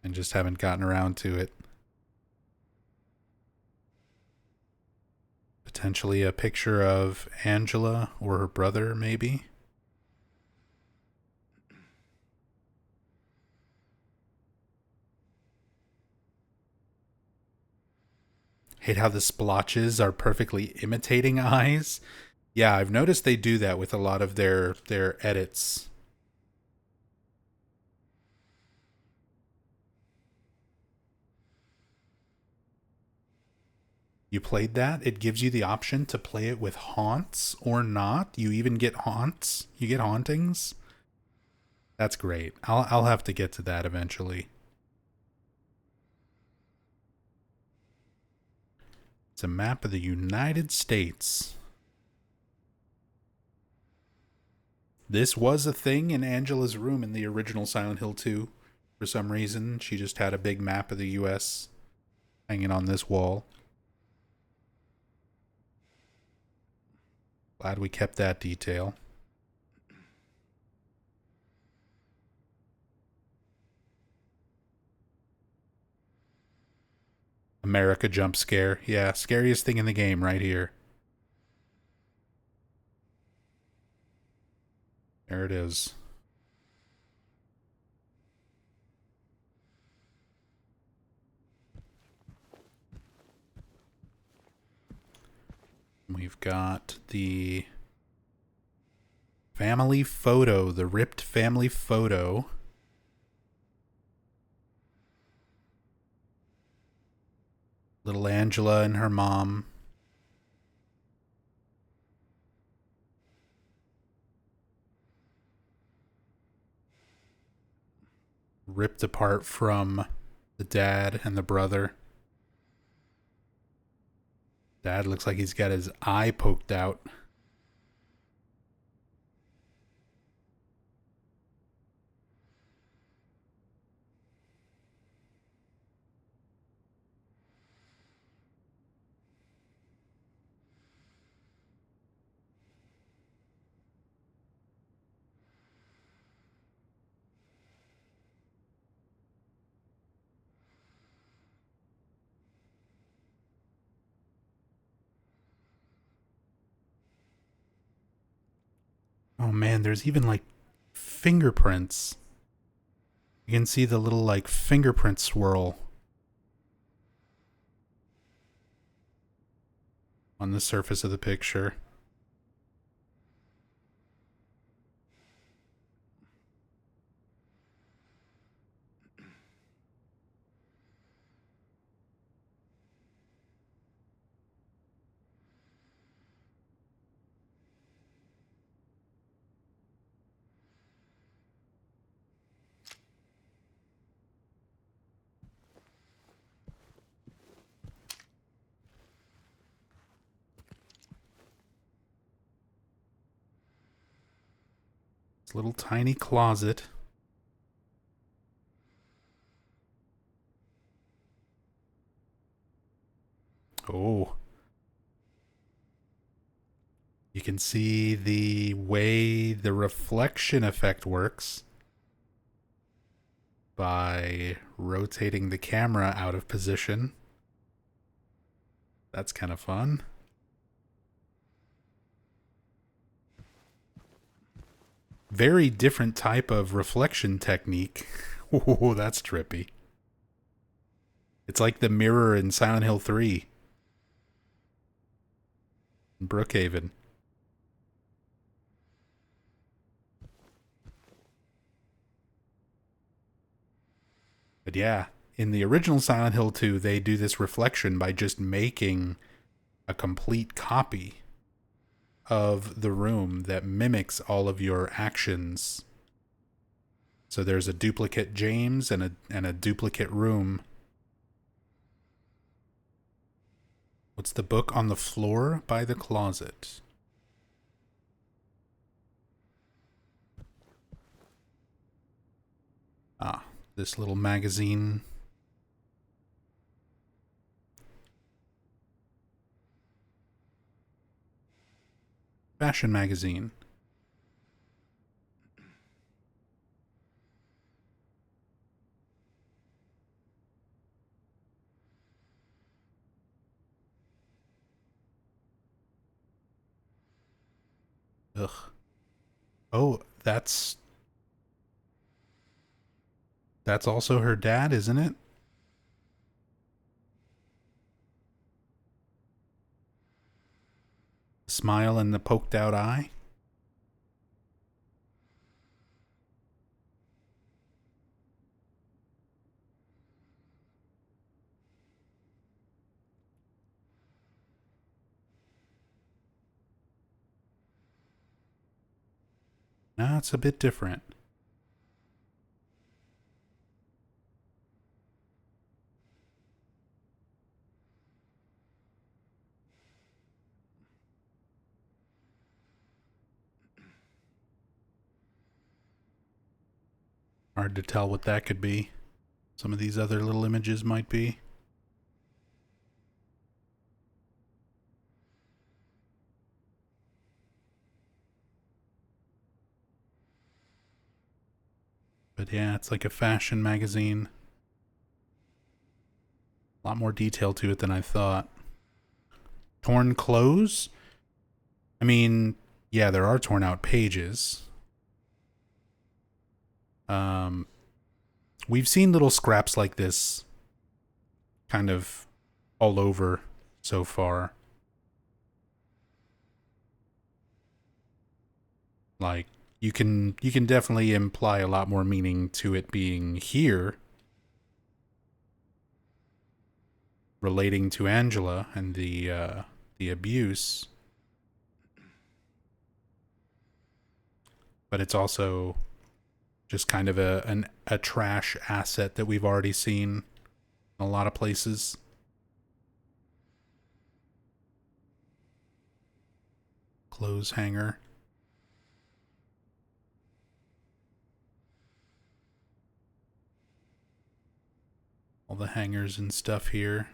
And just haven't gotten around to it. Potentially a picture of Angela or her brother, maybe. Hate how the splotches are perfectly imitating eyes. Yeah, I've noticed they do that with a lot of their edits. You played that? It gives you the option to play it with haunts or not. You even get haunts. You get hauntings. That's great. I'll have to get to that eventually. It's a map of the United States. This was a thing in Angela's room in the original Silent Hill 2. For some reason, she just had a big map of the US hanging on this wall. Glad we kept that detail. America jump scare. Yeah, scariest thing in the game right here. There it is. We've got the family photo, the ripped family photo. Little Angela and her mom. Ripped apart from the dad and the brother. Dad looks like he's got his eye poked out. Oh man, there's even like fingerprints. You can see the little like fingerprint swirl on the surface of the picture. This little tiny closet. Oh, you can see the way the reflection effect works by rotating the camera out of position. That's kind of fun. Very different type of reflection technique. Oh, that's trippy. It's like the mirror in Silent Hill 3 in Brookhaven. But yeah, in the original Silent Hill 2, they do this reflection by just making a complete copy of the room that mimics all of your actions. So there's a duplicate James and a duplicate room. What's the book on the floor by the closet? Ah, this little magazine. Fashion magazine. Ugh. Oh, that's also her dad, isn't it? Smile and the poked out eye. No, it's a bit different. Hard to tell what that could be. Some of these other little images might be. But yeah, it's like a fashion magazine. A lot more detail to it than I thought. Torn clothes? I mean, yeah, there are torn out pages. Um, we've seen little scraps like this kind of all over so far. Like you can definitely imply a lot more meaning to it being here relating to Angela and the abuse, but it's also just kind of a trash asset that we've already seen in a lot of places. Clothes hanger. All the hangers and stuff here.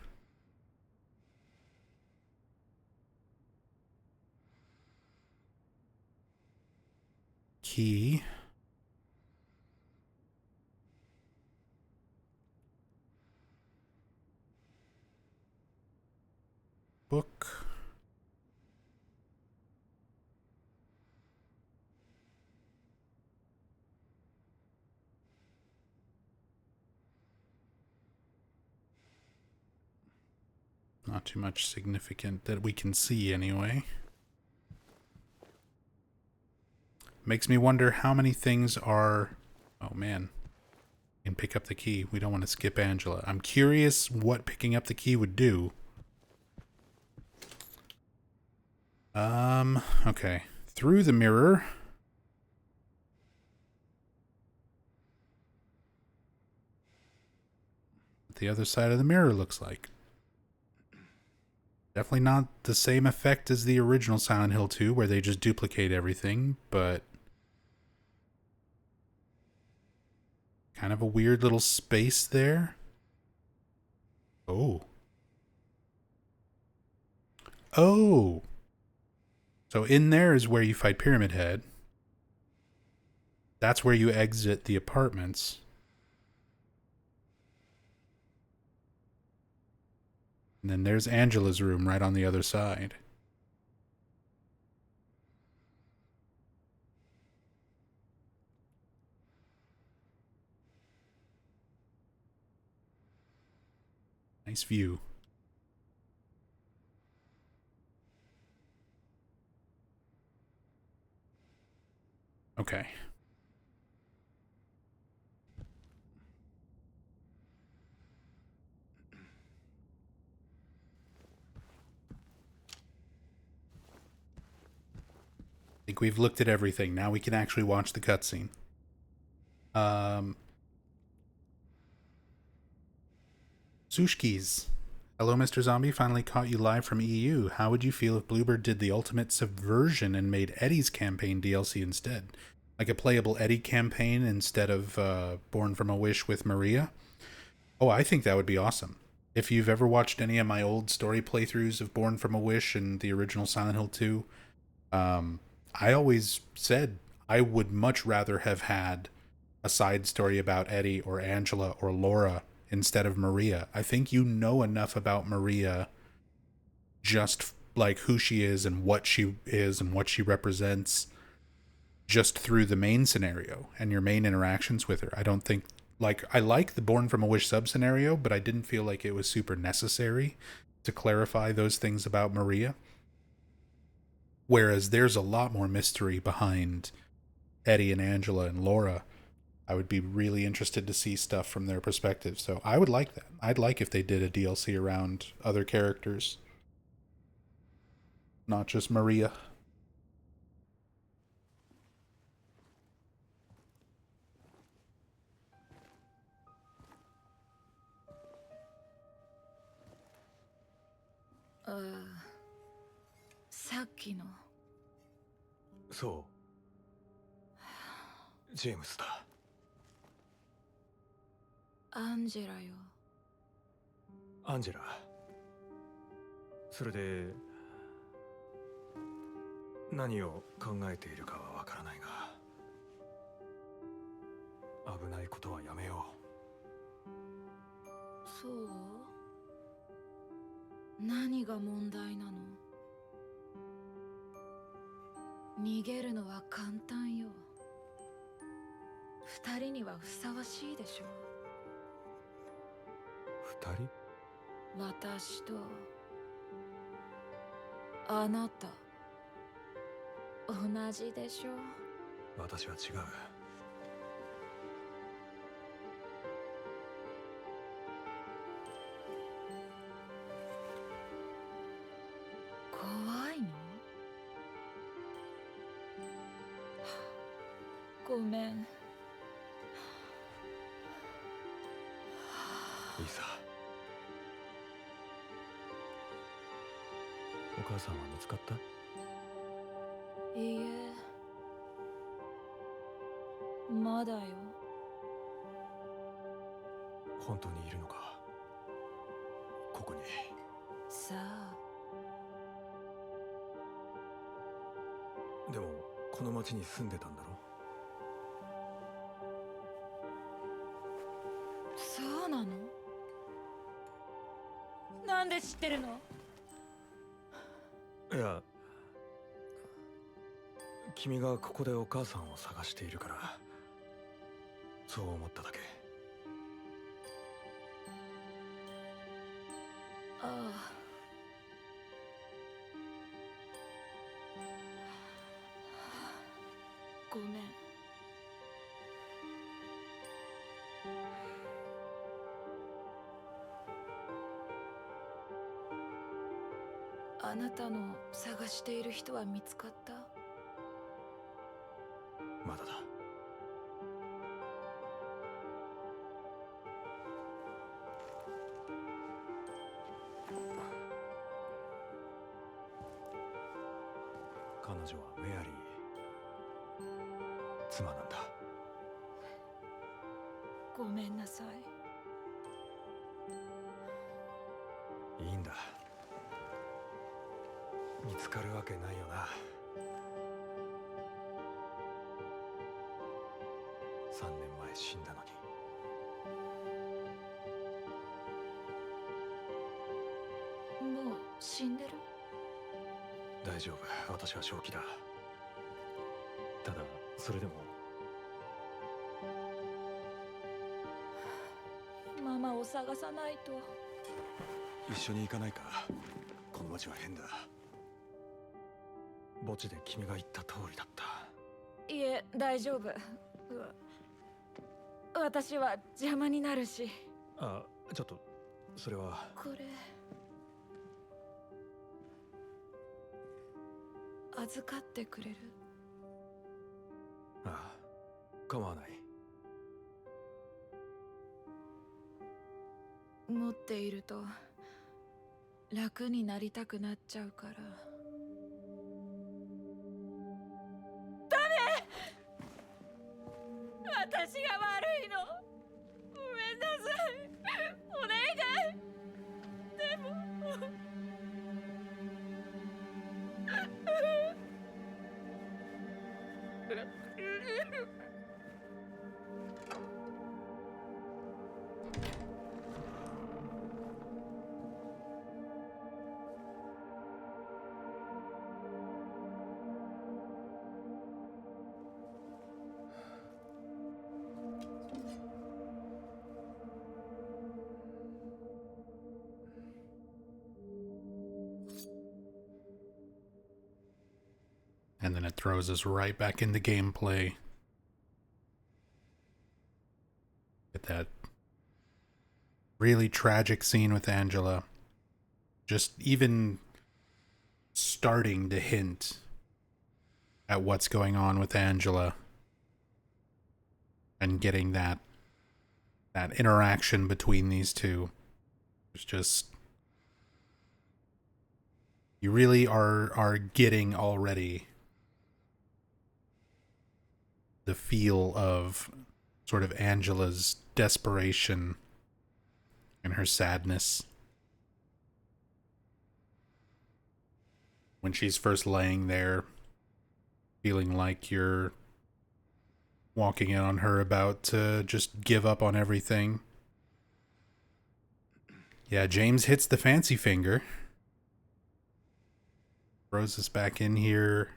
Key. Book. Not too much significant that we can see anyway. Makes me wonder how many things are... Oh man. And pick up the key. We don't want to skip Angela. I'm curious what picking up the key would do. Okay. Through the mirror. What the other side of the mirror looks like. Definitely not the same effect as the original Silent Hill 2, where they just duplicate everything, but kind of a weird little space there. Oh. Oh! So in there is where you fight Pyramid Head. That's where you exit the apartments. And then there's Angela's room right on the other side. Nice view. Okay. I think we've looked at everything. Now we can actually watch the cutscene. Sushkis. Hello, Mr. Zombie. Finally caught you live from EU. How would you feel if Bluebird did the ultimate subversion and made Eddie's campaign DLC instead? Like a playable Eddie campaign instead of Born from a Wish with Maria? Oh, I think that would be awesome. If you've ever watched any of my old story playthroughs of Born from a Wish and the original Silent Hill 2, I always said I would much rather have had a side story about Eddie or Angela or Laura instead of Maria. I think you know enough about Maria, just like who she is and what she is and what she represents, just through the main scenario and your main interactions with her. I don't think, like, I like the Born from a Wish sub scenario, but I didn't feel like it was super necessary to clarify those things about Maria. Whereas there's a lot more mystery behind Eddie and Angela and Laura. I would be really interested to see stuff from their perspective. So I would like that. I'd like if they did a DLC around other characters, not just Maria. Uh, さっきのそうジェームスだアンジェラよ。アンジェラそれで何を考えているかはわからないが危ないことはやめよそう？何が問題なの？逃げるのは簡単よ。二人にはふさわしいでしょ。二人私とあなた同じでしょ。私は違う怖いの？ごめん。いいさお母さんは見つかった？いいえ、まだよ。本当にいるのかここにさあ、でもこの町に住んでたんだろそうなの？なんで知ってるの？いや君がここでお母さんを探しているからそう思っただけああ、ごめん。あなたの探している人は見つかった？まだだ。彼女はメアリー、妻なんだ。ごめんなさい。いいんだ。見つかるわけないよな。3年前死んだのに。もう死んでる？大丈夫、私は正気だ。ただそれでもママを探さないと。一緒に行かないか。この街は変だ。墓地で君が言った通りだった。いえ、大丈夫。私は邪魔になるし。あ、ちょっとそれは。これ預かってくれる？ああ、構わない。持っていると楽になりたくなっちゃうから。ダメ！私が悪いの。ごめんなさい。お願い。でもAnd then it throws us right back into gameplay. Get that really tragic scene with Angela. Just even starting to hint at what's going on with Angela. And getting that interaction between these two. It's just... You really are getting already the feel of sort of Angela's desperation and her sadness. When she's first laying there, feeling like you're walking in on her about to just give up on everything. Yeah, James hits the fancy finger. Throws us back in here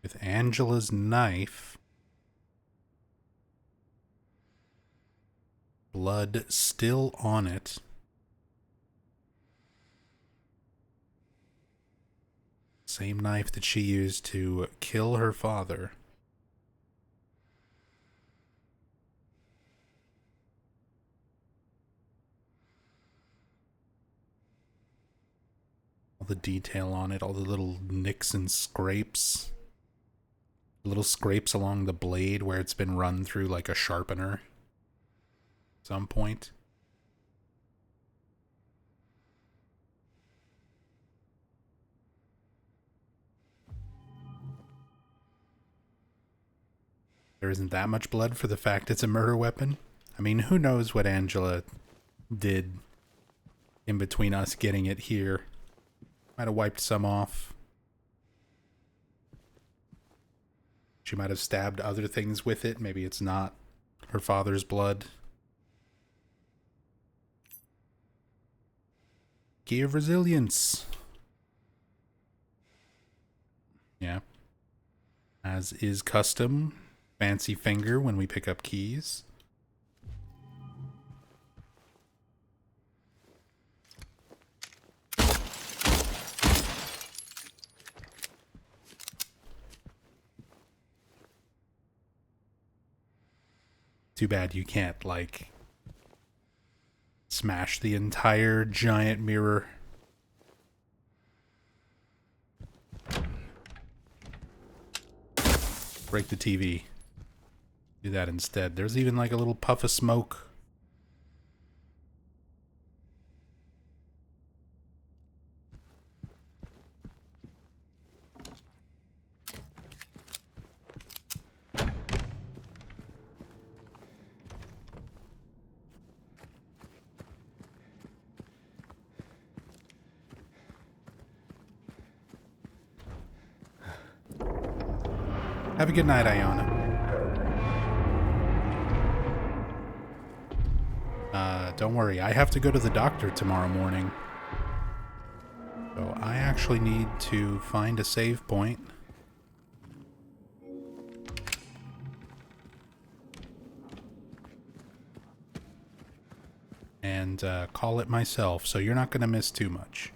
with Angela's knife. Blood still on it. Same knife that she used to kill her father. All the detail on it, all the little nicks and scrapes. Little scrapes along the blade where it's been run through like a sharpener. Some point. There isn't that much blood for the fact it's a murder weapon. I mean, who knows what Angela did in between us getting it here. Might have wiped some off. She might have stabbed other things with it. Maybe it's not her father's blood. Key of resilience. Yeah. As is custom, fancy finger when we pick up keys. Too bad you can't, like, smash the entire giant mirror. Break the TV. Do that instead. There's even like a little puff of smoke. Have a good night, Ayana. Don't worry, I have to go to the doctor tomorrow morning. So I actually need to find a save point. And call it myself, so you're not going to miss too much.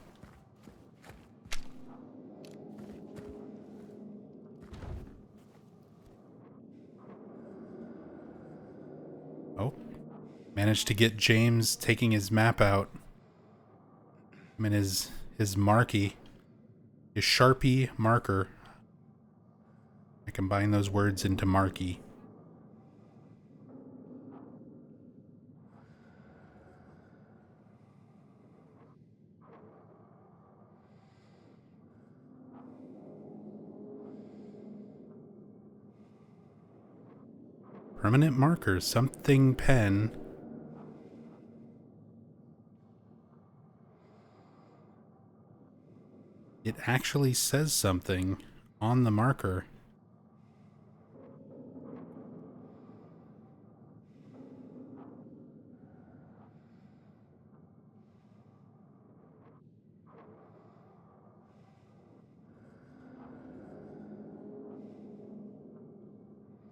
Oh. Managed to get James taking his map out. I mean, his marquee. His Sharpie marker. I combine those words into marquee. Permanent marker, something pen. It actually says something on the marker.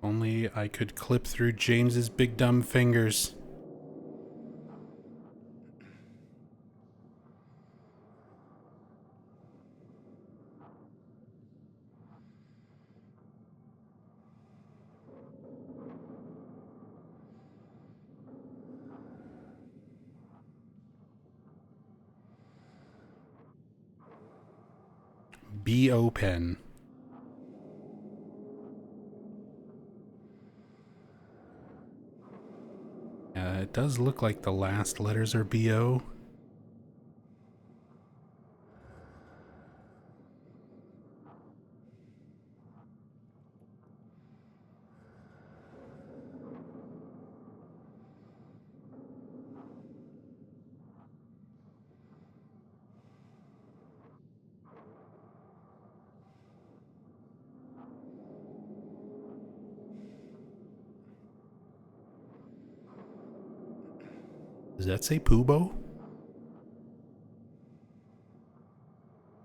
Only I could clip through James's big dumb fingers. B.O. pen. It does look like the last letters are B.O. Does that say Poobo? Is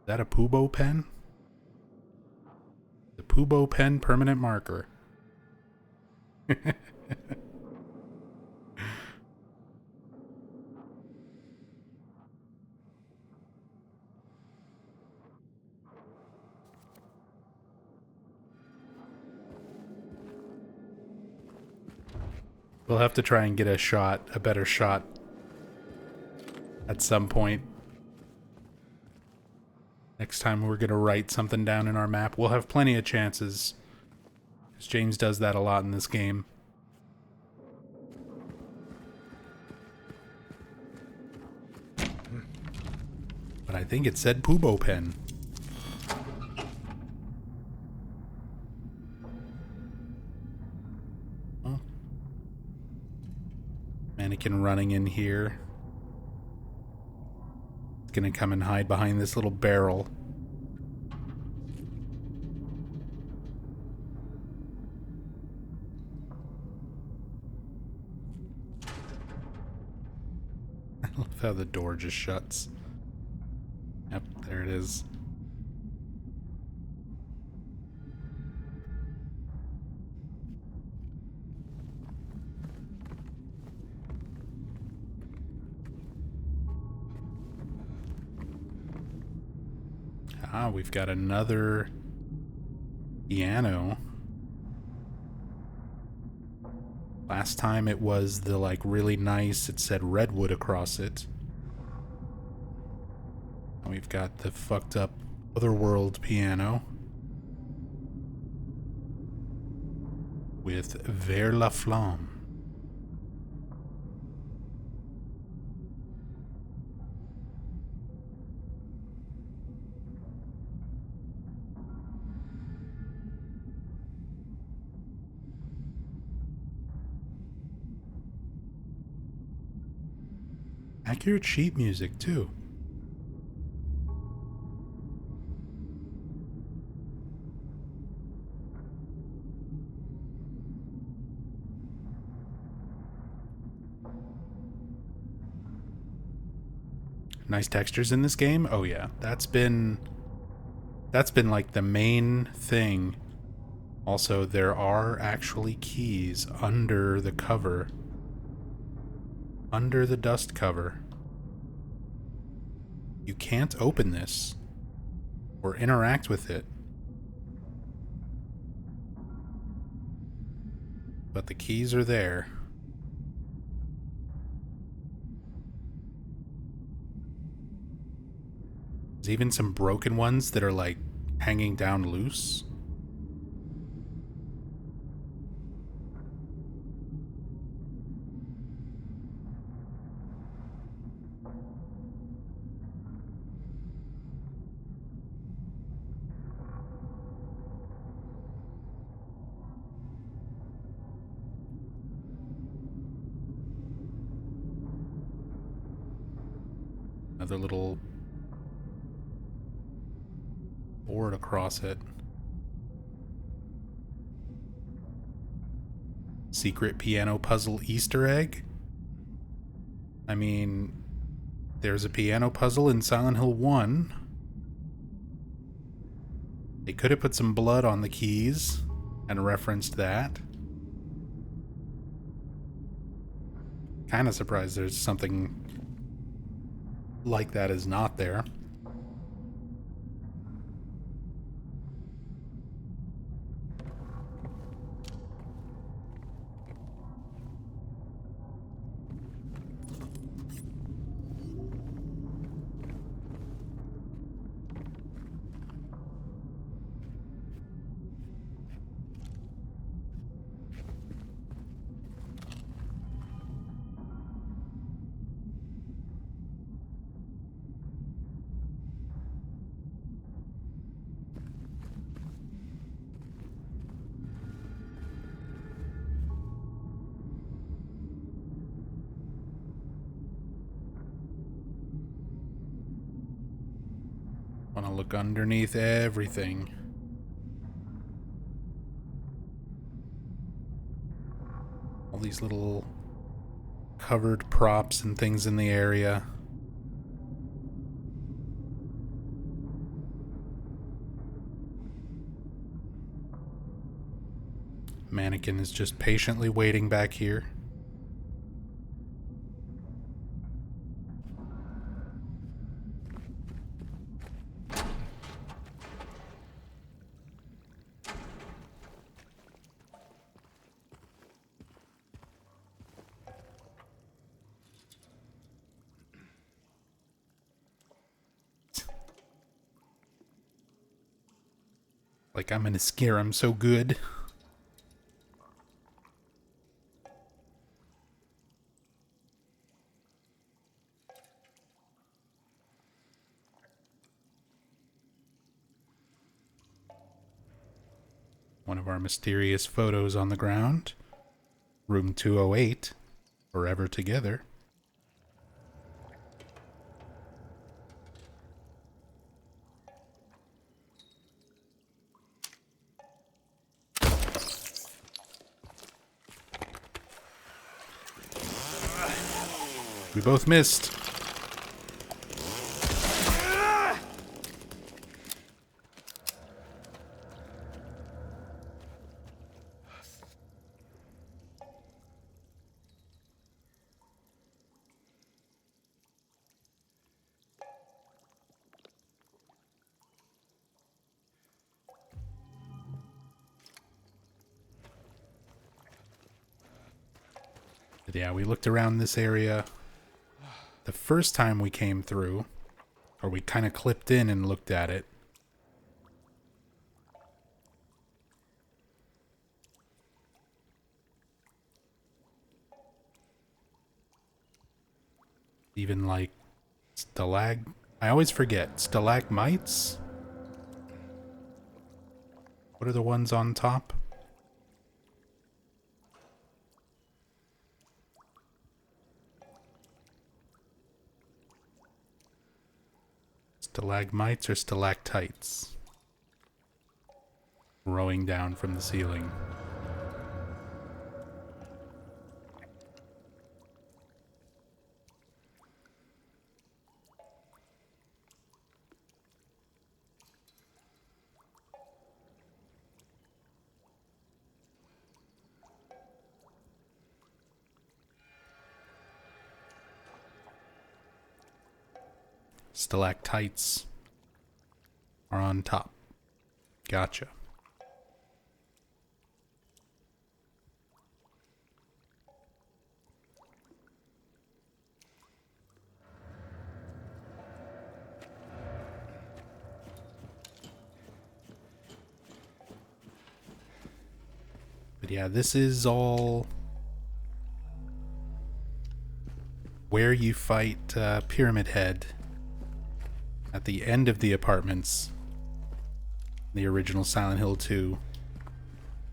that a Poobo pen? The Poobo pen permanent marker. We'll have to try and get a better shot at some point. Next time we're going to write something down in our map, we'll have plenty of chances. Because James does that a lot in this game. But I think it said Poobo pen. Oh. Mannequin running in here. Gonna come and hide behind this little barrel. I love how the door just shuts. Yep, there it is. Ah, we've got another piano. Last time it was the like really nice, it said redwood across it. And we've got the fucked up Otherworld piano with Vers la Flamme. Accurate sheet music, too. Nice textures in this game. Oh yeah, that's been like the main thing. Also, there are actually keys under the cover, under the dust cover. You can't open this or interact with it, but the keys are there. There's even some broken ones that are like hanging down loose. Another little board across it. Secret piano puzzle Easter egg? I mean, there's a piano puzzle in Silent Hill 1. They could have put some blood on the keys and referenced that. Kind of surprised there's something like that is not there. Want to look underneath everything. All these little covered props and things in the area. Mannequin is just patiently waiting back here. Like I'm gonna scare him so good. One of our mysterious photos on the ground. Room 208. Forever together. We both missed. yeah, we looked around this area the first time we came through, or we kind of clipped in and looked at it. Even like I always forget. Stalagmites? What are the ones on top? Stalagmites or stalactites? Rowing down from the ceiling. Stalactites are on top. Gotcha. But yeah, this is all where you fight Pyramid Head at the end of the apartments, the original Silent Hill 2.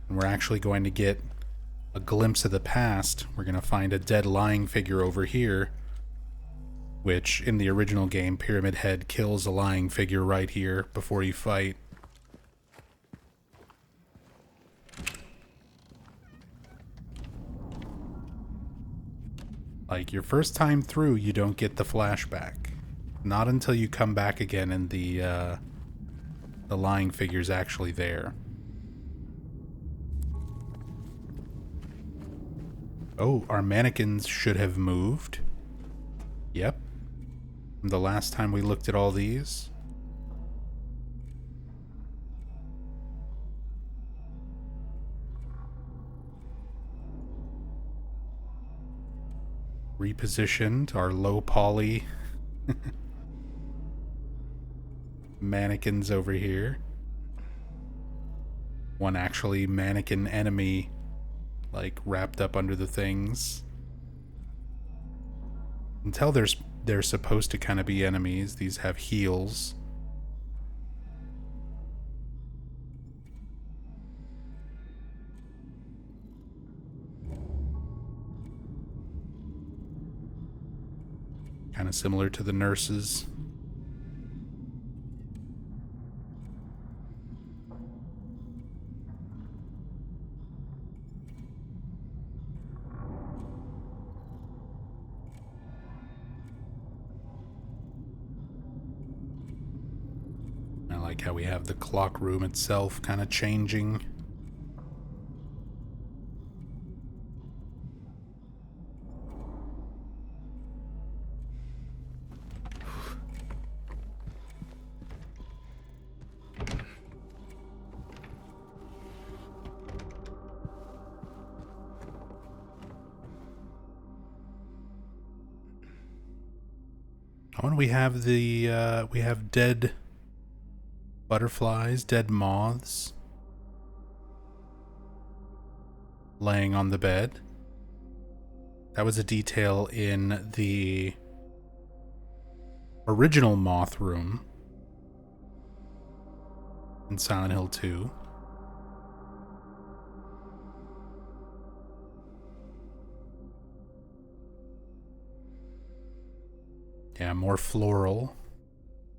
And we're actually going to get a glimpse of the past. We're going to find a dead lying figure over here, which in the original game, Pyramid Head kills a lying figure right here before you fight. Like, your first time through, you don't get the flashback. Not until you come back again and the lying figure's actually there. Oh, our mannequins should have moved. Yep. From the last time we looked at all these. Repositioned our low poly mannequins over here. One actually mannequin enemy, like, wrapped up under the things. Until they're supposed to kind of be enemies. These have heels. Kind of similar to the nurses. I like how we have the clock room itself kind of changing. Oh, and we have we have dead butterflies, dead moths laying on the bed. That was a detail in the original moth room in Silent Hill 2. Yeah, more floral.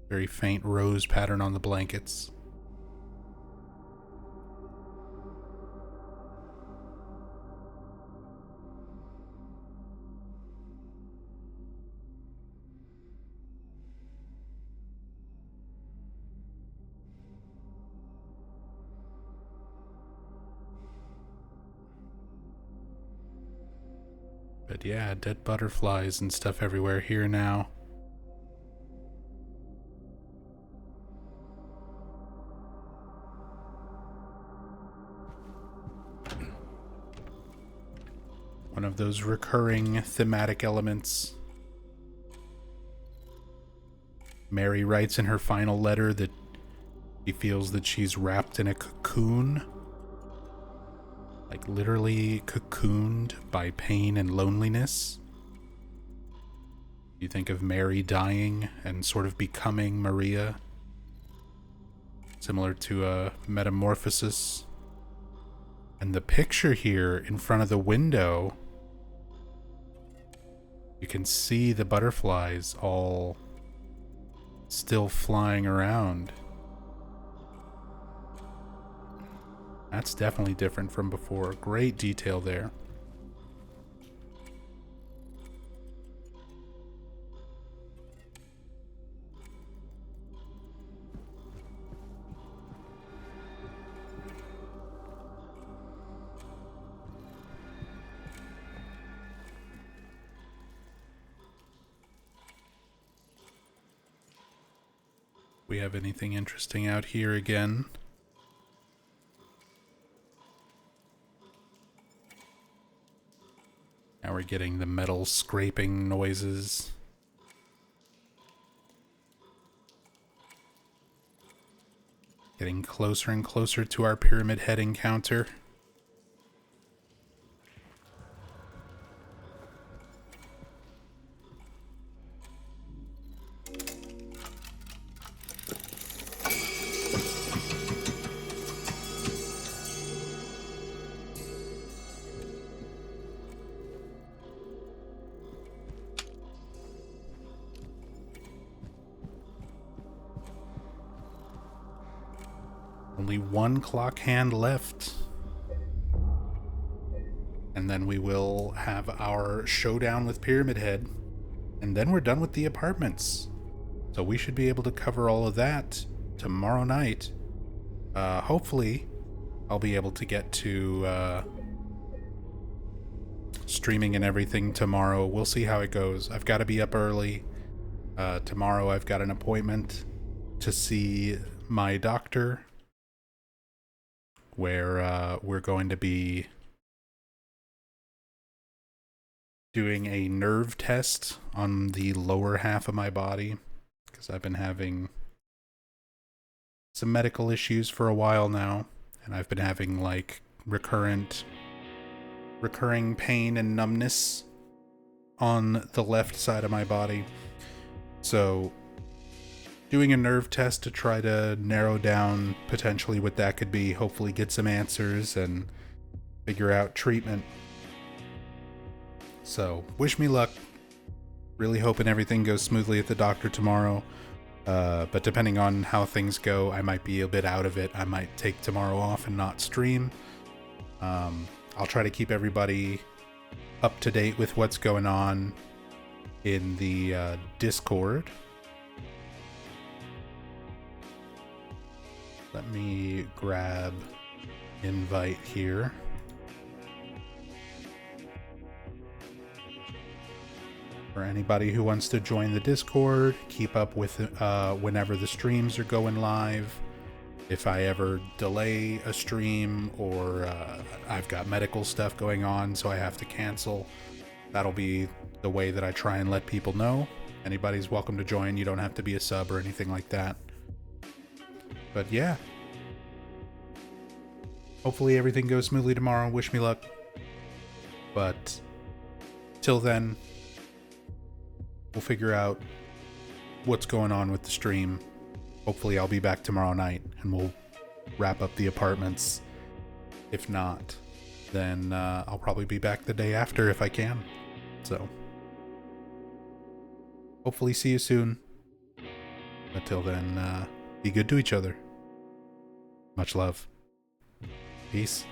Very faint rose pattern on the blankets. But yeah, dead butterflies and stuff everywhere here now. One of those recurring thematic elements. Mary writes in her final letter that she feels that she's wrapped in a cocoon. Like literally cocooned by pain and loneliness. You think of Mary dying and sort of becoming Maria. Similar to a metamorphosis. And the picture here in front of the window, you can see the butterflies all still flying around. That's definitely different from before. Great detail there. We have anything interesting out here again? Now we're getting the metal scraping noises. Getting closer and closer to our Pyramid Head encounter. Only one clock hand left. And then we will have our showdown with Pyramid Head. And then we're done with the apartments. So we should be able to cover all of that tomorrow night. Hopefully, I'll be able to get to streaming and everything tomorrow. We'll see how it goes. I've got to be up early. Tomorrow I've got an appointment to see my doctor, where we're going to be doing a nerve test on the lower half of my body, because I've been having some medical issues for a while now, and I've been having like recurring pain and numbness on the left side of my body. So doing a nerve test to try to narrow down potentially what that could be, hopefully get some answers and figure out treatment. So wish me luck. Really hoping everything goes smoothly at the doctor tomorrow. But depending on how things go, I might be a bit out of it. I might take tomorrow off and not stream. I'll try to keep everybody up to date with what's going on in the Discord. Let me grab invite here. For anybody who wants to join the Discord, keep up with whenever the streams are going live. If I ever delay a stream or I've got medical stuff going on so I have to cancel, that'll be the way that I try and let people know. Anybody's welcome to join. You don't have to be a sub or anything like that. But yeah. Hopefully everything goes smoothly tomorrow. Wish me luck. But till then, we'll figure out what's going on with the stream. Hopefully I'll be back tomorrow night and we'll wrap up the apartments. If not, then I'll probably be back the day after if I can. So hopefully see you soon. Until then, be good to each other. Much love. Peace.